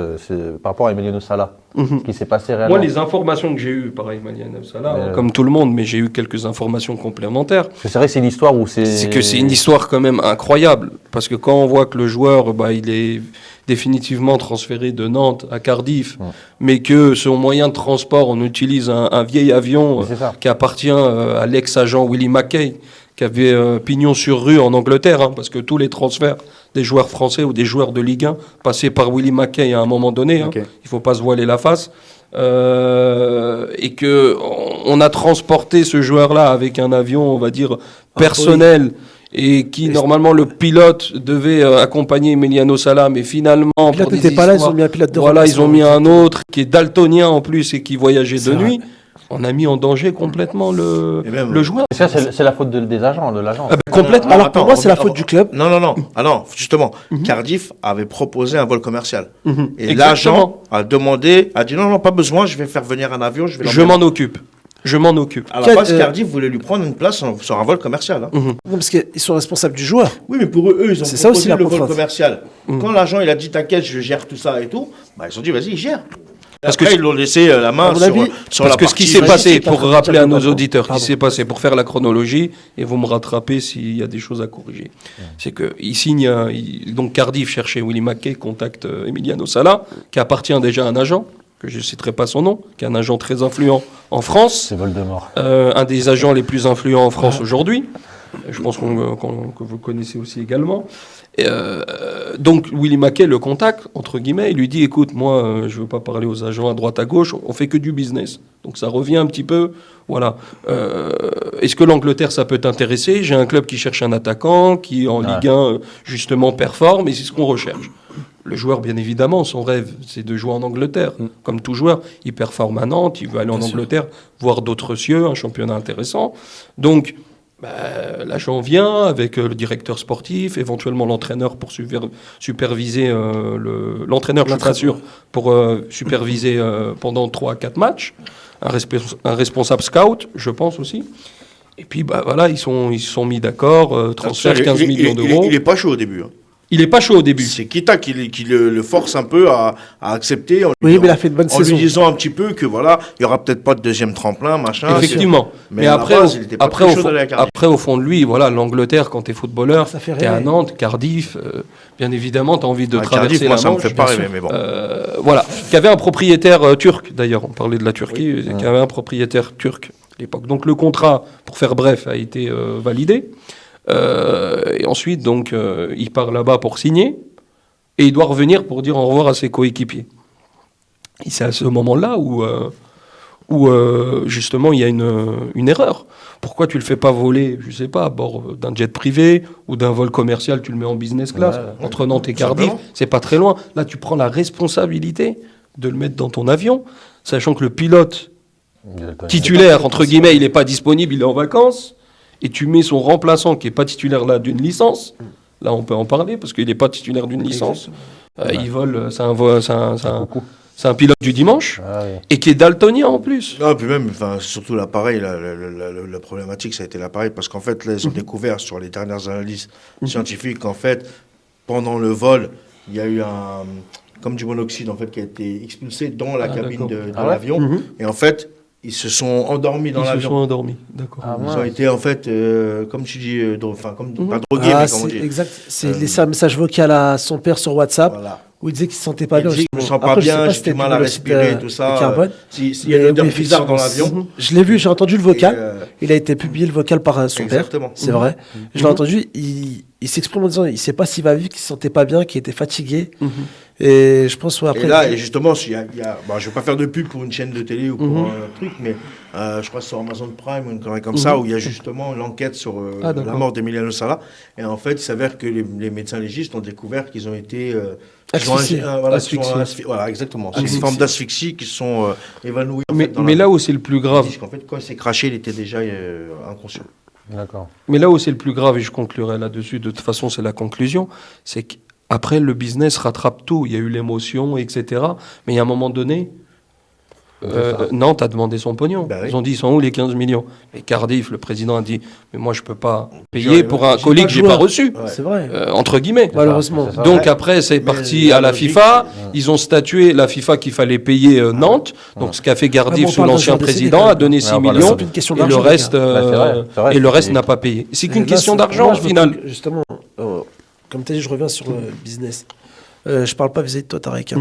par rapport à Emiliano Sala, ce qui s'est passé réellement. Moi, les informations que j'ai eues, pareil, Maliane Salah, Mais, comme tout le monde, mais j'ai eu quelques informations complémentaires. Parce que c'est vrai que c'est une histoire où c'est. C'est que c'est une histoire quand même incroyable. Parce que quand on voit que le joueur, il est définitivement transféré de Nantes à Cardiff, mais que son moyen de transport, on utilise un vieil avion Mais c'est ça. qui appartient à l'ex-agent Willie McKay, qui avait pignon sur rue en Angleterre, hein, parce que tous les transferts des joueurs français ou des joueurs de Ligue 1 passaient par Willie McKay à un moment donné. Ok. Il ne faut pas se voiler la face. Et que on a transporté ce joueur-là avec un avion, on va dire, personnel, et qui, normalement, le pilote devait accompagner Emiliano Sala, mais finalement... Le pilote pour des n'était pas là, ils histoires- ont mis un pilote de Voilà, ils ont mis remplacement. un autre qui est daltonien en plus et qui voyageait de C'est vrai. nuit. On a mis en danger complètement Et même- le joueur. Et ça, c'est la faute des agents, de l'agent. Ah ben, complètement. Alors pour moi, c'est la faute du club. Non. Ah non, justement, Cardiff avait proposé un vol commercial. Et Exactement. l'agent a demandé, a dit non, pas besoin, je vais faire venir un avion, je vais Je m'en occupe. Je m'en occupe. À la Quel- base, Cardiff voulait lui prendre une place sur un vol commercial. hein. Non, parce qu'ils sont responsables du joueur. Oui, mais pour eux, ils ont C'est ça aussi proposé la le vol contrainte. commercial. Quand l'agent il a dit t'inquiète, je gère tout ça et tout, ils ont dit vas-y, gère. Parce Après, que- ils l'ont laissé la main À mon sur, avis, sur Parce la que ce qui partie s'est passé, logistique, pour hein, rappeler à nos pardon. auditeurs, ce qui Pardon. s'est passé, pour faire la chronologie, et vous me rattrapez s'il y a des choses à corriger, c'est qu'il signe, donc Cardiff cherchait Willie McKay, contacte Emiliano Sala, qui appartient déjà à un agent, que je ne citerai pas son nom, qui est un agent très influent en France, C'est Voldemort. un des agents les plus influents en France aujourd'hui. Je pense que vous le connaissez aussi également. Et, donc Willy Mackay le contacte, entre guillemets, il lui dit écoute, moi je veux pas parler aux agents à droite à gauche, on fait que du business. Donc ça revient un petit peu, voilà. Est-ce que l'Angleterre ça peut t'intéresser? J'ai un club qui cherche un attaquant, qui en Ligue 1 justement performe, et c'est ce qu'on recherche. Le joueur, bien évidemment, son rêve, c'est de jouer en Angleterre. Comme tout joueur, il performe à Nantes, il veut aller en Angleterre, voir d'autres cieux, un championnat intéressant. Donc, l'agent vient avec le directeur sportif, éventuellement l'entraîneur pour superviser l'entraîneur, je suis pas sûr, pour superviser pendant 3 à 4 matchs. Un responsable scout, je pense aussi. Et puis, voilà, ils se sont mis d'accord, transfert 15 millions d'euros. Il n'est pas chaud au début. Hein. Il n'est pas chaud au début. C'est Kita qui le force un peu à accepter. Oui, mais il a fait une bonne saison. En lui disant un petit peu que voilà, il n'y aura peut-être pas de deuxième tremplin, machin. Effectivement. Mais après, au fond de lui, voilà, l'Angleterre, quand tu es footballeur, tu es à Nantes, Cardiff, bien évidemment, tu as envie de traverser Cardiff, la ça Manche. me fait pas rêver, mais bon. Voilà. Qui avait un propriétaire turc, d'ailleurs, on parlait de la Turquie, qui avait un propriétaire turc à l'époque. Donc le contrat, pour faire bref, a été validé. Et ensuite, donc, il part là-bas pour signer et il doit revenir pour dire au revoir à ses coéquipiers. Et c'est à ce moment-là où justement, il y a une erreur. Pourquoi tu le fais pas voler, je sais pas, à bord d'un jet privé ou d'un vol commercial, tu le mets en business class, entre Nantes et Cardiff, c'est pas très loin. Là, tu prends la responsabilité de le mettre dans ton avion, sachant que le pilote titulaire, entre guillemets, il n'est pas disponible, il est en vacances. Et tu mets son remplaçant qui n'est pas titulaire là d'une licence, là on peut en parler parce qu'il n'est pas titulaire d'une licence, il vole, c'est un pilote du dimanche, et qui est daltonien en plus. Non, puis même, surtout l'appareil, la problématique ça a été l'appareil, parce qu'en fait là ils ont découvert sur les dernières analyses scientifiques qu'en fait pendant le vol, il y a eu comme du monoxyde en fait qui a été expulsé dans la cabine de l'avion, et en fait ils se sont endormis dans l'avion. Ils se sont endormis, d'accord. Ils ont été en fait, comme tu dis, pas drogués, mais comme on dit. Exact. C'est laissé un message vocal à son père sur WhatsApp où il disait qu'il se sentait pas bien. Il disait qu'il ne se sent pas bien, j'ai du mal à respirer, tout ça. Il y a une odeur bizarre dans l'avion. Je l'ai vu, j'ai entendu le vocal. Il a été publié le vocal par son père. C'est vrai. Je l'ai entendu. Il s'exprime en disant il ne sait pas s'il va vivre, qu'il ne se sentait pas bien, qu'il était fatigué. Et je pense après. Et là, et justement, je ne vais pas faire de pub pour une chaîne de télé ou pour un truc, mais je crois que c'est sur Amazon Prime ou une connerie comme ça, où il y a justement l'enquête sur la mort d'Emiliano Sala. Et en fait, il s'avère que les médecins légistes ont découvert qu'ils ont été asphyxiés. Voilà, exactement. C'est une forme d'asphyxie qui sont évanouies. Mais là où c'est le plus grave. En fait, quand il s'est craché, il était déjà inconscient. D'accord. Mais là où c'est le plus grave, et je conclurai là-dessus, de toute façon, c'est la conclusion, c'est qu'après, le business rattrape tout. Il y a eu l'émotion, etc. Mais il y a un moment donné, Nantes a demandé son pognon. Ils ont dit, ils sont où les 15 millions? Et Cardiff, le président a dit, mais moi je peux pas payer pour un colis que j'ai pas reçu. C'est vrai. Entre guillemets. Malheureusement. Donc après, c'est parti à la FIFA. Ils ont statué, la FIFA, qu'il fallait payer Nantes. Donc ce qu'a fait Cardiff sous l'ancien président, a donné 6 millions. Et le reste, n'a pas payé. C'est qu'une question d'argent au final. Justement, comme tu as dit, je reviens sur le business. Je parle pas vis-à-vis de toi, Tarek.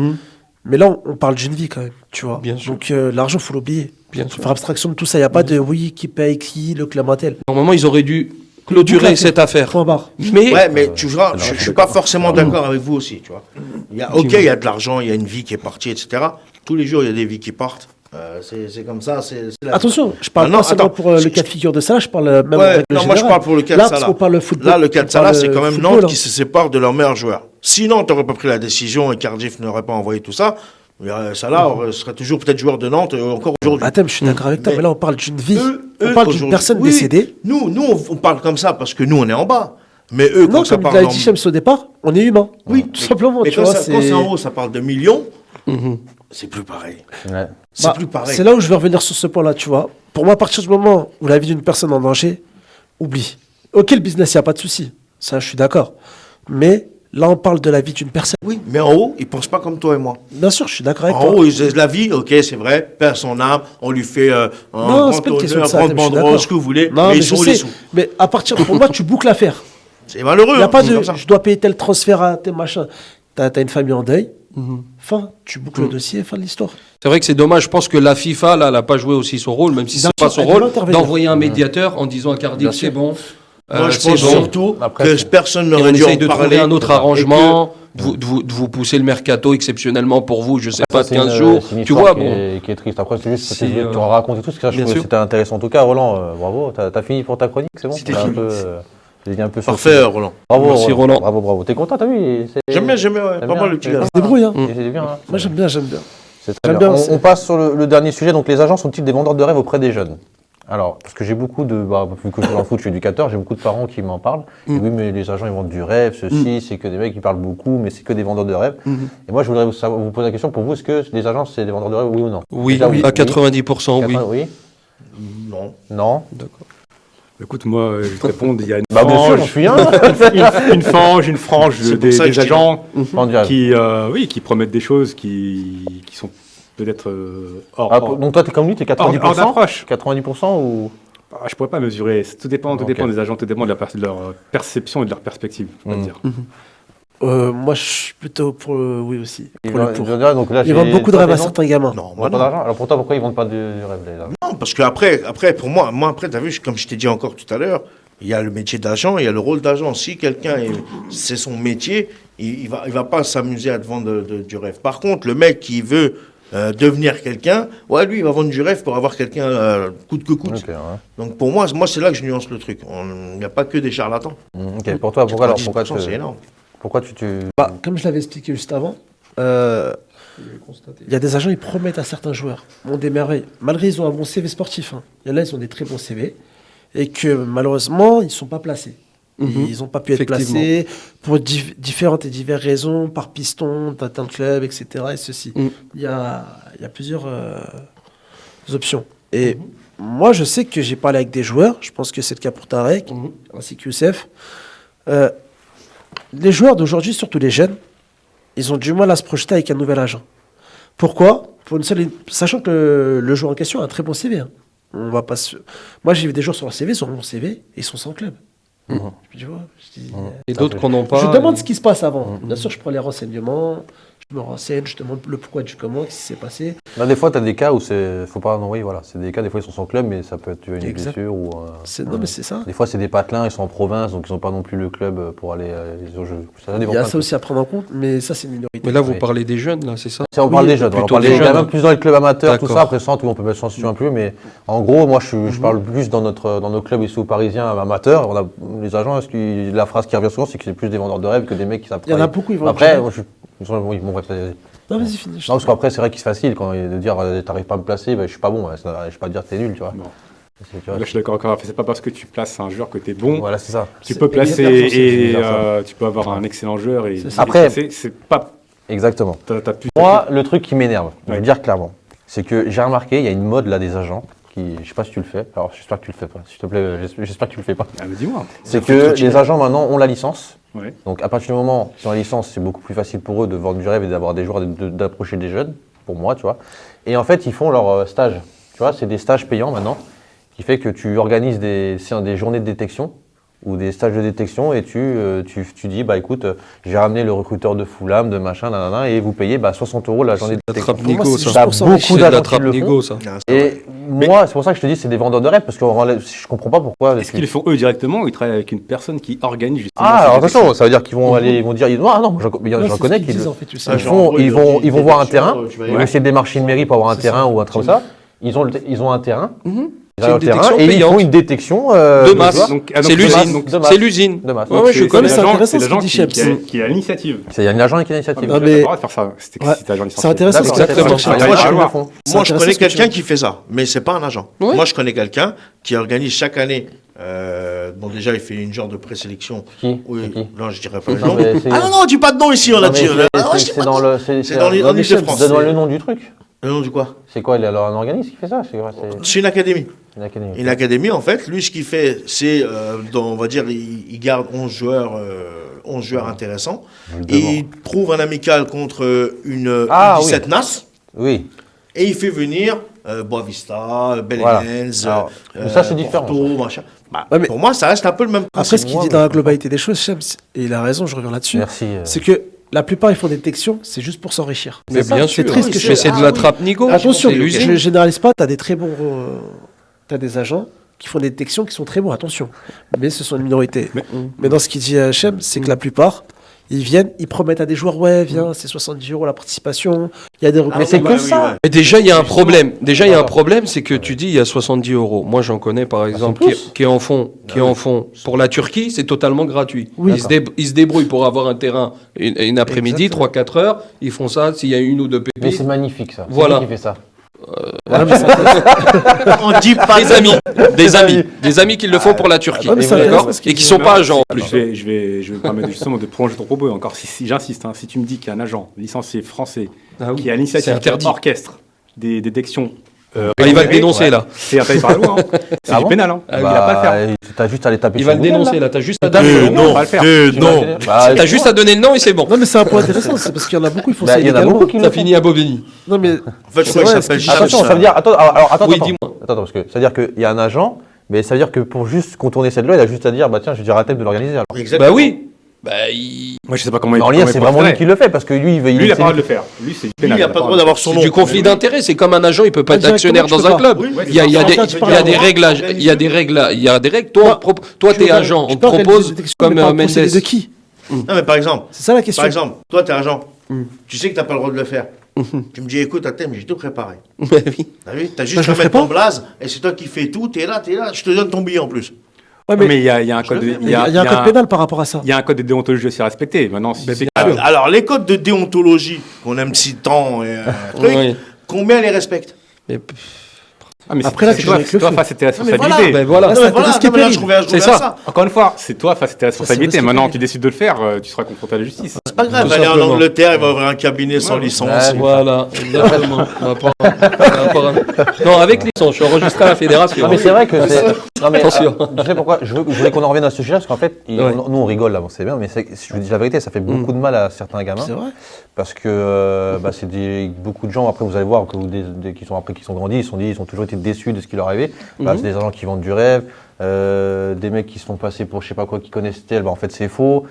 Mais là, on parle d'une vie quand même, tu vois. Bien sûr. Donc l'argent, il faut l'oublier. Il faut sûr. faire abstraction de tout ça. Il n'y a pas de qui paye qui, le clientèle. Normalement, ils auraient dû clôturer cette affaire. Point barre. Mais tu vois, je ne suis pas forcément d'accord avec vous aussi, tu vois. Il y a de l'argent, il y a une vie qui est partie, etc. Tous les jours, il y a des vies qui partent. C'est comme ça. Attention, je parle pas seulement pour le cas de figure de ça, je parle même moi je parle pour le cas de Salah. Là, on parle football. Là, le cas de Salah, c'est quand même Nantes qui se sépare de leur meilleur joueur. Sinon, tu n'aurais pas pris la décision et Cardiff n'aurait pas envoyé tout ça. Salah serait toujours peut-être joueur de Nantes encore aujourd'hui. Attends, je suis d'accord avec toi, mais là, on parle d'une vie. On parle d'une personne décédée. Nous, on parle comme ça parce que nous, on est en bas. Mais eux, non, comme l'a dit Shams au départ, on est humain. Oui, tout simplement. Mais quand c'est en haut, ça parle de millions. C'est plus pareil. C'est plus pareil. C'est là où je vais revenir sur ce point-là, tu vois. Pour moi, à partir du moment où la vie d'une personne en danger, oublie. Ok, le business, il n'y a pas de souci. Ça, je suis d'accord. Mais là, on parle de la vie d'une personne. Oui, mais en haut, ils ne pensent pas comme toi et moi. Bien sûr, je suis d'accord avec toi. En haut, la vie, ok, c'est vrai, perd son âme, on lui fait un grand banderole, ce que vous voulez, non, mais ils sont les sous. Mais à partir de pour moi, tu boucles l'affaire. C'est malheureux. Il n'y a pas de je dois payer tel transfert à tel machin. Tu as une famille en deuil. Fin, tu boucles le dossier, fin de l'histoire. C'est vrai que c'est dommage. Je pense que la FIFA, là, n'a pas joué aussi son rôle, même si c'est pas son rôle, d'envoyer un médiateur en disant à Cardiff, c'est bon, Moi, je c'est pense bon. surtout Après, que c'est- personne Et on n'aurait dû essaye en de trouver parler. un autre et arrangement, de vous pousser le mercato exceptionnellement pour vous, je sais pas, de C'est 15 une- jours. c'est une Tu histoire vois, bon. qui est triste. Après, c'est juste C'est, que tu auras raconté tout ce que ça, je bien trouvais que sûr. c'était intéressant. En tout cas, Roland, bravo. T'as fini pour ta chronique, c'est bon. C'était T'as fini. j'ai dit un peu que- Parfait, Roland. Bravo, Merci, Roland. Bravo, bravo. T'es content, t'as vu J'aime bien, ouais. T'aimes Pas bien, mal le petit c'est- gars. Il se débrouille, hein. C'est bien. Hein. Moi, j'aime bien. C'est très J'aime bien. bien, On c'est- passe sur le dernier sujet. Donc, les agents sont-ils des vendeurs de rêve auprès des jeunes? Alors, parce que j'ai beaucoup de. Vu que je suis dans le foot, je suis éducateur, j'ai beaucoup de parents qui m'en parlent. Et oui, mais les agents, ils vendent du rêve, ceci, c'est que des mecs qui parlent beaucoup, mais c'est que des vendeurs de rêve. Et moi, je voudrais vous poser la question pour vous, est-ce que les agents, c'est des vendeurs de rêve, oui ou non? Oui, Déjà, à 90%, oui. Oui. Non. Non. Écoute, moi, je vais te répondre, il y a une Bah, bien sûr, frange, j'en suis un. une frange C'est pour des ça que je dis agents Vendeur de rêve. qui promettent des choses qui sont peut-être hors, Ah, donc, toi, t'es comme lui, t'es 90%? hors d'approche. 90% ou. Je pourrais pas mesurer. Tout dépend Ok. des agents, tout dépend de leur perception et de leur perspective, je peux te dire. Moi, je suis plutôt pour le oui aussi. Pour le pour. Donc là, Ils vendent beaucoup de rêves à certains gamins. Non, Ils moi vendent pas non. d'argent. Alors pour toi, pourquoi ils vendent pas du rêve, les agents? Non, parce que après, pour moi, après, t'as vu, comme je t'ai dit encore tout à l'heure, il y a le métier d'agent, il y a le rôle d'agent. Si quelqu'un, c'est son métier, il va pas s'amuser à te vendre du rêve. Par contre, le mec qui veut devenir quelqu'un, ouais, lui, il va vendre du rêve pour avoir quelqu'un coûte que coûte. Ok, ouais. Donc pour moi, c'est là que je nuance le truc. Il n'y a pas que des charlatans. Ok, pour toi, pourquoi 90%, c'est énorme. pourquoi tu Bah, comme je l'avais expliqué juste avant, il y a des agents, ils promettent à certains joueurs, ont des merveilles. Malgré ils ont un bon CV sportif, hein. Il y en a, ils ont des très bons CV, et que malheureusement, ils ne sont pas placés. Ils n'ont pas pu être Effectivement. placés pour différentes et diverses raisons, par piston, d'un club, etc. Et ceci. Il y a plusieurs options. Et moi, je sais que j'ai parlé avec des joueurs, je pense que c'est le cas pour Tarek, ainsi que Youssef. Les joueurs d'aujourd'hui, surtout les jeunes, ils ont du mal à se projeter avec un nouvel agent. Pourquoi? Pour une seule, sachant que le joueur en question a un très bon CV. Hein. On va pas Moi, j'ai vu des joueurs sur leur CV, ils ont un bon CV, et ils sont sans club. Tu vois, je dis, Et d'autres qu'on n'ont pas. je demande ce qui se passe avant. Bien sûr, je prends les renseignements, je me renseigne, je demande le pourquoi du comment, ce qui s'est passé. Là, des fois, tu as des cas où faut pas. Non, oui, voilà. C'est des cas, des fois, ils sont sans club, mais ça peut être une Exact. blessure ou. Non, mais c'est ça. Des fois, c'est des patelins, ils sont en province, donc ils n'ont pas non plus le club pour aller aux jeux. Ça dépend Il y a plein de ça aussi à prendre en compte, mais ça, c'est une minorité. Mais là, vous Oui. parlez des jeunes, là, c'est ça? Si on parle Oui, des jeunes, on plutôt parle des des jeunes. même plus dans les clubs amateurs, tout D'accord. ça. Après, centre, où on peut mettre sans un peu, mais en gros, moi, je parle plus dans nos clubs ici aux Parisiens amateurs. On a les agents, la phrase qui revient souvent, c'est que c'est plus des vendeurs de rêves que des mecs qui savent Il y en a travailler. beaucoup, ils vont Après, oui, bon, bref, Non, vas-y, finis. non, parce qu'après, c'est vrai qu'il se facile quand de dire t'arrives pas à me placer, je suis pas bon, je vais pas dire t'es nul, tu vois. Non. Tu vois, Là, je suis d'accord encore. C'est pas parce que tu places un joueur que tu es bon. voilà, c'est ça. Tu peux placer exactement, et c'est tu peux avoir un excellent joueur et C'est ça. Après- c'est pas. Exactement. T'as plus. Moi, le truc qui m'énerve, je vais Ouais. le dire clairement, c'est que j'ai remarqué, il y a une mode là des agents, je sais pas si tu le fais, alors j'espère que tu le fais pas, s'il te plaît, j'espère que tu le fais pas. Ah, mais dis-moi. C'est que les agents maintenant ont la licence, Ouais. donc à partir du moment où ils ont la licence, c'est beaucoup plus facile pour eux de vendre du rêve et d'avoir des joueurs, d'approcher des jeunes, pour moi, tu vois. Et en fait, ils font leur stage, tu vois, c'est des stages payants maintenant, qui fait que tu organises des journées de détection, ou des stages de détection et tu dis bah écoute j'ai ramené le recruteur de Fulham de machin nanana, et vous payez 60 € la journée de La détection. trappe Pour moi, négo, c'est ça. juste T'as pour beaucoup s'enrichir. C'est de la d'agents qui trappe le font. négo, ça. Ah, c'est vrai. Et moi c'est pour ça que je te dis c'est des vendeurs de rêve parce que je comprends pas pourquoi. Est-ce qu'ils le font eux directement ou ils travaillent avec une personne qui organise justement Ah ces alors détections? attention, ça veut dire qu'ils vont aller, ils vont dire ah non, j'en connais qui disent en fait, tu sais. ils genre, font, ouais, ils vont des voir un détections, terrain, tu vas y ils vont aller. essayer de démarcher une mairie pour avoir un C'est terrain ça. ou un truc comme ça. Ils ont un terrain. Ils C'est ont une un terrain détection et ils payante. font une détection De masse. joueurs. Donc, C'est l'usine. donc, de masse. C'est l'usine. De masse. Ouais, ouais, je c'est connais. c'est l'agent- intéressant c'est ce l'agent qu'il dit qui Sheps. qui a l'initiative. Il y a une agent qui a l'initiative. Non, Tu mais- as le droit de faire ça. Ouais. Si t'es agent C'est intéressant licencié. ce que tu Exactement. fais. Ah, Moi, ouais, je- ouais. Moi, je intéressant connais ce que tu quelqu'un veux. qui fait ça, mais c'est pas un agent. Ouais. Moi, je connais quelqu'un qui organise chaque année. Bon, déjà, il fait une genre de présélection. Qui Oui. C'est qui Non, je dirais pas le Non, nom. mais c'est- Ah non, non, dis pas de nom ici, on a Non, mais dit. c'est- Ah, ouais, je c'est dis pas de dans nom. le C'est dans les- dans en Île-de-France. Donne-moi le nom du truc. Le nom du quoi? C'est quoi, il y a alors un organisme qui fait ça? C'est quoi, c'est C'est une académie. une académie. Une académie, en fait, lui, ce qu'il fait, c'est, on va dire, il garde 11 joueurs intéressants. Je le Et demande. il trouve un amical contre une Ah, 17 NAS. Oui. Et il fait venir Boavista, Voilà. Belenenses, Alors, mais ça, c'est différent, Porto, machin. Bah, Ouais, mais- pour moi, ça reste un peu le même Après, principe. ce qu'il dit dans la globalité des choses, Shems, et il a raison, je reviens là-dessus, Merci. c'est que la plupart, ils font des détections, c'est juste pour s'enrichir. Mais C'est ça, bien c'est sûr. triste que Mais c'est de la trappe nigo. Attention, c'est je l'usine. ne généralise pas, tu as des très bons. Tu as des agents qui font des détections qui sont très bons, attention. Mais ce sont une minorité. Mais dans ce qu'il dit Hachem, c'est que la plupart, ils viennent, ils promettent à des joueurs, ouais, viens, c'est 70 € la participation, il y a des Mais c'est que ça. Et déjà, il y a un problème. Déjà, il y a un problème, c'est que tu dis il y a 70 €. Moi, j'en connais par exemple qui en font pour la Turquie, c'est totalement gratuit. Oui. Ils se débrouillent pour avoir un terrain une après-midi, 3-4 heures. Ils font ça s'il y a une ou deux Mais pépites. c'est magnifique ça. Voilà. C'est qui fait ça. Voilà, mais ça- On dit pas Des amis qui le font pour la Turquie. Ah, mais c'est D'accord. intéressant ce qu'il Et qui dit. sont pas agents en plus. Je vais me permettre justement de prolonger ton propos. Encore, si j'insiste, hein, si tu me dis qu'il y a un agent licencié français Ah oui, qui est à c'est l'initiative interdit. d'un orchestre des détections. Il va le dénoncer là. C'est interdit par la loi. Hein. C'est Ah du bon pénal. Hein. Il a pas à le faire. T'as juste à aller taper Il sur va le Google, dénoncer là. là. T'as juste à Il va pas le faire. Bah, T'as juste à donner le nom et c'est bon. Non, mais c'est un point intéressant, c'est parce qu'il y en a beaucoup, ils font bah, ça il y en a illégalement. beaucoup qui le Ça font. finit à Bobigny. Non, mais En fait, je C'est crois vrai, qu'il s'appelle ce qu'il dit. Attention, Chams, ça veut dire. Attends, Oui, attends. dis-moi. Attends, parce que ça veut dire qu'il y a un agent, mais ça veut dire que pour juste contourner cette loi, il a juste à dire, bah tiens, je dirais à Thème de l'organiser. Alors. Exactement. Bah oui. Bah il... Moi, je sais pas comment Mais il en lien, c'est vraiment lui qui le fait, parce que lui, il veut. Lui, il a pas le droit de le faire. Lui, c'est du Lui, pénal. il n'a pas le droit d'avoir son C'est nom. du conflit d'intérêts, c'est comme un agent, il peut pas être Indirectement, actionnaire tu dans peux un pas. club. Oui, Il y a des réglages. il y a des règles. Toi, t'es agent, on te propose comme Mendes. de qui? Non, mais par exemple, C'est ça la question. toi, tu es agent. Tu sais que tu n'as pas le droit de le faire. Tu me dis, écoute, à Thème, j'ai tout préparé. Bah oui. T'as vu? T'as Bah, juste je à le ferai mettre ton pas. blaze et c'est toi qui fais tout. T'es là. Je te donne ton billet en plus. Ouais, Mais il y a un code. il y a un code pénal par rapport à ça. Il y a un code de déontologie aussi à respecter. Maintenant, si c'est Alors, les codes de déontologie qu'on aime si tant, truc, Oui. combien les respectent? Mais- Après, là, c'est tu toi, joues avec c'est le toi feu. face à tes mais responsabilités. Ben voilà. Là, Non, ça mais voilà, risque et non, mais là, péril. je reviens C'est à ça. Encore une fois, c'est toi face à tes responsabilités. risque Maintenant, pénal. tu décides de le faire, tu seras confronté à la justice. C'est pas grave, Tout il va aller en simplement. Angleterre, il va ouvrir un cabinet sans licence. Ouais, Voilà, exactement. On va pas- Non, avec licence, je suis enregistré à la fédération. Non, mais c'est vrai que c'est. Non, mais Attention. tu sais pourquoi je voulais qu'on en revienne à ce sujet-là, parce qu'en fait, Ouais. nous on rigole là, bon, c'est bien, mais je vous dis la vérité, ça fait beaucoup de mal à certains gamins. C'est vrai. Parce que bah, beaucoup de gens, après vous allez voir, qui sont grandis, ils ont toujours été déçus de ce qui leur arrivait. Bah, c'est des agents qui vendent du rêve, des mecs qui se font passer pour je sais pas quoi, qui connaissent tel, bah, en fait c'est faux.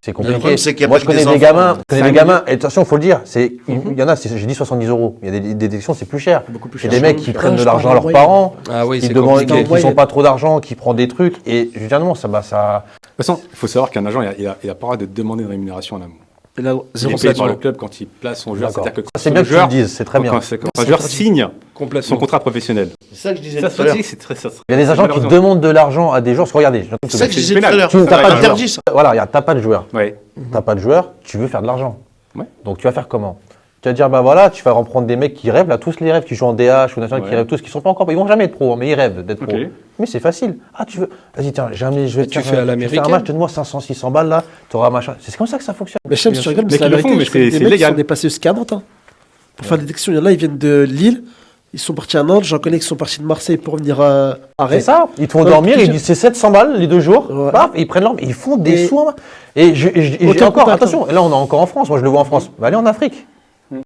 C'est Le compliqué. problème, c'est qu'il y a Moi pas je que connais des des enfants. gamins, et attention, il faut le dire, il y en a, j'ai dit 70 €, il y a des détections, c'est plus cher. Beaucoup plus C'est cher. des mecs qui prennent je de l'argent à parle en leurs moyenne. parents, Ah oui, qui c'est demandent, compliqué. qui n'ont pas trop d'argent, qui prennent des trucs, et généralement ça. De toute façon, il faut savoir qu'un agent, il a pas le droit de demander une rémunération en amont. Et là, Il zéro est payé par satisfaction. le club quand il place son joueur. D'accord. C'est-à-dire que C'est bien que tu le dises, c'est très bien. Quand un joueur signe son Complètement. contrat professionnel. C'est ça que je disais Ça, tout à l'heure. c'est très ça. Il y a des agents qui demandent de l'argent à des joueurs. Parce que regardez, C'est ça que je disais pénal. tout à l'heure. tu n'as pas de Interdit, joueur. ça. Voilà, regarde, t'as pas de joueur. Ouais. T'as pas de joueur, tu veux faire de l'argent. Ouais. Donc tu vas faire comment? Tu vas dire, bah voilà, tu vas reprendre des mecs qui rêvent, là, tous les rêves, qui jouent en DH ou national, qui Ouais. rêvent tous, qui sont pas encore, ils vont jamais être pro, hein, mais ils rêvent d'être pro. Ok. Mais c'est facile. Ah, tu veux, vas-y, tiens, jamais, je vais te Tu faire, fais à je vais faire un l'américaine. match, donne-moi 500, 600 balles là, t'auras machin. C'est comme ça que ça fonctionne. Mais Hachem, tu rigoles, mais Mais c'est la qu'ils le vérité. font, mais Je connais c'est des mecs qui légal. sont déplacés jusqu'à Nantes. Hein. Pour faire des détections, il y en a, ils viennent de Lille. Ils sont partis à Nantes. J'en connais qui sont partis de Marseille pour venir à C'est Rennes. ça, ils te font Ouais, dormir, ils plusieurs- disent c'est 700 balles les 2 jours, Ouais. paf, et ils prennent leur, ils font des Et- sous en main. Et j'ai Autant encore, contact, attention, là on est encore en France, moi je le vois en France, bah allez en Afrique.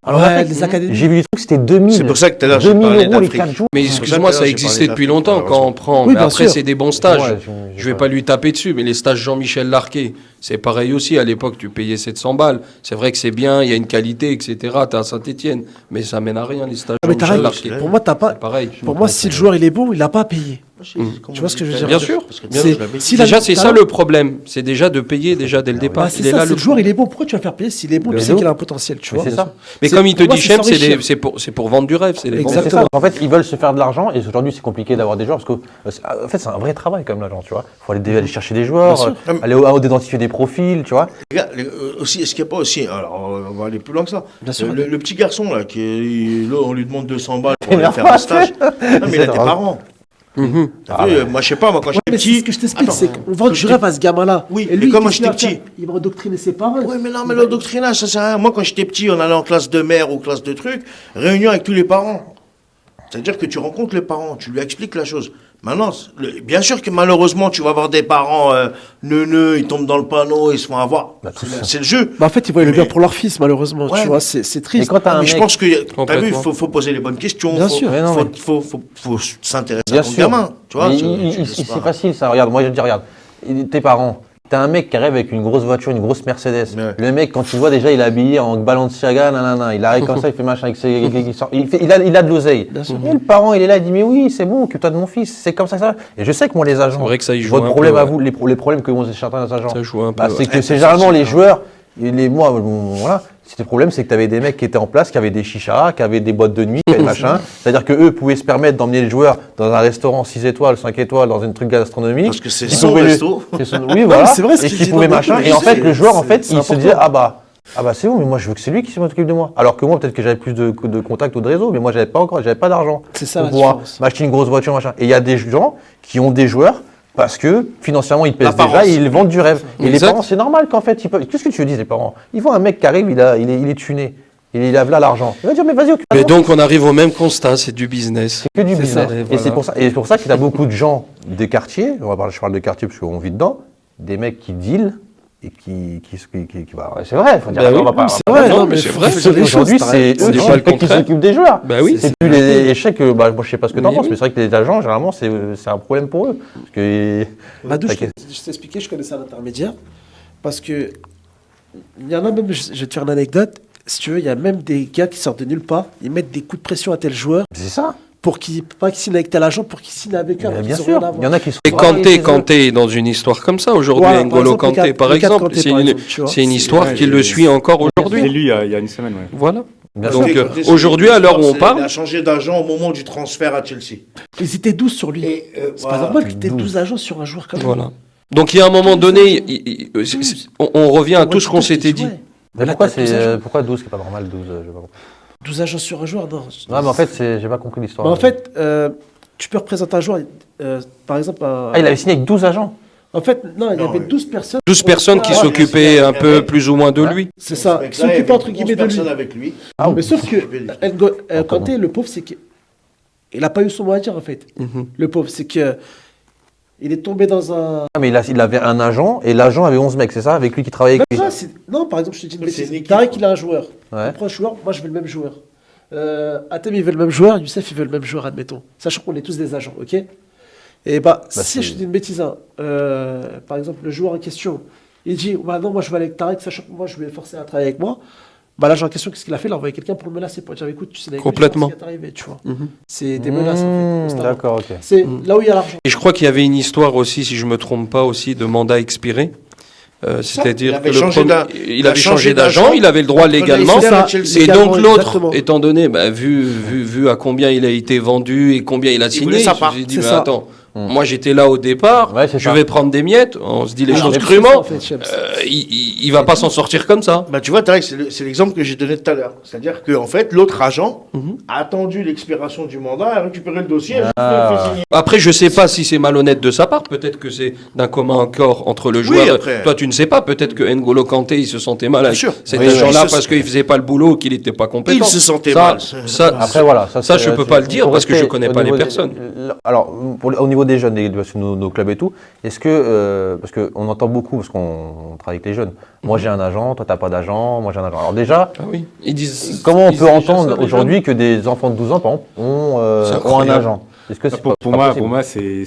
Alors, Ouais, Afrique, les académies. j'ai vu des trucs, c'était 2000. C'est pour ça que tout à l'heure, j'ai 2000 parlé € les d'Afrique. 4 jours. Mais excuse-moi, ça j'ai existait parlé depuis d'Afrique, longtemps quand on prend. Oui, Mais bien après, sûr. c'est des bons stages. Ouais, Je vais pas lui taper dessus, mais les stages Jean-Michel Larquet, c'est pareil aussi. À l'époque, tu payais 700 balles. C'est vrai que c'est bien, il y a une qualité, etc. T'es à Saint-Etienne, mais ça mène à rien, les stages Ah, mais t'as Jean-Michel raison. Larquet. Pour moi, t'as pas. C'est pareil. Pour moi, si le joueur il est bon, il n'a pas à payer. Tu vois ce que je veux dire Bien sûr. C'est- si la- Déjà, c'est t'as- ça le problème. C'est déjà de payer déjà dès le départ. Bah, c'est Il est ça, là si le joueur il est bon, pourquoi tu vas faire payer s'il est bon, tu sais Mais qu'il a un potentiel, tu Mais vois. c'est ça. Mais C'est- comme il te pour moi, dit c'est Chem, s'enrichir. c'est pour vendre du rêve. C'est les Exactement. C'est ça. En fait, ils veulent se faire de l'argent et aujourd'hui, c'est compliqué d'avoir des joueurs parce que, en fait, c'est un vrai travail comme l'agent, tu vois. Il faut aller chercher des joueurs, Bien sûr. aller identifier des profils, tu vois. Les gars, aussi, est-ce qu'il n'y a pas aussi. Alors, on va aller plus loin que ça. Bien sûr. Le petit garçon, là, là, on lui demande 200 balles pour aller T'énerve faire pas, un stage. Non, mais il a tes grave. parents. Mhm. T'as vu, moi, je sais pas, moi, quand Ouais, j'étais mais c'est petit. ce que je t'explique, Attends, c'est qu'on vend du quand rêve à ce gamin-là. Oui, et mais lui, comment qu'est-ce qu'il j'étais va faire petit. Il va endoctriner ses parents. Ouais, mais non, mais le doctrinage, ça sert à rien. Moi, quand j'étais petit, on allait en classe de mère ou classe de trucs, réunion avec tous les parents. C'est-à-dire que tu rencontres les parents, tu lui expliques la chose. Maintenant, bien sûr que malheureusement, tu vas avoir des parents neuneux, ils tombent dans le panneau, ils se font avoir. Bah, tout ça. C'est le jeu. Bah, en fait, ils voient le Mais- bien pour leur fils, malheureusement. Ouais, Tu vois, mais- c'est Mais triste. quand t'as un Mais je mec, pense que, t'as vu, Complètement. faut poser les bonnes questions. Bien faut, sûr. Mais non, mais- faut s'intéresser bien à ton sûr, gamin. Tu vois, mais c'est c'est facile ça. Regarde, moi je dis, regarde, tes parents, T'as un mec qui arrive avec une grosse voiture, une grosse Mercedes. Ouais. Le mec, quand tu le vois déjà, il est habillé en Balenciaga, nanana. Il arrive comme ça, il fait machin avec ses. Il a de l'oseille. Bien sûr. Et le parent, il est là, il dit mais oui, c'est bon, occupe-toi de mon fils. C'est comme ça que ça va. Et je sais que moi, les agents. C'est vrai que ça y joue Votre un problème peu, à ouais. vous, les problèmes que ont certains agents. Ça joue un peu. Bah, c'est ouais. que c'est généralement les joueurs. Moi, voilà. Le problème, c'est que tu avais des mecs qui étaient en place, qui avaient des chichas, qui avaient des boîtes de nuit, qui avaient machin. C'est-à-dire qu'eux pouvaient se permettre d'emmener les joueurs dans un restaurant 6 étoiles, 5 étoiles, dans un truc gastronomique. Parce que c'est Qui son pouvaient resto. Oui, voilà. mais c'est vrai ce Et qu'il qui dit, pouvaient non, machin. mais Et en fait, c'est- le joueur, en fait, c'est il se important. disait ah bah c'est bon, mais moi je veux que c'est lui qui s'occupe de moi. Alors que moi, peut-être que j'avais plus de contacts ou de réseau, mais moi j'avais pas d'argent. C'est ça pour la pouvoir différence. m'acheter une grosse voiture, machin. Et il y a des gens qui ont des joueurs. Parce que financièrement, ils pèsent L'apparence. déjà et ils vendent du rêve. Et les Exact. parents, c'est normal qu'en fait, ils peuvent. Qu'est-ce que tu veux dire, les parents? Ils voient un mec qui arrive, il est tuné. Il a là l'argent. Il va dire, mais vas-y, occupe-toi. Mais donc on arrive au même constat, c'est du business. C'est que du C'est business. ça, Et voilà. c'est pour ça qu'il y a beaucoup de gens des quartiers, je parle de quartiers parce qu'on vit dedans, des mecs qui dealent et bah, c'est vrai, faut dire, Bah oui, on va pas. c'est on va vrai, pas- non, mais c'est faut vrai. dire les choses, Aujourd'hui, t'as c'est raison. eux dit qui pas le contraire. s'occupent des joueurs. Bah oui. C'est plus les échecs, moi je sais pas ce que t'en Mais penses, oui. mais c'est vrai que les agents, généralement, c'est un problème pour eux. Parce que. Madou, T'inquiète. je t'expliquais, je connaissais un intermédiaire. Parce que, il y en a même, je vais te faire une anecdote. Si tu veux, il y a même des gars qui sortent de nulle part. Ils mettent des coups de pression à tel joueur C'est ça. pour pas qu'il signe avec tel agent, pour qu'il signe avec eux. Mais alors bien qu'ils ont sûr. rien à Il y voir. en a qui sont. Et Kanté est dans une histoire comme ça aujourd'hui. Voilà, N'Golo par exemple, Kanté, par le cas de exemple, Kanté, c'est par une, exemple, tu vois. c'est une histoire Ouais, qui le suit encore J'ai aujourd'hui. lu il y a une semaine, ouais. Voilà. Bien Donc, sûr. aujourd'hui, à l'heure où on Il parle, a changé d'agent au moment du transfert à Chelsea. Ils étaient 12 sur lui. Et, C'est voilà. pas normal qu'il ait 12. 12 agents sur un joueur comme voilà. Donc il y a un moment donné, on revient à tout ce qu'on s'était dit. Mais Là, pourquoi t'as 12 agents. pourquoi 12 c'est pas normal 12 je sais pas pourquoi. 12 agents sur un joueur, non. Non mais en fait j'ai pas compris l'histoire. Mais en fait, tu peux représenter un joueur, par exemple. il avait signé avec 12 agents. En fait, non, il y Non, avait oui. 12 personnes. 12 personnes qui Ah, s'occupaient un peu ouais. plus ou moins de Ouais. lui. C'est ça, Ce qui s'occupait mec-là, entre il y avait guillemets de 11 lui. personnes avec lui. Ah, Mais sauf que Ah, Kanté, le pauvre, c'est qu'il n'a pas eu son mot à dire en fait. Mhm. Le pauvre, c'est que il est tombé dans un. mais il avait un agent et l'agent avait 11 mecs, c'est ça, avec lui qui travaillait avec lui. Non, par exemple, je te dis une Mais c'est bêtise. une équipe, Tarek, quoi. il a un joueur. Ouais. Il prend un joueur, moi je veux le même joueur. Atem, il veut le même joueur, Youssef, il veut le même joueur, admettons. Sachant qu'on est tous des agents, ok? Et si c'est- je te dis une bêtise, hein, par exemple, le joueur en question, il dit, bah non, moi je vais aller avec Tarek, sachant que moi je vais forcer à travailler avec moi. Bah l'agent en question, qu'est-ce qu'il a fait? Il a envoyé quelqu'un pour le menacer, pour dire, écoute, tu sais, avec lui, Complètement. je sais pas ce qui est arrivé, tu vois. Mhm. C'est des menaces, en fait, constamment. D'accord, ok. C'est là où il y a l'argent. Et je crois qu'il y avait une histoire aussi, si je me trompe pas, aussi de mandat expiré. Il C'est-à-dire avait que changé il avait changé d'agent, il avait le droit légalement. C'est ça, Et légalement, donc l'autre, exactement. étant donné, vu à combien il a été vendu et combien il a signé, voulait sa il part. s'est dit, C'est mais ça. attends, moi j'étais là au départ, Ouais, c'est je ça. vais prendre des miettes, on se dit les Alors, choses c'est ça, crûment, en fait, James. il va pas s'en sortir comme ça. Bah, tu vois, Tarek, c'est l'exemple que j'ai donné tout à l'heure. C'est-à-dire qu'en fait, l'autre agent Mhm. a attendu l'expiration du mandat, a récupéré le dossier, Ah. fait signer. Après, je sais pas si c'est malhonnête de sa part, peut-être que c'est d'un commun accord entre le joueur. après. Toi, tu ne sais pas, peut-être que N'Golo Kanté, il se sentait mal avec sûr. cet Oui, agent-là oui. parce qu'il faisait pas le boulot, qu'il n'était pas compétent. Il se sentait Ça- mal. Ça, Après voilà, ça, c'est- je peux c'est- pas le dire faut parce que je rester connais au pas les niveau des- personnes. Alors, au niveau des jeunes, nos clubs et tout, est-ce que, parce qu'on entend beaucoup, parce qu'on travaille avec les jeunes, moi j'ai un agent, toi t'as pas d'agent, moi j'ai un agent. Alors déjà, Ah oui. Ils disent. comment on ils peut disent déjà entendre ça, les aujourd'hui que des enfants de 12 ans, par exemple, C'est ont un incroyable. agent? Est-ce que c'est Pour, pas- pour pas moi, possible pour moi, c'est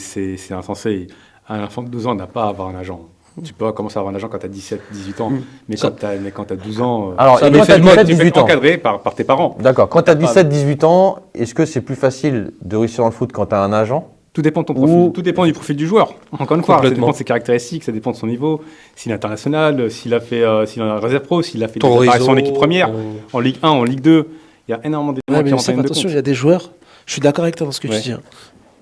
insensé. Un enfant de 12 ans n'a pas à avoir un agent. Tu peux commencer à avoir un agent quand tu as 17, 18 ans, mais Ça- quand tu as 12 ans, Alors, Ça et me quand fait t'as le mode, 17, tu peux 18 être ans. encadré par tes parents. D'accord. Quand tu as 17-18 ans, est-ce que c'est plus facile de réussir dans le foot quand tu as un agent? Tout dépend de ton profil, Ou- tout dépend du profil du joueur. Encore une fois, ça Complètement. dépend de ses caractéristiques, ça dépend de son niveau, s'il est international, s'il a fait, s'il est en réserve pro, s'il a fait des Ton apparitions en réseau, équipe première, en Ligue 1, en Ligue 2. Il y a énormément d'éléments Ouais, mais qui rentrent en Youssef, ligne de attention, compte. il y a des joueurs. Je suis d'accord avec toi dans ce que Ouais. tu dis. Hein.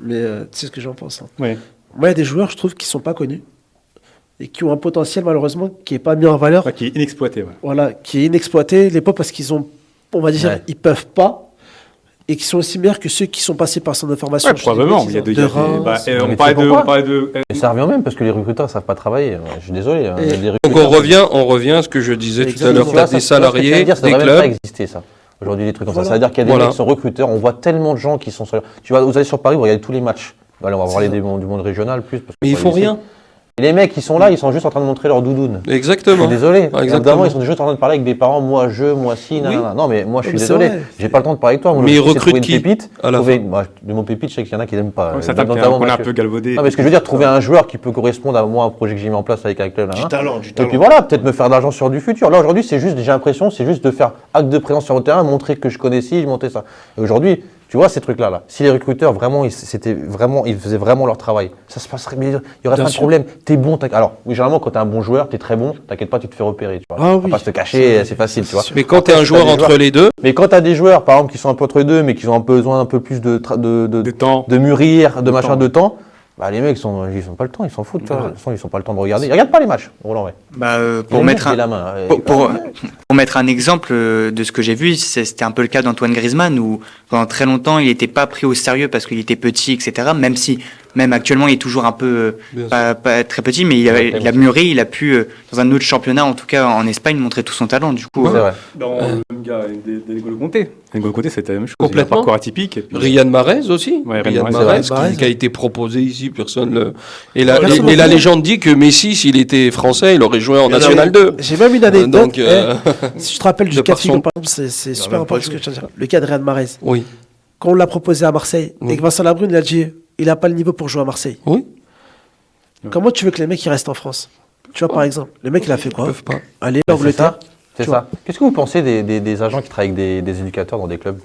Mais tu sais ce que j'en pense. Hein. Ouais. Moi, il y a des joueurs, je trouve, qui sont pas connus et qui ont un potentiel, malheureusement, qui est pas mis en valeur. Ouais, qui est inexploité. Ouais. Voilà, qui est inexploité. Les pauvres parce qu'ils ont, on va dire, Ouais. ils peuvent pas. Et qui sont aussi meilleurs que ceux qui sont passés par centre de formation. Ouais, Je dis des probablement. bêtises, Il y a hein. de, il y a De des- Reims. bah, Mais on tu parlait sais de, pourquoi on parlait de, Et ça revient même parce que les recruteurs ne savent pas travailler. Je suis désolé. Hein, Et- il y a des Donc recruteurs- on revient à ce que je disais tout à Exactement. l'heure. Tu Tu vois, as ça, des tu vois ce que je viens de salariés, dire, ça des devrait même pas clubs. exister ça. Aujourd'hui, des trucs comme Voilà. ça. C'est-à-dire qu'il y a des Voilà. mecs qui sont recruteurs. On voit tellement de gens qui sont sur. Vous allez sur Paris, vous regardez tous les matchs. Allez, on va parler du monde régional plus. Parce Mais ils qu'on font va laisser. rien. Et les mecs qui sont là, ils sont juste en train de montrer leur doudoune. Je Exactement. suis désolé. Ah, exactement. Évidemment, ils sont juste en train de parler avec des parents, moi si, nanana. Non, mais moi je suis Mais c'est désolé. vrai. J'ai pas le temps de parler avec toi. Moi, Mais le ils but, c'est recrutent trouver une qui pépite. à la Trouver... Moi, le mot pépite, je sais qu'il y en a qui n'aiment pas. Ça tape, notamment on est un Mathieu. peu galvaudé. Non, mais ce que je veux dire, trouver un joueur qui peut correspondre à moi, un projet que j'ai mis en place avec un club. Du nanana. talent, du Et talent. puis voilà, peut-être me faire de l'argent sur du futur. Là aujourd'hui, c'est juste, j'ai l'impression, c'est juste de faire acte de présence sur le terrain, montrer que je connais ci, je montrais ça. Et aujourd'hui, tu vois ces trucs-là, là. Si les recruteurs vraiment, ils faisaient vraiment leur travail, ça se passerait, mais il y aurait Bien pas de sûr. problème. T'es bon, alors oui, généralement quand t'es un bon joueur, t'es très bon, t'inquiète pas, tu te fais repérer, tu vois. Ah On va oui. pas se te cacher, c'est facile, tu vois. Mais quand tu es un Après, joueur t'as des entre les deux, Mais quand t'as des joueurs, par exemple, qui sont un peu entre les deux, mais qui ont besoin un peu plus de temps. de mûrir, de De machin, temps. de temps. Bah les mecs, ils ont pas le temps, ils s'en foutent, tu vois. De toute façon, ils ont pas le temps de regarder. Ils regardent pas les matchs, Roland, ouais. Pour mettre la un, main. pour mettre un exemple de ce que j'ai vu, c'était un peu le cas d'Antoine Griezmann où pendant très longtemps il n'était pas pris au sérieux parce qu'il était petit, etc. Même actuellement il est toujours un peu Bien pas très petit, mais il a mûri, il a pu dans un autre championnat, en tout cas en Espagne, montrer tout son talent. Du coup, C'est vrai. Dans le même gars, N'Golo Kanté. N'Golo Kanté, c'était la même chose. Complètement. Il a un parcours atypique. Et puis, Riyad Mahrez aussi. Ouais, Riyad Riyad Mahrez, Mahrez. qui a été proposé ici, personne le. Et Personne la ne légende dit que Messi, s'il était français, il aurait joué en National 2. J'ai même une anecdote. Donc, Si je te rappelle de du cas de par son- figure, par exemple, c'est super même pas important ce que tu viens de dire. Le cas de Riyad Mahrez. oui. Quand on l'a proposé à Marseille, Oui. et que Vincent Labrune, il a dit il n'a pas le niveau pour jouer à Marseille. Oui. Comment tu veux que les mecs ils restent en France? Tu vois, par exemple, le mec il a fait Ils quoi? peuvent pas. Aller C'est l'Angleterre. ça. C'est Tu ça. Qu'est-ce que vous pensez des agents qui travaillent avec des éducateurs dans des clubs?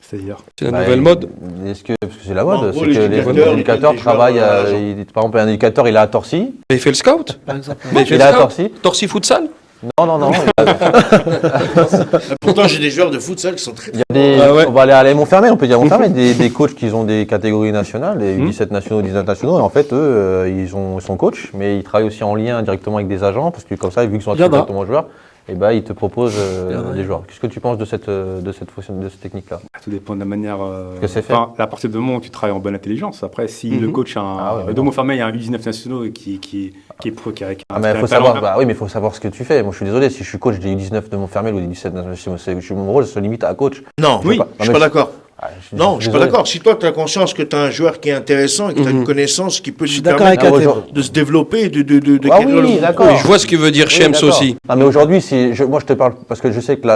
C'est-à-dire. C'est la Bah, nouvelle mode. Parce que c'est la En mode, gros, c'est que les l'éducateur, éducateurs les joueurs, travaillent, à l'agent. par exemple un éducateur il est à Torcy, Mais il fait le scout. Par exemple. Mais il fait il le est à scout. Torcy. Torcy Futsal. Non. Pourtant, j'ai des joueurs de futsal qui sont très. Il y a des, Ah ouais. on va aller à Montfermeil, on peut dire Montfermeil, des coachs qui ont des catégories nationales, des 17 nationaux, 19 nationaux, et en fait, eux, ils sont coachs, mais ils travaillent aussi en lien directement avec des agents, parce que comme ça, vu qu'ils sont Il y en a. directement joueurs, et ben ils te proposent Il y en a. des joueurs. Qu'est-ce que tu penses de cette technique-là? Tout dépend de la manière. Que c'est fait. Enfin, à partir du moment où tu travailles en bonne intelligence. Après, si le coach a Ah ouais, mais de non. Montfermeil, il y a un U19 nationaux qui est pro, qui a un Ah mais faut talent. savoir, bah oui, mais faut savoir ce que tu fais. Moi, je suis désolé, si je suis coach des U19 de Montfermeil ou des 17 nationaux, mon rôle se limite à coach. Non, Je oui, sais pas. je suis Non, pas mais d'accord. Ah, Non, je suis pas désolé. d'accord. Si toi, tu as conscience que tu as un joueur qui est intéressant et que tu as une connaissance qui peut Je suis lui d'accord avec permettre la Ah, thèse. de se développer et de Ah guérir oui, le d'accord. Oui, je vois ce que veut dire Oui, Shems d'accord. aussi. Non, mais aujourd'hui, moi je te parle parce que je sais que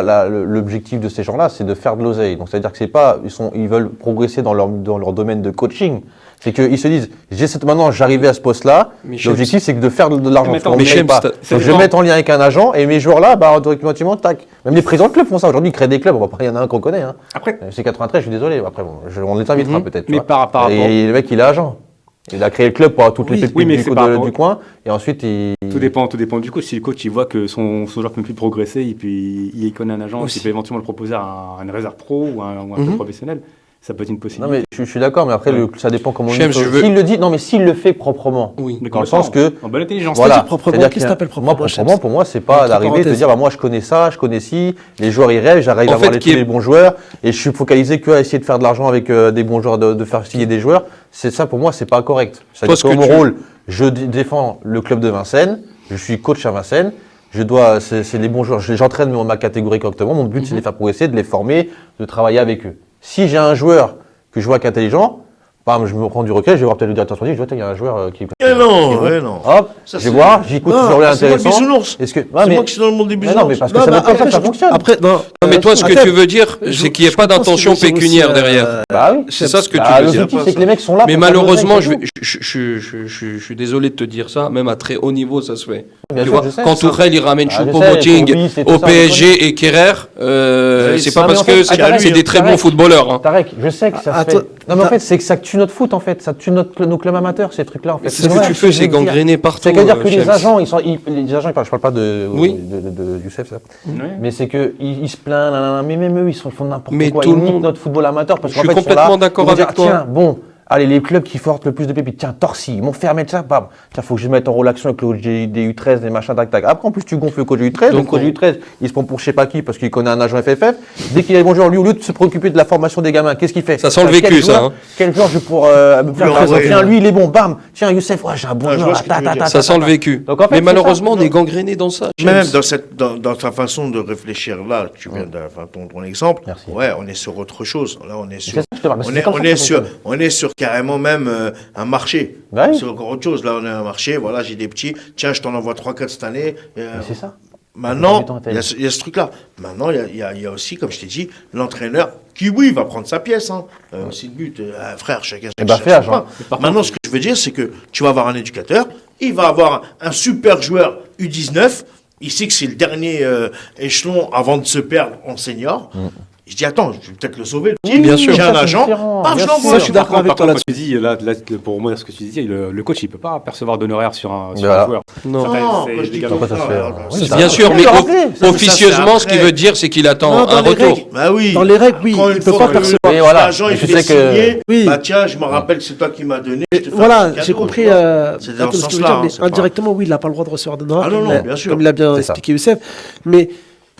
l'objectif de ces gens-là, c'est de faire de l'oseille. Donc c'est-à-dire que c'est pas, ils veulent progresser dans leur domaine de coaching. C'est qu'ils se disent, maintenant j'arrivais à ce poste-là. Mais Shems- L'objectif c'est de faire de l'argent. Mais parce qu'on attends, me mais paye Shems, pas. t'as- Donc c'est je vais le mettre en lien avec un agent et mes joueurs-là, bah automatiquement, tac. Même les présidents de clubs font ça. Aujourd'hui, ils créent des clubs. On va pas, il y en a un qu'on connaît. Hein. Après, C'est 93. Je suis désolé. Après, bon, on les invitera peut-être. tu Mais vois. par rapport- Et le mec, il est agent. Il a créé le club pour toutes les pépites oui, mais c'est par rapport- du coin. Et ensuite, il. tout dépend du coach. Si le coach il voit que son joueur ne peut plus progresser, et puis il connaît un agent Aussi. qui peut éventuellement le proposer à une réserve pro ou à un club professionnel, ça peut être une Non possibilité. mais je suis d'accord, mais après ça dépend comment Shems, je veux- S'il le dit, non mais s'il le fait proprement. Oui. Mais Dans le complètement. sens que En bonne intelligence. voilà, dire proprement, c'est-à-dire qu'est-ce qu'il y a- que t'appelles proprement, Moi, Shems pour moi, c'est pas Entre d'arriver et de parenthèses. dire bah moi je connais ça, je connais ci, les joueurs ils rêvent, j'arrive En à avoir fait, tous les bons joueurs et je suis focalisé que à essayer de faire de l'argent avec des bons joueurs, de faire signer des joueurs. C'est ça pour moi, c'est pas correct. C'est-à-dire ce que que mon tu- rôle, je défends le club de Vincennes, je suis coach à Vincennes. C'est les bons joueurs. J'entraîne ma catégorie correctement. Mon but, c'est de les faire progresser, de les former, de travailler avec eux. Si j'ai un joueur que je vois qui est intelligent, bam, je me prends du recul, je vais voir peut-être le directeur sportif, je vois, il y a un joueur qui. non. Hop, Ça, je vais c'est- voir, j'écoute Non, toujours les c'est moi le intéressants. bisounours. Est-ce que. Ouais, C'est mais- moi qui suis dans le monde des mais bisounours. non, mais parce que Non, ça mais veut pas ça après, ça fonctionne. Après, non. Non, mais toi, ce que Attends, tu veux dire, c'est qu'il n'y ait pas d'intention pécuniaire derrière. Bah oui. C'est ça ce que tu Ah, veux dire. l'objectif, c'est que les mecs sont là. Mais pour faire de malheureusement, l'oseille, je suis désolé de te dire ça, même à très haut niveau, ça se fait. Bien Tu sûr, vois, je sais. quand Tourelle il ramène Ah, je sais, Choupo-Moting Courbis et tout au ça, PSG et Kerrer, c'est pas ça, mais parce en fait, que c'est Tarek, c'est des très Tarek, bons footballeurs. Hein. Tarek, je sais que ça Ah, fait. toi- Non, mais en Ah. fait, c'est que ça tue notre foot, en fait. Ça tue nos clubs amateurs, ces trucs-là, en fait. C'est ce que vrai, tu je fais, veux c'est dire. gangréner partout. C'est-à-dire que les Shems. agents, les agents, je parle pas de Oui. Youssef, ça. Ouais. Mais c'est que ils se plaignent, nanana, mais même eux, ils font n'importe Mais quoi. tout Ils le niquent monde- notre football amateur parce Je qu'en suis fait, ils sont complètement là, d'accord ils vont avec dire, toi. Tiens, bon, allez, les clubs qui portent le plus de pépites, tiens, Torcy, Montfermeil, ça, bam. Tiens, faut que je mette en relation avec le coach des U13, des machins, tac, tac. Après, en plus, tu gonfles le coach des U13, Donc, le coach on- des U13, il se prend pour je sais pas qui parce qu'il connaît un agent FFF. Dès qu'il a les bons joueurs, lui, au lieu de se préoccuper de la formation des gamins, qu'est-ce qu'il fait? Ça sent le Quel vécu, joueur- ça, hein. Quel joueur je vais pour me faire Lui présenter? envoyer, Tiens, lui, il est bon, bam. Tiens, Youssef, ouais, j'ai un bon Ah, je vois joueur. ce que tu veux dire. Ça sent le vécu. Donc, en fait, Mais c'est malheureusement, ça. on est gangréné dans ça. Même Shems. dans ta façon de réfléchir là, tu viens ton exemple, Merci. ouais, on est sur autre chose. Là, on est sur, C'est ça que je te parle, parce que on c'est est, comme on ça est que ça sur, fonctionne. on est sur carrément même un marché. Bah oui. C'est encore autre chose. Là, on a un marché, voilà, j'ai des petits. Tiens, je t'en envoie 3-4 cette année. Mais c'est ça. Maintenant, Il il y a ce truc-là. Maintenant, il y a aussi, comme je t'ai dit, l'entraîneur qui, oui, va prendre sa pièce. Hein. C'est le but. Frère, chacun bah, chacun fais son agent. pain. Maintenant, ce que je veux dire, c'est que tu vas avoir un éducateur, il va avoir un super joueur U19, il sait que c'est le dernier échelon avant de se perdre en senior. Je dis, attends, je vais peut-être le sauver. Bien sûr. J'ai un Ça, c'est agent, différent. paf, Bien je l'envoie. sûr. Je suis d'accord avec toi Quand là-dessus. tu dis, là, pour moi, ce que tu disais, le coach, il peut pas percevoir d'honoraires sur un Voilà. joueur. Non. Non, C'est quand je dis légal. Pourquoi ça se fait Oui, ça- Bien sûr, mais Je l'ai rappelé, ça, officieusement, ce après. qu'il veut dire, c'est qu'il attend Non, dans un les retour. règles. Bah oui. Dans les règles, oui, Quand il une peut fois pas que percevoir. Et voilà. l'agent, il Je fait sais que- signer, Oui. bah tiens, je me rappelle que c'est toi qui m'as donné. je te fais un Voilà, petit j'ai cadeau, compris tu vois. un C'est dans peu ce ce que sens-là, veut dire, hein, mais c'est pas- indirectement, oui, il n'a pas le droit de recevoir d'honoraires, Ah non, comme non, il- bien sûr. comme il a bien C'est ça. expliqué Youssef. Mais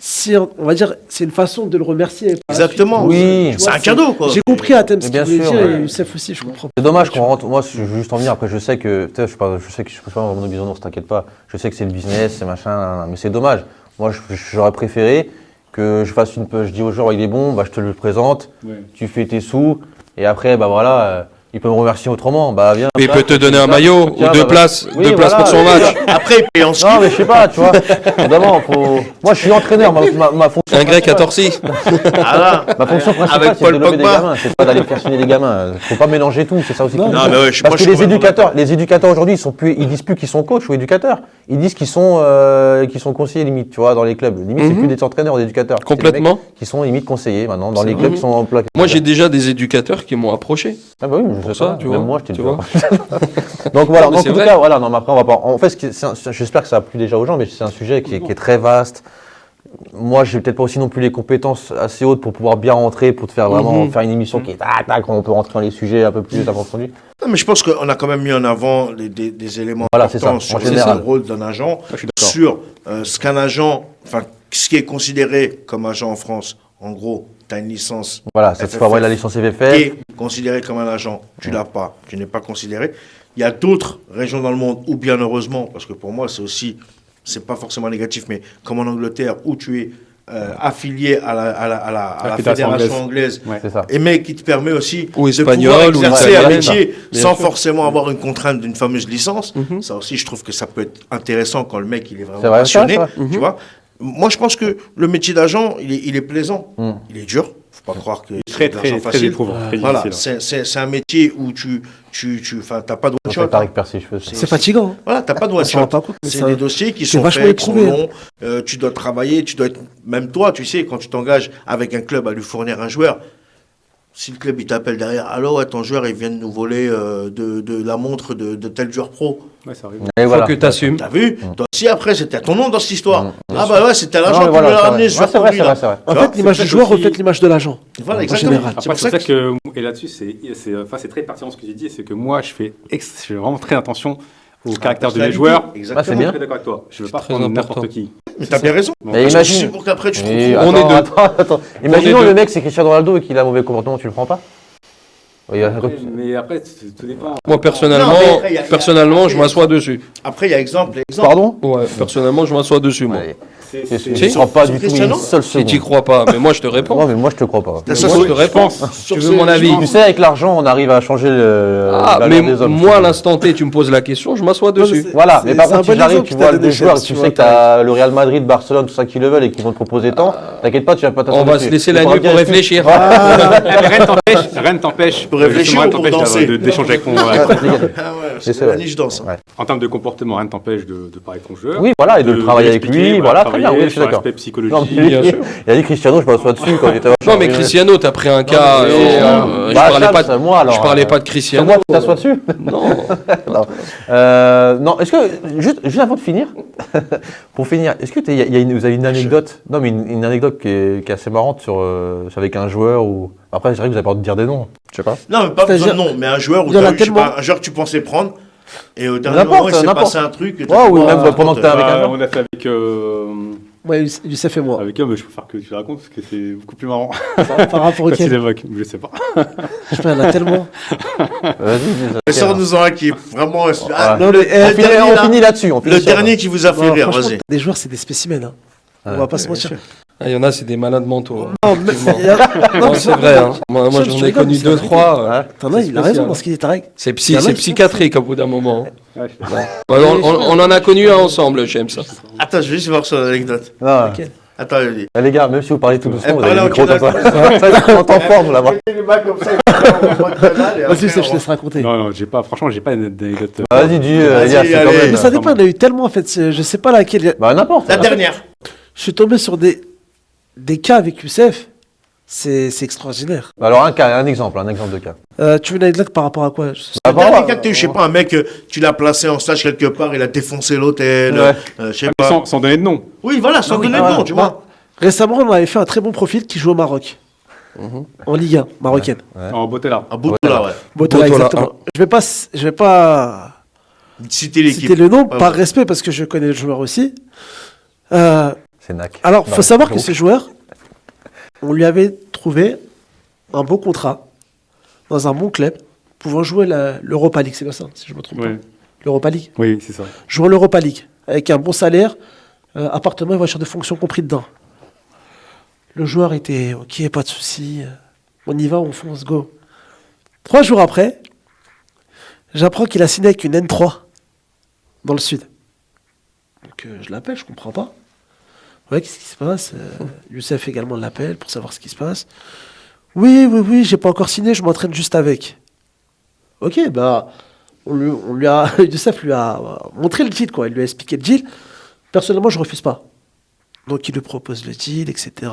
si on va dire, c'est une façon de le remercier. Exactement. Oui. C'est un cadeau, quoi. J'ai compris à thème ce Mais qu'il bien voulait sûr, dire, ouais. et Youssef aussi, je comprends. C'est dommage qu'on rentre. Moi, je veux juste en venir. Après, je sais que. Tu sais, je sais que je suis pas mon bisounours, t'inquiète pas. Je sais que c'est le business, c'est machin, nan, nan, mais c'est dommage. Moi, j'aurais préféré que je fasse je dis au joueur, il est bon, bah, je te le présente, tu fais tes sous, et après, bah voilà, il peut me remercier autrement. Bah, viens. Mais il peut te donner un maillot ou Tiens, deux bah, places, oui, deux places voilà. pour son match. Après, il paye en ski. Non, mais je sais pas, tu vois. Évidemment, moi, je suis entraîneur. Ma fonction. Un grec à principale- Torcy. Ah là. Ma fonction principale, Avec c'est de Paul développer des Pogba. gamins. C'est pas d'aller faire signer des gamins. Faut pas mélanger tout. C'est ça aussi. Non, qu'il non, faut mais faire. ouais, je- Parce moi, que je suis les complètement éducateurs aujourd'hui, ils disent plus qu'ils sont coachs ou éducateurs. Ils disent qu'ils sont conseillers limite, tu vois, dans les clubs. Limite, c'est plus des entraîneurs ou des éducateurs. C'est des Complètement. mecs qui sont limite conseillers maintenant dans les clubs qui sont en plaque. Moi, j'ai déjà des éducateurs qui m'ont approché. Ah bah oui, mais je Pour sais ça, pas. tu Même vois, moi, je t'ai tu dit. vois. Donc voilà. Non, mais Donc, c'est en tout vrai. cas, voilà. Non, mais après, on va pas. En fait, j'espère que ça a plu déjà aux gens, mais c'est un sujet qui est très vaste. Moi, j'ai peut-être pas aussi non plus les compétences assez hautes pour pouvoir bien rentrer, pour te faire vraiment faire une émission qui est tac, on peut rentrer dans les sujets un peu plus approfondis. Non, mais je pense qu'on a quand même mis en avant des éléments Voilà, c'est importants ça, sur en le général. rôle d'un agent, je suis d'accord. sur ce qu'un agent, enfin, ce qui est considéré comme agent en France. En gros, tu as une licence Voilà, ça, tu peux avoir la licence qui FFF. est considéré comme un agent. Tu l'as pas, tu n'es pas considéré. Il y a d'autres régions dans le monde où, bien heureusement, parce que pour moi, c'est aussi, c'est pas forcément négatif, mais comme en Angleterre, où tu es affilié à la fédération anglaise, Ouais. C'est ça. et mais qui te permet aussi Ou de espagnol, pouvoir ou exercer italien, un métier bien sans sûr. forcément avoir une contrainte d'une fameuse licence. Ça aussi, je trouve que ça peut être intéressant quand le mec il est C'est vraiment vrai, passionné. ça, Tu vois. Moi, je pense que le métier d'agent, il est plaisant. Il est dur. Faut pas croire que Très, c'est de l'argent très, très facile. éprouvant. Très Voilà, difficile. c'est un métier où t'as pas de On one fait shot. Tariq Percy, je fais ça. C'est fatigant. Hein. Voilà, t'as pas de one On s'en rend shot. pas compte, mais C'est ça- des dossiers qui c'est sont vachement faits, qui sont éprouvé, hein. longs. Tu dois travailler, tu dois être, même toi, tu sais, quand tu t'engages avec un club à lui fournir un joueur, si le club il t'appelle derrière, alors ouais, ton joueur il vient de nous voler de la montre de tel joueur pro. Ouais, ça arrive. Et Faut voilà. que tu assumes. T'as vu? Toi aussi après, c'était ton nom dans cette histoire. Ah bah ouais, c'était Non, l'agent mais qui voilà, lui a c'est ramené vrai. ce joueur Ouais, c'est vrai, pour lui, c'est là. vrai, c'est vrai. En Tu vois, fait, l'image c'est du joueur aussi- reflète l'image de l'agent. Voilà, En exactement. général. C'est Après, pour ça que et là-dessus, c'est très pertinent ce que tu dis, c'est que moi, je fais vraiment très attention au caractère de mes personnalité. joueurs. Exactement. Ah, c'est bien. Je suis d'accord avec toi. Je veux pas très prendre important. n'importe qui. Mais t'as bien raison. Mais Parce que imagine- c'est pour qu'après tu te Et retrouves. On est attends. Imaginons deux. le mec, c'est Cristiano Ronaldo et qu'il a un mauvais comportement, tu le prends pas? Oui, Mais après, tout dépend. Moi, personnellement, Non, mais après, personnellement, je m'assois dessus. Après, il y a exemple. Pardon? Ouais, personnellement, je m'assois dessus, moi. Ouais. C'est- Je ne crois pas du tout Cristiano une seule Si t'y seconde. crois pas, mais moi, je te réponds. Non, mais moi je te crois pas. T'as Mais ça moi, sur- je te réponds. Tu veux mon avis? Tu sais, avec l'argent, on arrive à changer Ah, la mais valeur des hommes. moi, à l'instant T, tu me poses la question, je m'assois Non, mais dessus. c'est- Voilà, c'est- mais par c'est un contre, bon si j'arrive, exemple tu que vois t'as des donné, joueurs, Chef, tu tu sais que vois, t'as le Real Madrid, Barcelone, tout ça qui le veulent et qui vont te proposer tant, t'inquiète pas, tu vas pas t'asseoir On va dessus. se laisser Tu la pourras nuit pour bien- réfléchir. Rien ne t'empêche. Pour réfléchir justement, ou rien pour t'empêche danser d'échanger avec ton. Ouais, c'est légal. Ah ouais, C'est c'est vrai. la niche danse. Ouais. En termes de comportement, rien ne t'empêche de parler de ton joueur. Oui, voilà, et de le travailler avec l'expliquer, lui, voilà, très bien, travailler oui, je suis sur d'accord. l'aspect psychologique. Non, mais Bien sûr. il a dit Cristiano, je m'assois dessus quand il était Non, mais Cristiano, t'as pris un cas. mais, je bah, parlais Charles, pas c'est moi, alors, je parlais pas de C'est Cristiano. moi qui t'assois dessus. Non. Non, est-ce que, juste avant de finir, pour finir, est-ce que vous avez une anecdote, non mais une anecdote qui est assez marrante sur avec un joueur ou après c'est vrai que vous avez pas le droit de dire des noms, je sais pas. Non, mais pas besoin de C'est-à-dire- nom, mais un joueur où il y en t'as a eu, je sais tellement. pas, un joueur que tu pensais prendre, et au dernier N'importe, moment, il s'est n'importe. passé un truc. que Ouais, t'as ou dit, même bah, pendant que t'es avec un joueur. On a fait avec Ouais, Youssef et moi. avec eux, mais je préfère que tu le racontes parce que c'est beaucoup plus marrant. Par rapport Quand il auquel. évoque, je sais pas. Je sais pas, il y en a tellement. Vas-y, Mais sors-nous un qui est vraiment. Ah, Non, mais, On finit, dernier, on là, finit là-dessus. On finit le sur ça. dernier qui vous a fait non, rire, franchement, vas-y. des joueurs, c'est des spécimens. Hein. On va pas se mentir. Ah, il y en a, c'est des malades mentaux. Hein. Non, mais, Effectivement. Non, c'est vrai. Hein. Moi, Je j'en ai rigole, connu c'est deux, vrai. trois. T'en as, il a spécial. raison dans ce qu'il dit, Tarek. C'est Il y en a c'est qui sont psychiatrique au bout d'un moment. Ouais, je- Bah, on en a connu un ensemble, j'aime ça. Attends, je vais juste voir son anecdote. Non, Ok. Attends, allez. les gars, même si vous parlez tout doucement, vous avez parlez le en micro comme ça. Canada. Ça va être en temps forme là-bas. Les mains comme ça, on voit très mal, et Vas-y, après, Youssef, je on- te laisse raconter. Non, non, franchement, j'ai pas d'anecdote. Vas-y, dis, Vas-y, Elias, c'est allez. quand même. Mais ça dépend, il y en a eu tellement en fait, je sais pas laquelle. Bah, n'importe. La dernière. Je suis tombé sur des cas avec Youssef, c'est extraordinaire. Bah, alors, un exemple de cas. Tu veux une anecdote par rapport à quoi? Bah, Le dernier voilà. cas que tu as eu, je sais pas, un mec, tu l'as placé en stage quelque part, il a défoncé l'hôtel, Ouais. je sais Mais pas. sans donner de nom. Oui, voilà, sans donner de nom, tu vois. Récemment, on avait fait un très bon profil qui joue au Maroc. En Ligue 1 marocaine. En beauté là. Un bout de là, ouais. Botola, Botola, exactement. Je vais pas Citer l'équipe. citer le nom Ouais, par ouais. respect parce que je connais le joueur aussi. C'est Nac. Alors, faut Bah, savoir que donc. ce joueur, on lui avait trouvé un beau contrat dans un bon club, pouvant jouer l'Europa League, c'est bien ça, si je me trompe Oui, pas. L'Europa League. oui, c'est ça. Jouant l'Europa League, avec un bon salaire, appartement et voiture de fonction compris dedans. Le joueur était ok, pas de souci, on y va, on fonce, go. 3 jours après, j'apprends qu'il a signé avec une N3 dans le sud. Donc je l'appelle, je comprends pas. Ouais, qu'est-ce qui se passe? Youssef également l'appelle pour savoir ce qui se passe. Oui, j'ai pas encore signé, je m'entraîne juste avec. Ok, bah, Youssef lui a montré le deal, quoi. Il lui a expliqué le deal. Personnellement, je refuse pas. Donc, il lui propose le deal, etc.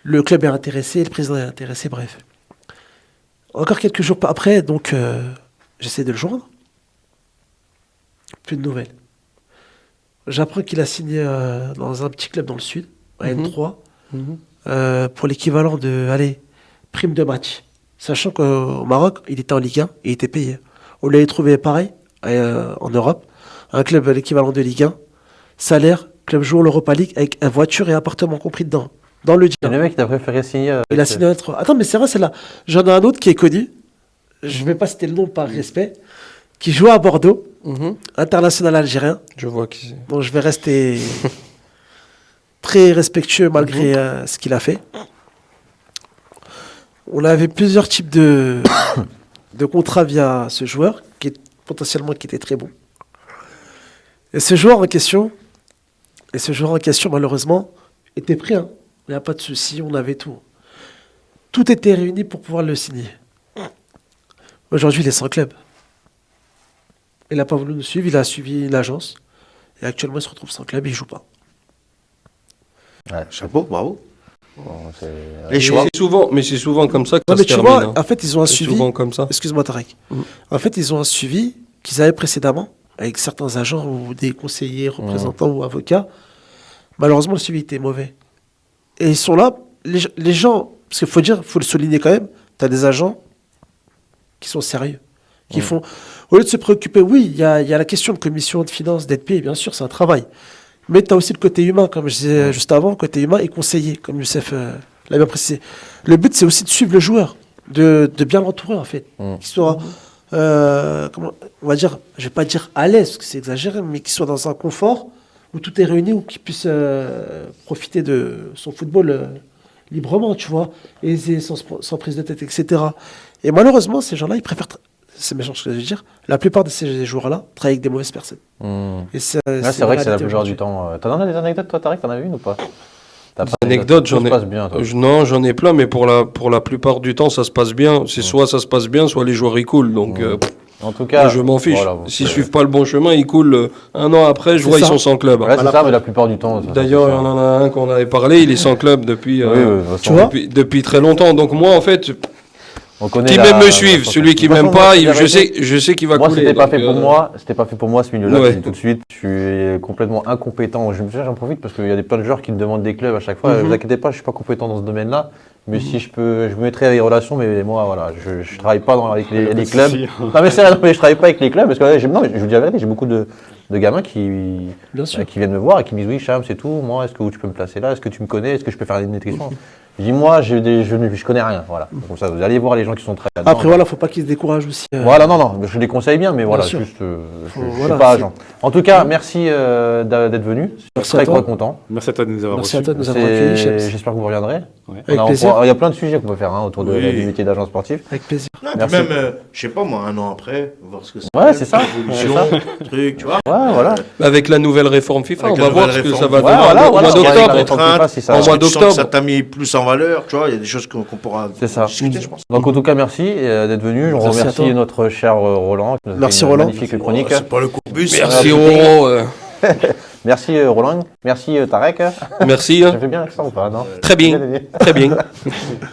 Le club est intéressé, le président est intéressé, bref. Encore quelques jours après, donc, j'essaie de le joindre. Plus de nouvelles. J'apprends qu'il a signé dans un petit club dans le sud, à N3, pour l'équivalent de, prime de match. Sachant qu'au Maroc, il était en Ligue 1 et il était payé. On lui avait trouvé pareil en Europe, un club l'équivalent de Ligue 1, salaire, club joue l'Europa League avec voiture et appartement compris dedans, dans le Et deal. le mec, il a préféré signer. Il a signé un 3. Attends, mais c'est vrai, celle-là. J'en ai un autre qui est connu, je vais pas citer le nom par respect, qui joue à Bordeaux, international algérien. Je vois qui c'est. Donc je vais rester très respectueux malgré ce qu'il a fait. On avait plusieurs types de contrats via ce joueur, potentiellement qui était très bon. Et ce joueur en question, malheureusement, était prêt. Hein. Il n'y a pas de souci, on avait tout. Tout était réuni pour pouvoir le signer. Aujourd'hui, il est sans club. Il n'a pas voulu nous suivre, il a suivi une agence. Et actuellement, il se retrouve sans club et il ne joue pas. Chapeau, bravo. Bon, c'est- Les choix. Mais c'est souvent comme ça que Non, ça mais se tu termine. vois, hein. en fait, ils ont un C'est suivi. souvent comme ça. Excuse-moi, Tarek. En fait, ils ont un suivi qu'ils avaient précédemment avec certains agents ou des conseillers, représentants ou avocats. Malheureusement, le suivi était mauvais. Et ils sont là, les gens, parce qu'il faut le souligner quand même, tu as des agents qui sont sérieux, qui font, au lieu de se préoccuper, oui, il y a la question de commission de finances, d'être payé, bien sûr, c'est un travail. Mais tu as aussi le côté humain, comme je disais juste avant, côté humain et conseiller, comme Youssef l'a bien précisé. Le but, c'est aussi de suivre le joueur, de bien l'entourer, en fait. Qu'il soit, comment, on va dire, je vais pas dire à l'aise, parce que c'est exagéré, mais qu'il soit dans un confort où tout est réuni, où qu'il puisse profiter de son football librement, tu vois, et sans prise de tête, etc. Et malheureusement, ces gens-là, ils préfèrent, c'est méchant ce que je veux dire, la plupart de ces joueurs-là travaillent avec des mauvaises personnes. Et c'est Ouais, c'est vrai que c'est la réalité plupart du aujourd'hui. temps. T'en as des anecdotes, toi, Tarek? T'en as une ou pas? T'as pas Anecdote, Tout j'en se ai. passe bien, toi. Non, j'en ai plein, mais pour la plupart du temps, ça se passe bien. C'est soit ça se passe bien, soit les joueurs ils coulent. Donc, En tout cas, moi, je m'en fiche. voilà, bon, S'ils c'est- suivent pas le bon chemin, ils coulent. Un an après, je C'est vois, ils ça. sont sans club. Ouais, c'est ça, mais la plupart du temps. D'ailleurs, il y en a un qu'on avait parlé, il est sans club depuis, Oui, de toute Tu façon, vois depuis très longtemps. Donc moi, en fait, on connaît qui la- m'aime me la- suive. la- Celui qui De toute m'aime façon, pas, moi, je sais qu'il va Moi, couler. c'était pas donc, fait pour moi. C'était pas fait pour moi ce milieu-là. Ouais. Je dis tout de suite, je suis complètement incompétent. J'en profite parce qu'il y a plein de joueurs qui me demandent des clubs à chaque fois. Ne vous inquiétez pas, je suis pas compétent dans ce domaine-là. Mais si je peux, je me mettrai à des relations. Mais moi, voilà, je travaille pas avec les clubs. Non mais c'est vrai, non, mais je travaille pas avec les clubs parce que non, mais je vous dis la vérité, j'ai beaucoup de gamins qui Bien sûr. qui viennent me voir et qui me disent oui, Cham, c'est tout. Moi, est-ce que tu peux me placer là? Est-ce que tu me connais? Est-ce que je peux faire une nutrition? Je dis moi, je connais rien, voilà. Comme ça, vous allez voir les gens qui sont très là-dedans. Après, voilà, faut pas qu'ils se découragent aussi. Voilà, non, je les conseille bien, mais voilà, sûr. juste, je Voilà, suis pas c'est- agent. En tout cas, merci d'être venu. Merci Très à toi. content. Merci à toi de nous avoir Merci reçus. à toi de nous avoir accueillis, Chems. J'espère que vous reviendrez. Ouais. Avec On plaisir. il y a plein de sujets qu'on peut faire autour Oui. du métier d'agent sportif. Avec plaisir. Non, et puis Merci. même, je sais pas moi, un an après, voir ce que c'est. Ouais, c'est ça. L'évolution, truc, tu vois. Ouais, voilà. Avec la nouvelle réforme FIFA, Avec on la va voir nouvelle ce que ça réforme. va Ouais, donner voilà, au mois voilà. d'octobre. Ouais, contrainte, si ça- En Est-ce mois que tu sens que d'octobre. ça t'a mis plus en valeur, tu vois, il y a des choses qu'on pourra C'est ça. discuter, je pense. Donc en tout cas, merci d'être venu. On Merci à remercie toi. notre cher Roland qui nous a Merci, fait une Roland. magnifique chronique. C'est pas le courbus. Merci Ouais. Oro. Merci Roland. Merci Tarek. Merci. J'ai fait bien l'accent ou pas, non Très bien. Très bien.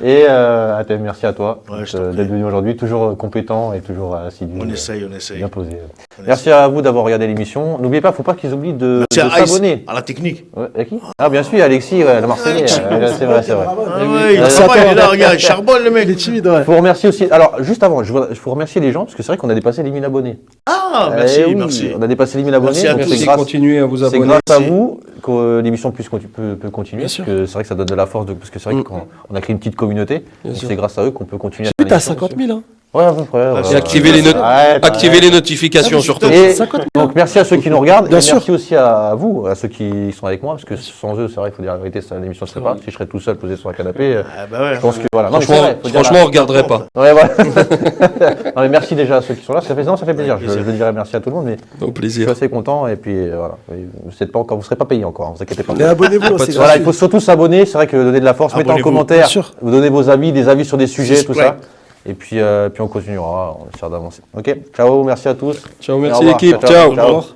Et Atem, merci à toi Ouais, je t'en prie. d'être venu aujourd'hui, toujours compétent et toujours assidu. On essaye. Bien posé. On Merci à vous d'avoir regardé l'émission. N'oubliez pas, faut pas qu'ils oublient de Merci à Ice, s'abonner. à la technique. Ouais, à qui Ah bien sûr, Alexis, ouais, le Marseillais. C'est vrai, c'est vrai. Ah ouais, il Merci travaille, à toi. il est là, regarde, il charbonne le Il mec. est timide, ouais. Je vous remercie aussi. Alors, juste avant, je faut remercier les gens parce que c'est vrai qu'on a dépassé les 1000 abonnés. Ah, merci, Eh oui, merci. On a dépassé les 1000 abonnés. Merci à donc tous. c'est Merci, grâce, continuez à vous c'est abonner. grâce à Merci. vous que l'émission peut continuer. Bien Parce sûr. que c'est vrai que ça donne de la force, parce que c'est vrai qu'on on a créé une petite communauté. Donc sûr. c'est grâce à eux qu'on peut continuer. Puis à t'as faire 50 000, hein. l'émission. Ouais, à peu près. Et activez les notes. Activez les notifications surtout. Et 50 000. donc merci à ceux qui nous regardent, Bien et sûr. merci aussi à vous, à ceux qui sont avec moi, parce que sans eux, c'est vrai, il faut dire la vérité, l'émission ne serait pas. Si je serais tout seul posé sur un canapé, Ah bah ouais. je pense que voilà. Non, mais c'est Franchement, vrai, faut dire franchement, on regarderait pas. la- Ouais, voilà. Non, mais merci déjà à ceux qui sont là, ça fait plaisir. Avec Je plaisir. dirais merci à tout le monde, mais Au je plaisir. suis assez content et puis voilà. Vous ne serez pas payé encore, ne vous inquiétez pas. Mais abonnez-vous aussi. Voilà, il faut surtout s'abonner, c'est vrai que donner de la force, mettez en Abonnez-vous, commentaire, bien sûr. vous donnez vos avis, des avis sur des sujets, tout ça. Subscribe. Et puis on continuera, on essaiera d'avancer. Ok, ciao, merci à tous. Ciao, Au merci revoir, l'équipe. ciao, Ciao. ciao. Au revoir.